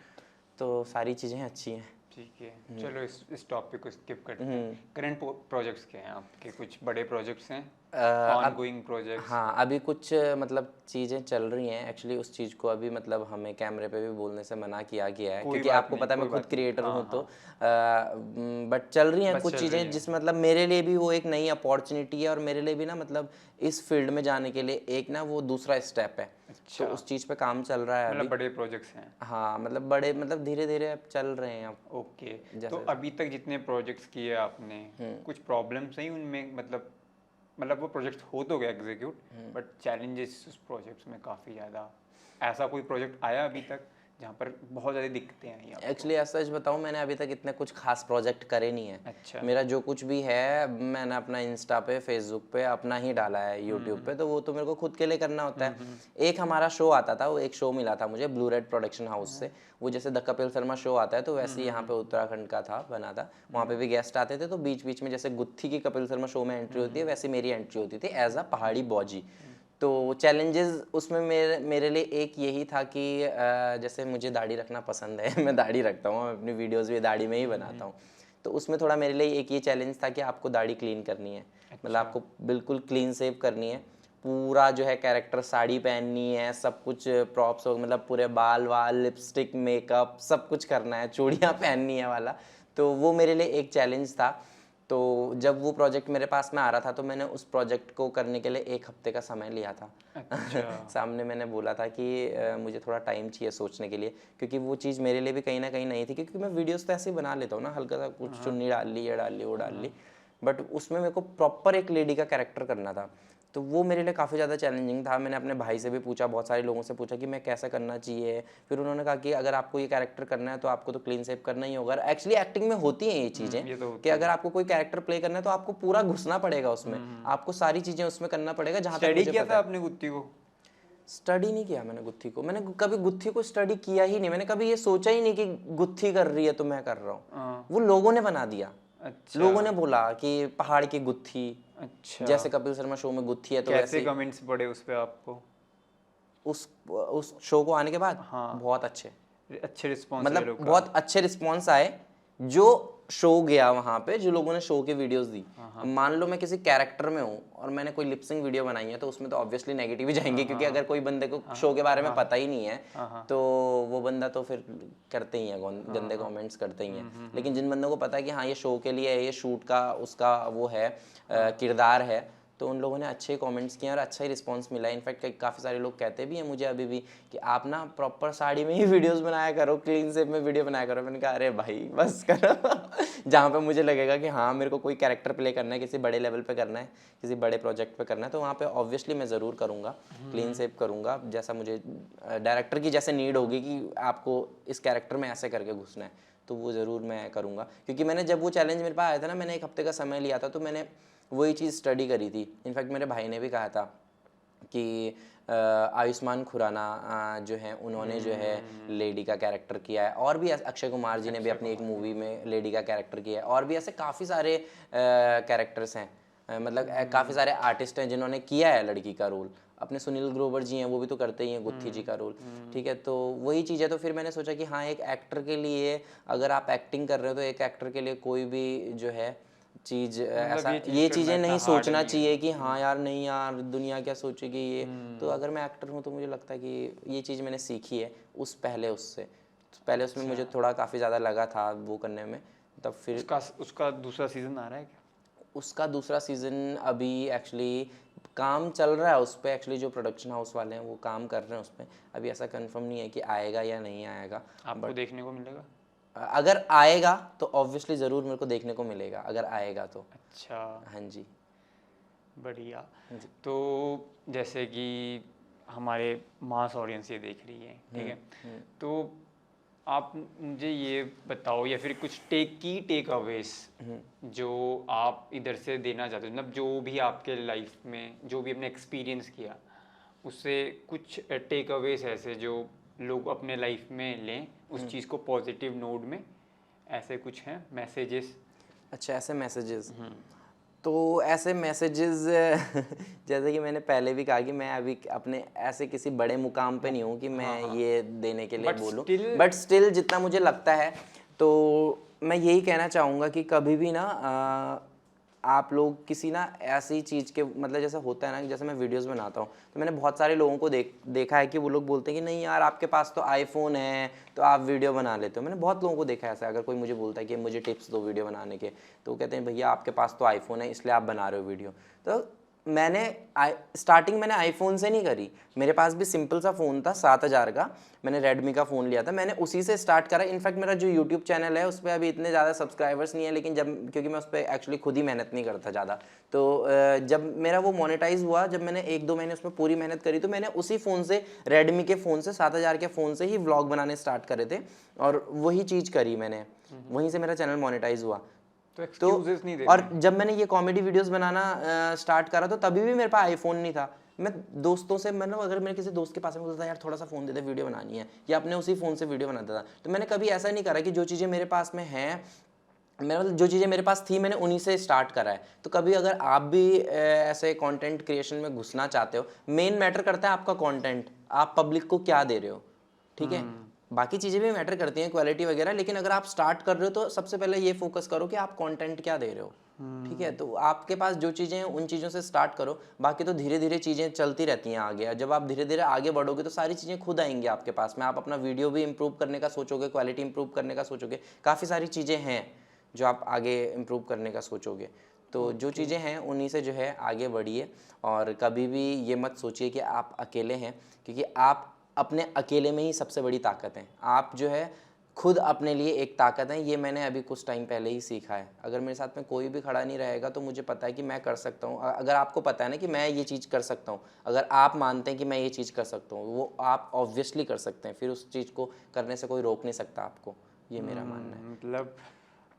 तो सारी चीज़ें अच्छी हैं। ठीक है। चलो इस टॉपिक को स्किप करते हैं। करंट प्रोजेक्ट्स क्या हैं आपके? कुछ बड़े प्रोजेक्ट्स हैं, ऑनगोइंग प्रोजेक्ट्स? हाँ अभी कुछ मतलब चीज़ें चल रही हैं एक्चुअली, उस चीज़ को अभी मतलब हमें कैमरे पे भी बोलने से मना किया गया है, क्योंकि आपको पता है मैं खुद क्रिएटर हूँ। तो बट चल रही हैं कुछ चीज़ें जिस मतलब मेरे लिए भी वो एक नई अपॉर्चुनिटी है, और मेरे लिए भी ना मतलब इस फील्ड में जाने के लिए एक ना वो दूसरा स्टेप है। तो उस चीज़ पे काम चल रहा है मतलब बड़े प्रोजेक्ट्स हैं? हाँ मतलब बड़े मतलब धीरे धीरे अब चल रहे हैं अब। ओके, तो अभी तक जितने प्रोजेक्ट्स किए आपने, कुछ प्रॉब्लम्स नहीं उनमें? मतलब वो प्रोजेक्ट हो तो गया एग्जीक्यूट, बट चैलेंजेस उस प्रोजेक्ट्स में काफ़ी ज़्यादा, ऐसा कोई प्रोजेक्ट आया अभी तक जहाँ पर बहुत ज़्यादा दिक्कतें आई आपको? एक्चुअली ऐसा सच बताऊँ, मैंने अभी तक इतने कुछ खास प्रोजेक्ट करे नहीं है। अच्छा, मेरा जो कुछ भी है मैंने अपना इंस्टा पे, फेसबुक पे अपना ही डाला है, यूट्यूब पे, तो वो तो मेरे को खुद के लिए करना होता है। एक हमारा शो आता था, वो एक शो मिला था मुझे ब्लू रेड प्रोडक्शन हाउस से, वो जैसे द कपिल शर्मा शो आता है तो वैसे ही यहाँ पे उत्तराखंड का था, बना था, वहाँ पे भी गेस्ट आते थे, तो बीच बीच में जैसे गुत्थी की कपिल शर्मा शो में एंट्री होती है वैसे मेरी एंट्री होती थी एज अ पहाड़ी बॉजी। तो चैलेंजेस उसमें मेरे लिए एक यही था कि जैसे मुझे दाढ़ी रखना पसंद है मैं दाढ़ी रखता हूँ, अपनी वीडियोस भी दाढ़ी में ही बनाता हूँ। तो उसमें थोड़ा मेरे लिए एक ये चैलेंज था कि आपको दाढ़ी क्लीन करनी है, मतलब आपको बिल्कुल क्लीन शेव करनी है, पूरा जो है कैरेक्टर, साड़ी पहननी है, सब कुछ प्रॉप्स हो, मतलब पूरे बाल वाल, लिपस्टिक, मेकअप सब कुछ करना है, चूड़ियाँ पहननी है वाला। तो वो मेरे लिए एक चैलेंज था। तो जब वो प्रोजेक्ट मेरे पास में आ रहा था तो मैंने उस प्रोजेक्ट को करने के लिए 1 हफ्ते का समय लिया था। अच्छा। सामने मैंने बोला था कि मुझे थोड़ा टाइम चाहिए सोचने के लिए, क्योंकि वो चीज़ मेरे लिए भी कहीं ना कहीं नहीं थी, क्योंकि मैं वीडियोस तो ऐसे ही बना लेता हूँ ना, हल्का सा कुछ चुन्नी डाल ली, ये डाल ली, वो डाल ली, बट उसमें मेरे को प्रॉपर एक लेडी का कैरेक्टर करना था। तो वो मेरे लिए काफ़ी ज़्यादा चैलेंजिंग था। मैंने अपने भाई से भी पूछा, बहुत सारे लोगों से पूछा कि मैं कैसा करना चाहिए, फिर उन्होंने कहा कि अगर आपको ये कैरेक्टर करना है तो आपको तो क्लीन शेव करना ही होगा। एक्चुअली एक्टिंग में होती हैं ये चीज़ें कि अगर आपको कोई कैरेक्टर प्ले करना है तो आपको पूरा घुसना पड़ेगा उसमें, आपको सारी चीज़ें उसमें करना पड़ेगा। जहाँ तक मुझे पता है, आपने गुत्ती को स्टडी नहीं किया मैंने गुत्थी को, मैंने कभी गुत्थी को स्टडी किया ही नहीं, मैंने कभी ये सोचा ही नहीं कि गुत्थी कर रही है तो मैं कर रहा हूँ, वो लोगों ने बना दिया। अच्छा, लोगों ने बोला कि पहाड़ की गुत्थी, अच्छा, जैसे कपिल शर्मा शो में गुत्थी है तो कैसे वैसे कमेंट्स पड़े उस पे आपको? उस शो को आने के बाद हाँ। बहुत अच्छे, अच्छे रिस्पॉन्स मतलब बहुत अच्छे रिस्पॉन्स आए। जो शो गया वहां पे, जो लोगों ने शो के वीडियोस दी, मान लो मैं किसी कैरेक्टर में हूँ और मैंने कोई लिपसिंग वीडियो बनाई है, तो उसमें तो ऑब्वियसली नेगेटिव ही जाएंगे, क्योंकि अगर कोई बंदे को शो के बारे में पता ही नहीं है तो वो बंदा तो फिर करते ही है, गंदे कमेंट्स करते ही हैं। लेकिन जिन बंदों को पता है कि हाँ ये शो के लिए है, ये शूट का उसका वो है किरदार है, तो उन लोगों ने अच्छे कमेंट्स किए और अच्छा ही रिस्पांस मिला। इनफैक्ट काफ़ी सारे लोग कहते भी हैं मुझे अभी भी कि आप ना प्रॉपर साड़ी में ही वीडियोस बनाया करो, क्लीन शेप में वीडियो बनाया करो। मैंने कहा अरे भाई बस करो जहाँ पे मुझे लगेगा कि हाँ मेरे को कोई कैरेक्टर प्ले करना है, किसी बड़े लेवल पे करना है, किसी बड़े प्रोजेक्ट पे करना है, तो वहाँ पे ऑब्वियसली मैं ज़रूर करूँगा, क्लीन शेप करूँगा, जैसा मुझे डायरेक्टर की जैसे नीड होगी कि आपको इस कैरेक्टर में ऐसे करके घुसना है, तो वो ज़रूर मैं करूँगा। क्योंकि मैंने जब वो चैलेंज मेरे पास आया था ना, मैंने 1 हफ्ते का समय लिया था, तो मैंने वही चीज़ स्टडी करी थी। इनफैक्ट मेरे भाई ने भी कहा था कि आयुष्मान खुराना जो हैं उन्होंने जो है लेडी का कैरेक्टर किया है, और भी अक्षय कुमार जी ने भी अपनी एक मूवी में लेडी का कैरेक्टर किया है, और भी ऐसे काफ़ी सारे कैरेक्टर्स हैं, मतलब काफ़ी सारे आर्टिस्ट हैं जिन्होंने किया है लड़की का रोल। अपने सुनील ग्रोवर जी हैं, वो भी तो करते ही हैं गुत्थी जी का रोल, ठीक है। तो वही चीज़ है। तो फिर मैंने सोचा कि हाँ एक एक्टर के लिए, अगर आप एक्टिंग कर रहे हो तो एक एक्टर के लिए कोई भी जो है चीज़ ऐसा, ये चीज़ें नहीं सोचना चाहिए कि हाँ यार नहीं यार दुनिया क्या सोचेगी ये। तो अगर मैं एक्टर हूँ तो मुझे लगता है कि ये चीज़ मैंने सीखी है पहले उसमें मुझे थोड़ा काफ़ी ज़्यादा लगा था वो करने में, तब फिर उसका दूसरा सीजन आ रहा है क्या? उसका दूसरा सीज़न अभी एक्चुअली काम चल रहा है उस पर, एक्चुअली जो प्रोडक्शन हाउस वाले हैं वो काम कर रहे हैं उस पर। अभी ऐसा कंफर्म नहीं है कि आएगा या नहीं आएगा। आपको देखने को मिलेगा? अगर आएगा तो ऑब्वियसली ज़रूर मेरे को देखने को मिलेगा, अगर आएगा तो। अच्छा, हाँ जी, बढ़िया। तो जैसे कि हमारे मास ऑडियंस ये देख रही है, ठीक है, तो आप मुझे ये बताओ, या फिर कुछ टेक अवेज जो आप इधर से देना चाहते हो, मतलब जो भी आपके लाइफ में जो भी आपने एक्सपीरियंस किया उससे कुछ टेक अवेज ऐसे जो लोग अपने लाइफ में लें, उस चीज़ को पॉजिटिव नोट में, ऐसे कुछ हैं मैसेजेस? अच्छा ऐसे मैसेजेस, तो ऐसे मैसेजेस जैसे कि मैंने पहले भी कहा कि मैं अभी अपने ऐसे किसी बड़े मुकाम पे नहीं हूँ कि मैं ये देने के लिए बोलूँ, बट स्टिल जितना मुझे लगता है तो मैं यही कहना चाहूँगा कि कभी भी ना आप लोग किसी ना ऐसी चीज़ के, मतलब जैसा होता है ना, जैसे मैं वीडियोस बनाता हूँ तो मैंने बहुत सारे लोगों को देखा है कि वो लोग बोलते हैं कि नहीं यार आपके पास तो आईफोन है तो आप वीडियो बना लेते हो। मैंने बहुत लोगों को देखा है ऐसा, अगर कोई मुझे बोलता है कि मुझे टिप्स दो वीडियो बनाने के, तो वो कहते हैं भैया आपके पास तो आईफोन है इसलिए आप बना रहे हो वीडियो। तो मैंने स्टार्टिंग मैंने आईफोन से नहीं करी, मेरे पास भी सिंपल सा फ़ोन था 7000 का, मैंने रेडमी का फ़ोन लिया था, मैंने उसी से स्टार्ट करा। इनफैक्ट मेरा जो यूट्यूब चैनल है उस पर अभी इतने ज़्यादा सब्सक्राइबर्स नहीं है, लेकिन क्योंकि मैं उस पर एक्चुअली खुद ही मेहनत नहीं करता ज़्यादा, तो जब मेरा वो मोनेटाइज हुआ, जब मैंने 1-2 महीने उसमें पूरी मेहनत करी, तो मैंने उसी फ़ोन से, रेडमी के फ़ोन से, 7000 के फ़ोन से ही व्लॉग बनाने स्टार्ट करे थे, और वही चीज़ करी मैंने, वहीं से मेरा चैनल मोनेटाइज हुआ। तो नहीं देते। और जब मैंने ये कॉमेडी वीडियोस बनाना स्टार्ट करा तो तभी भी मेरे पास आईफोन नहीं था। मैं दोस्तों से, मतलब अगर मेरे किसी दोस्त के पास में बोलता था यार थोड़ा सा फ़ोन दे दे वीडियो बनानी है, या अपने उसी फ़ोन से वीडियो बनाता था। तो मैंने कभी ऐसा नहीं करा कि जो चीज़ें मेरे पास में हैं, मेरा मतलब जो चीज़ें मेरे पास थी मैंने उन्हीं से स्टार्ट करा है। तो कभी अगर आप भी ऐसे कंटेंट क्रिएशन में घुसना चाहते हो, मेन मैटर करता है आपका कंटेंट, आप पब्लिक को क्या दे रहे हो, ठीक है। बाकी चीज़ें भी मैटर करती हैं, क्वालिटी वगैरह, लेकिन अगर आप स्टार्ट कर रहे हो तो सबसे पहले ये फोकस करो कि आप कंटेंट क्या दे रहे हो, ठीक है। तो आपके पास जो चीज़ें हैं उन चीज़ों से स्टार्ट करो, बाकी तो धीरे धीरे चीज़ें चलती रहती हैं आगे। जब आप धीरे धीरे आगे बढ़ोगे तो सारी चीज़ें खुद आएंगी आपके पास में। आप अपना वीडियो भी इंप्रूव करने का सोचोगे, क्वालिटी इंप्रूव करने का सोचोगे, काफ़ी सारी चीज़ें हैं जो आप आगे इम्प्रूव करने का सोचोगे। तो जो चीज़ें हैं उन्हीं से जो है आगे बढ़िए, और कभी भी ये मत सोचिए कि आप अकेले हैं, क्योंकि आप अपने अकेले में ही सबसे बड़ी ताकत हैं। आप जो है खुद अपने लिए एक ताकत है, ये मैंने अभी कुछ टाइम पहले ही सीखा है। अगर मेरे साथ में कोई भी खड़ा नहीं रहेगा तो मुझे पता है कि मैं कर सकता हूँ। अगर आपको पता है ना कि मैं ये चीज़ कर सकता हूँ, अगर आप मानते हैं कि मैं ये चीज़ कर सकता हूँ, वो आप ऑब्वियसली कर सकते हैं, फिर उस चीज़ को करने से कोई रोक नहीं सकता आपको, ये मेरा मानना है। मतलब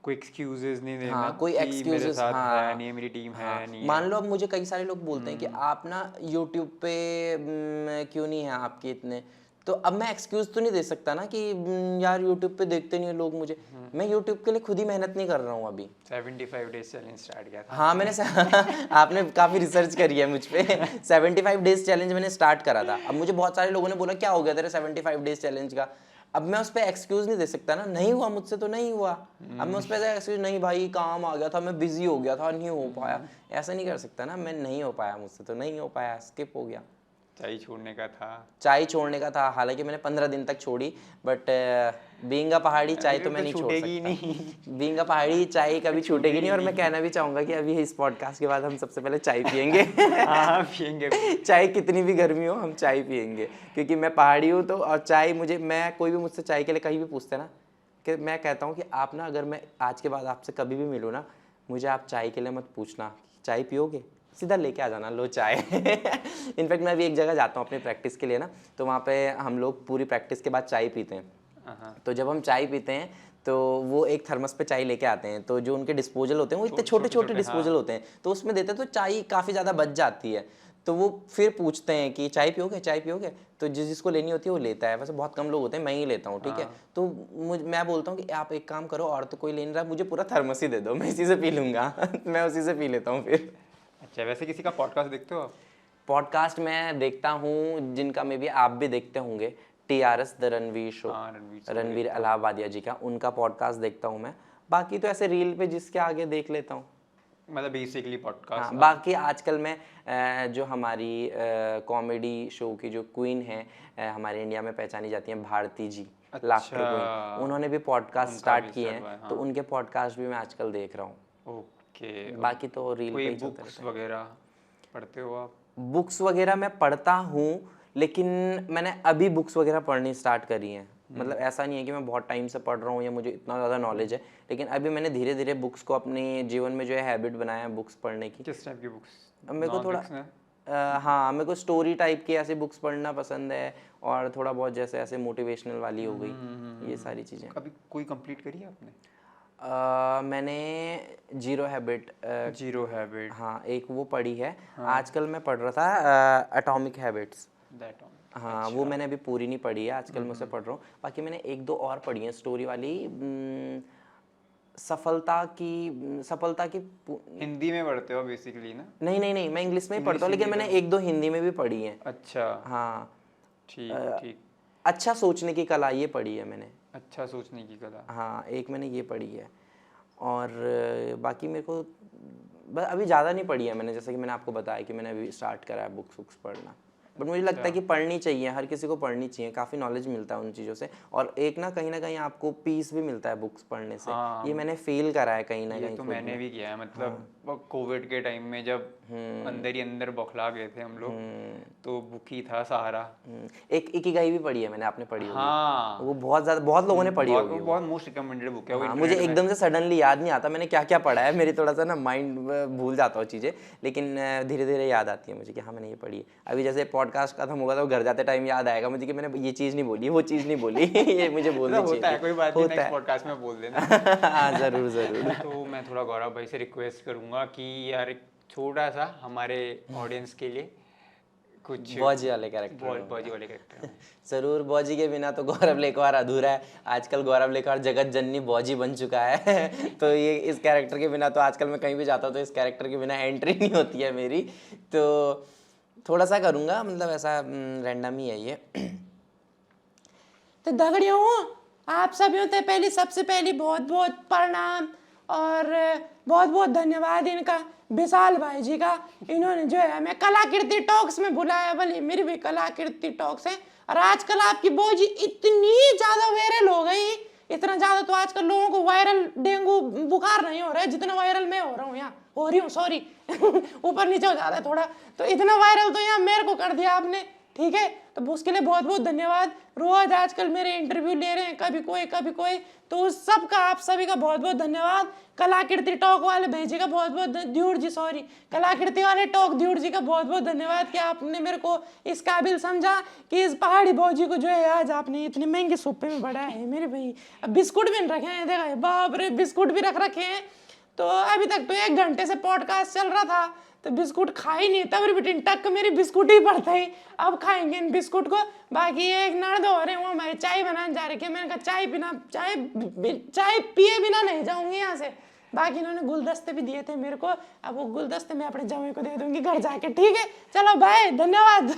कोई एक्सक्यूजेस नहीं देना। हाँ, कोई कि एक्सक्यूजेस, मेरे साथ हाँ, है नहीं, मेरी टीम हाँ, है नहीं मान है। लो अब मुझे कई सारे लोग बोलते हैं कि आप ना यूट्यूब पे क्यों नहीं है आपके इतने, तो अब मैं एक्सक्यूज तो नहीं दे सकता ना कि यार यूट्यूब पे देखते नहीं है लोग मुझे। मैं यूट्यूब के लिए खुद ही मेहनत नहीं कर रहा हूँ अभी। 75 डेज चैलेंज स्टार्ट किया था। हाँ आपने काफ़ी रिसर्च करी है मुझ पे। 75 डेज चैलेंज मैंने स्टार्ट करा था। अब मुझे बहुत सारे लोगों ने बोला क्या हो गया तेरे 75 डेज चैलेंज का। अब मैं उस पर एक्सक्यूज नहीं दे सकता ना, नहीं हुआ मुझसे तो नहीं हुआ। अब मैं उस पर एक्सक्यूज नहीं भाई काम आ गया था, मैं बिजी हो गया था, नहीं हो पाया, ऐसा नहीं कर सकता ना। मैं नहीं हो पाया, मुझसे तो नहीं हो पाया, स्किप हो गया। चाय छोड़ने का था। चाय छोड़ने का था, हालांकि मैंने 15 दिन तक छोड़ी, बट बीइंग अ पहाड़ी चाय तो मैं नहीं छोड़ सकता। बीइंग अ पहाड़ी चाय कभी छूटेगी नहीं। और मैं कहना भी चाहूँगा कि अभी इस पॉडकास्ट के बाद हम सबसे पहले चाय पियेंगे। हाँ पियेंगे। चाय कितनी भी गर्मी हो हम चाय पियेंगे, क्योंकि मैं पहाड़ी हूँ तो। और चाय मुझे, मैं कोई भी मुझसे चाय के लिए कहीं भी पूछते ना, कि मैं कहता हूँ कि आप ना, अगर मैं आज के बाद आपसे कभी भी मिलूँ ना, मुझे आप चाय के लिए मत पूछना चाय पियोगे, सीधा लेके आ जाना लो चाय। इनफैक्ट मैं अभी एक जगह जाता हूँ अपनी प्रैक्टिस के लिए ना, तो वहाँ पे हम लोग पूरी प्रैक्टिस के बाद चाय पीते हैं। तो जब हम चाय पीते हैं तो वो एक थर्मस पे चाय लेके आते हैं, तो जो उनके डिस्पोजल होते हैं वो इतने छोटे छोटे डिस्पोजल होते हैं, तो उसमें देते हैं, तो चाय काफ़ी ज़्यादा बच जाती है। तो वो फिर पूछते हैं कि चाय पियोगे, चाय पियोगे, तो जिसको लेनी होती है वो लेता है। वैसे बहुत कम लोग होते हैं, मैं ही लेता हूँ, ठीक है। तो मैं बोलता हूँ कि आप एक काम करो, और तो कोई ले नहीं रहा, मुझे पूरा थर्मस ही दे दो, मैं इसी से पी लूँगा। मैं उसी से पी लेता हूँ फिर। अच्छा, वैसे किसी का पॉडकास्ट देखते हो आप? पॉडकास्ट मैं देखता हूँ जिनका मे बी आप भी देखते होंगे, TRS the Ranveer show, Ranveer Allahbadia ji का, उनका पॉडकास्ट देखता हूँ मैं। बाकी तो ऐसे रील पे जिसके आगे देख लेता हूँ, मतलब बेसिकली पॉडकास्ट। हाँ। बाकी आजकल मैं जो हमारी कॉमेडी शो की जो क्वीन है हमारे इंडिया में पहचानी जाती हैं, भारती जी, लाफ्टर क्वीन, उन्होंने भी पॉडकास्ट स्टार्ट किए हैं, तो उनके पॉडकास्ट भी मैं आजकल देख रहा हूँ। ओके। बाकी तो रील पे ही चलता रहता है। बुक्स वगैरह पढ़ते हो आप? बुक्स वगैरह मैं पढ़ता हूँ, लेकिन मैंने अभी बुक्स वगैरह पढ़नी स्टार्ट करी हैं। मतलब ऐसा नहीं है कि मैं बहुत टाइम से पढ़ रहा हूँ या मुझे इतना ज़्यादा नॉलेज है, लेकिन अभी मैंने धीरे धीरे बुक्स को अपने जीवन में जो है हैबिट बनाया है बुक्स पढ़ने की। किस टाइप की बुक्स? मेरे को थोड़ा हाँ, मेरे को स्टोरी टाइप की ऐसी बुक्स पढ़ना पसंद है, और थोड़ा बहुत जैसे ऐसे मोटिवेशनल वाली हो गई, ये सारी चीज़ें। कभी कोई कंप्लीट करी है आपने? मैंने जीरो हैबिट, हाँ एक वो पढ़ी है। आजकल मैं पढ़ रहा था एटॉमिक हैबिट्स। हाँ वो मैंने अभी पूरी नहीं पढ़ी है, आजकल मैं उसे पढ़ रहा हूँ। बाकी मैंने एक दो और पढ़ी है स्टोरी वाली, सफलता की हिंदी में पढ़ते हो बेसिकली ना? नहीं, मैं इंग्लिश में ही पढ़ता हूँ, लेकिन मैंने एक दो हिंदी में भी पढ़ी है। अच्छा, हाँ ठीक। अच्छा सोचने की कला, ये पढ़ी है मैंने। अच्छा सोचने की कला, हाँ एक मैंने ये पढ़ी है। और बाकी मेरे को बस अभी ज़्यादा नहीं पढ़ी है मैंने, जैसे कि मैंने आपको बताया कि मैंने अभी स्टार्ट करा है बुक्स पढ़ना। बट मुझे लगता है कि पढ़नी चाहिए, हर किसी को पढ़नी चाहिए, काफ़ी नॉलेज मिलता है उन चीज़ों से, और एक ना कहीं आपको पीस भी मिलता है बुक्स पढ़ने से। हाँ, ये मैंने फील करा है कहीं ना कहीं। तो मैंने भी किया है, मतलब कोविड के टाइम में जब अंदर ही अंदर बौखला गए थे हम लोग, तो बुक ही था सहारा। एक इकिगाई भी पढ़ी है मैंने, आपने पढ़ी होगी? हाँ, वो बहुत लोगों ने पढ़ी होगी। बहुत मोस्ट रिकमेंडेड बुक है वो। मुझे एकदम से सडनली याद नहीं आता मैंने क्या क्या पढ़ा है, मेरी थोड़ा सा ना माइंड भूल जाता हूँ चीज़ें, लेकिन धीरे धीरे याद आती है मुझे कि हाँ मैंने ये पढ़ी है। अभी जैसे पॉडकास्ट खत्म होगा तो घर जाते टाइम याद आएगा मुझे कि मैंने ये चीज़ नहीं बोली, वो चीज़ नहीं बोली। ये मुझे बोलनी चाहिए। होता है, कोई बात नहीं, नेक्स्ट पॉडकास्ट में बोल देना। हाँ ज़रूर। तो मैं थोड़ा गौरव भाई से रिक्वेस्ट करूँगा कि यार एक छोटा सा हमारे ऑडियंस के लिए कुछ बॉजी वाले कैरेक्टर जरूर। बॉजी के बिना तो गौरव लेखवार अधूरा है। आजकल गौरव लेखवार जगत जननी बॉजी बन चुका है। तो ये इस कैरेक्टर के बिना तो आजकल मैं कहीं भी जाता हूँ तो इस कैरेक्टर के बिना एंट्री नहीं होती है मेरी। तो थोड़ा सा करूँगा, मतलब ऐसा रैंडम ही है ये। तो दगड़ियों, आप सभी होते सबसे पहले बहुत बहुत प्रणाम और बहुत बहुत धन्यवाद इनका, विशाल भाई जी का। इन्होंने जो है हमें कलाकृति टॉक्स में बुलाया, भले मेरी भी कलाकृति टॉक्स है। और आजकल आपकी बॉजी इतनी ज़्यादा वायरल हो गई, इतना ज़्यादा तो आजकल लोगों को वायरल डेंगू बुखार नहीं हो रहा है जितना वायरल मैं हो रहा हूँ, यहाँ हो रही हूँ, सॉरी ऊपर नीचे हो जा रहा है थोड़ा। तो इतना वायरल तो यहाँ मेरे को कर दिया आपने, ठीक है। तो उसके लिए बहुत बहुत धन्यवाद। रोज आजकल मेरे इंटरव्यू ले रहे हैं, कभी कोई, तो उस सब का, आप सभी का बहुत बहुत धन्यवाद। कलाकृति टॉक वाले भेजी का बहुत बहुत कलाकृति वाले टॉक ड्यूड जी का बहुत बहुत धन्यवाद कि आपने मेरे को इस काबिल समझा कि इस पहाड़ी भौजी को जो है आज आपने इतनी महंगी सोपे में बढ़ाया है मेरे भाई। अब बिस्कुट भी रखे हैं, देखा है, बाप रे, बिस्कुट भी रख रखे हैं। तो अभी तक तो 1 घंटे से पॉडकास्ट चल रहा था, तो बिस्कुट खा ही नहीं, तब बेटिन टक मेरी बिस्कुट ही पड़ता ही। अब खाएंगे इन बिस्कुट को। बाकी एक ननद हो रहे, वो हमारी चाय बनाने जा रही है। मैंने कहा चाय पिए बिना नहीं जाऊंगी यहाँ से। बाकी इन्होंने गुलदस्ते भी दिए थे मेरे को, अब वो गुलदस्ते मैं अपने जमाई को दे दूंगी घर जाके। ठीक है, चलो बाय, धन्यवाद।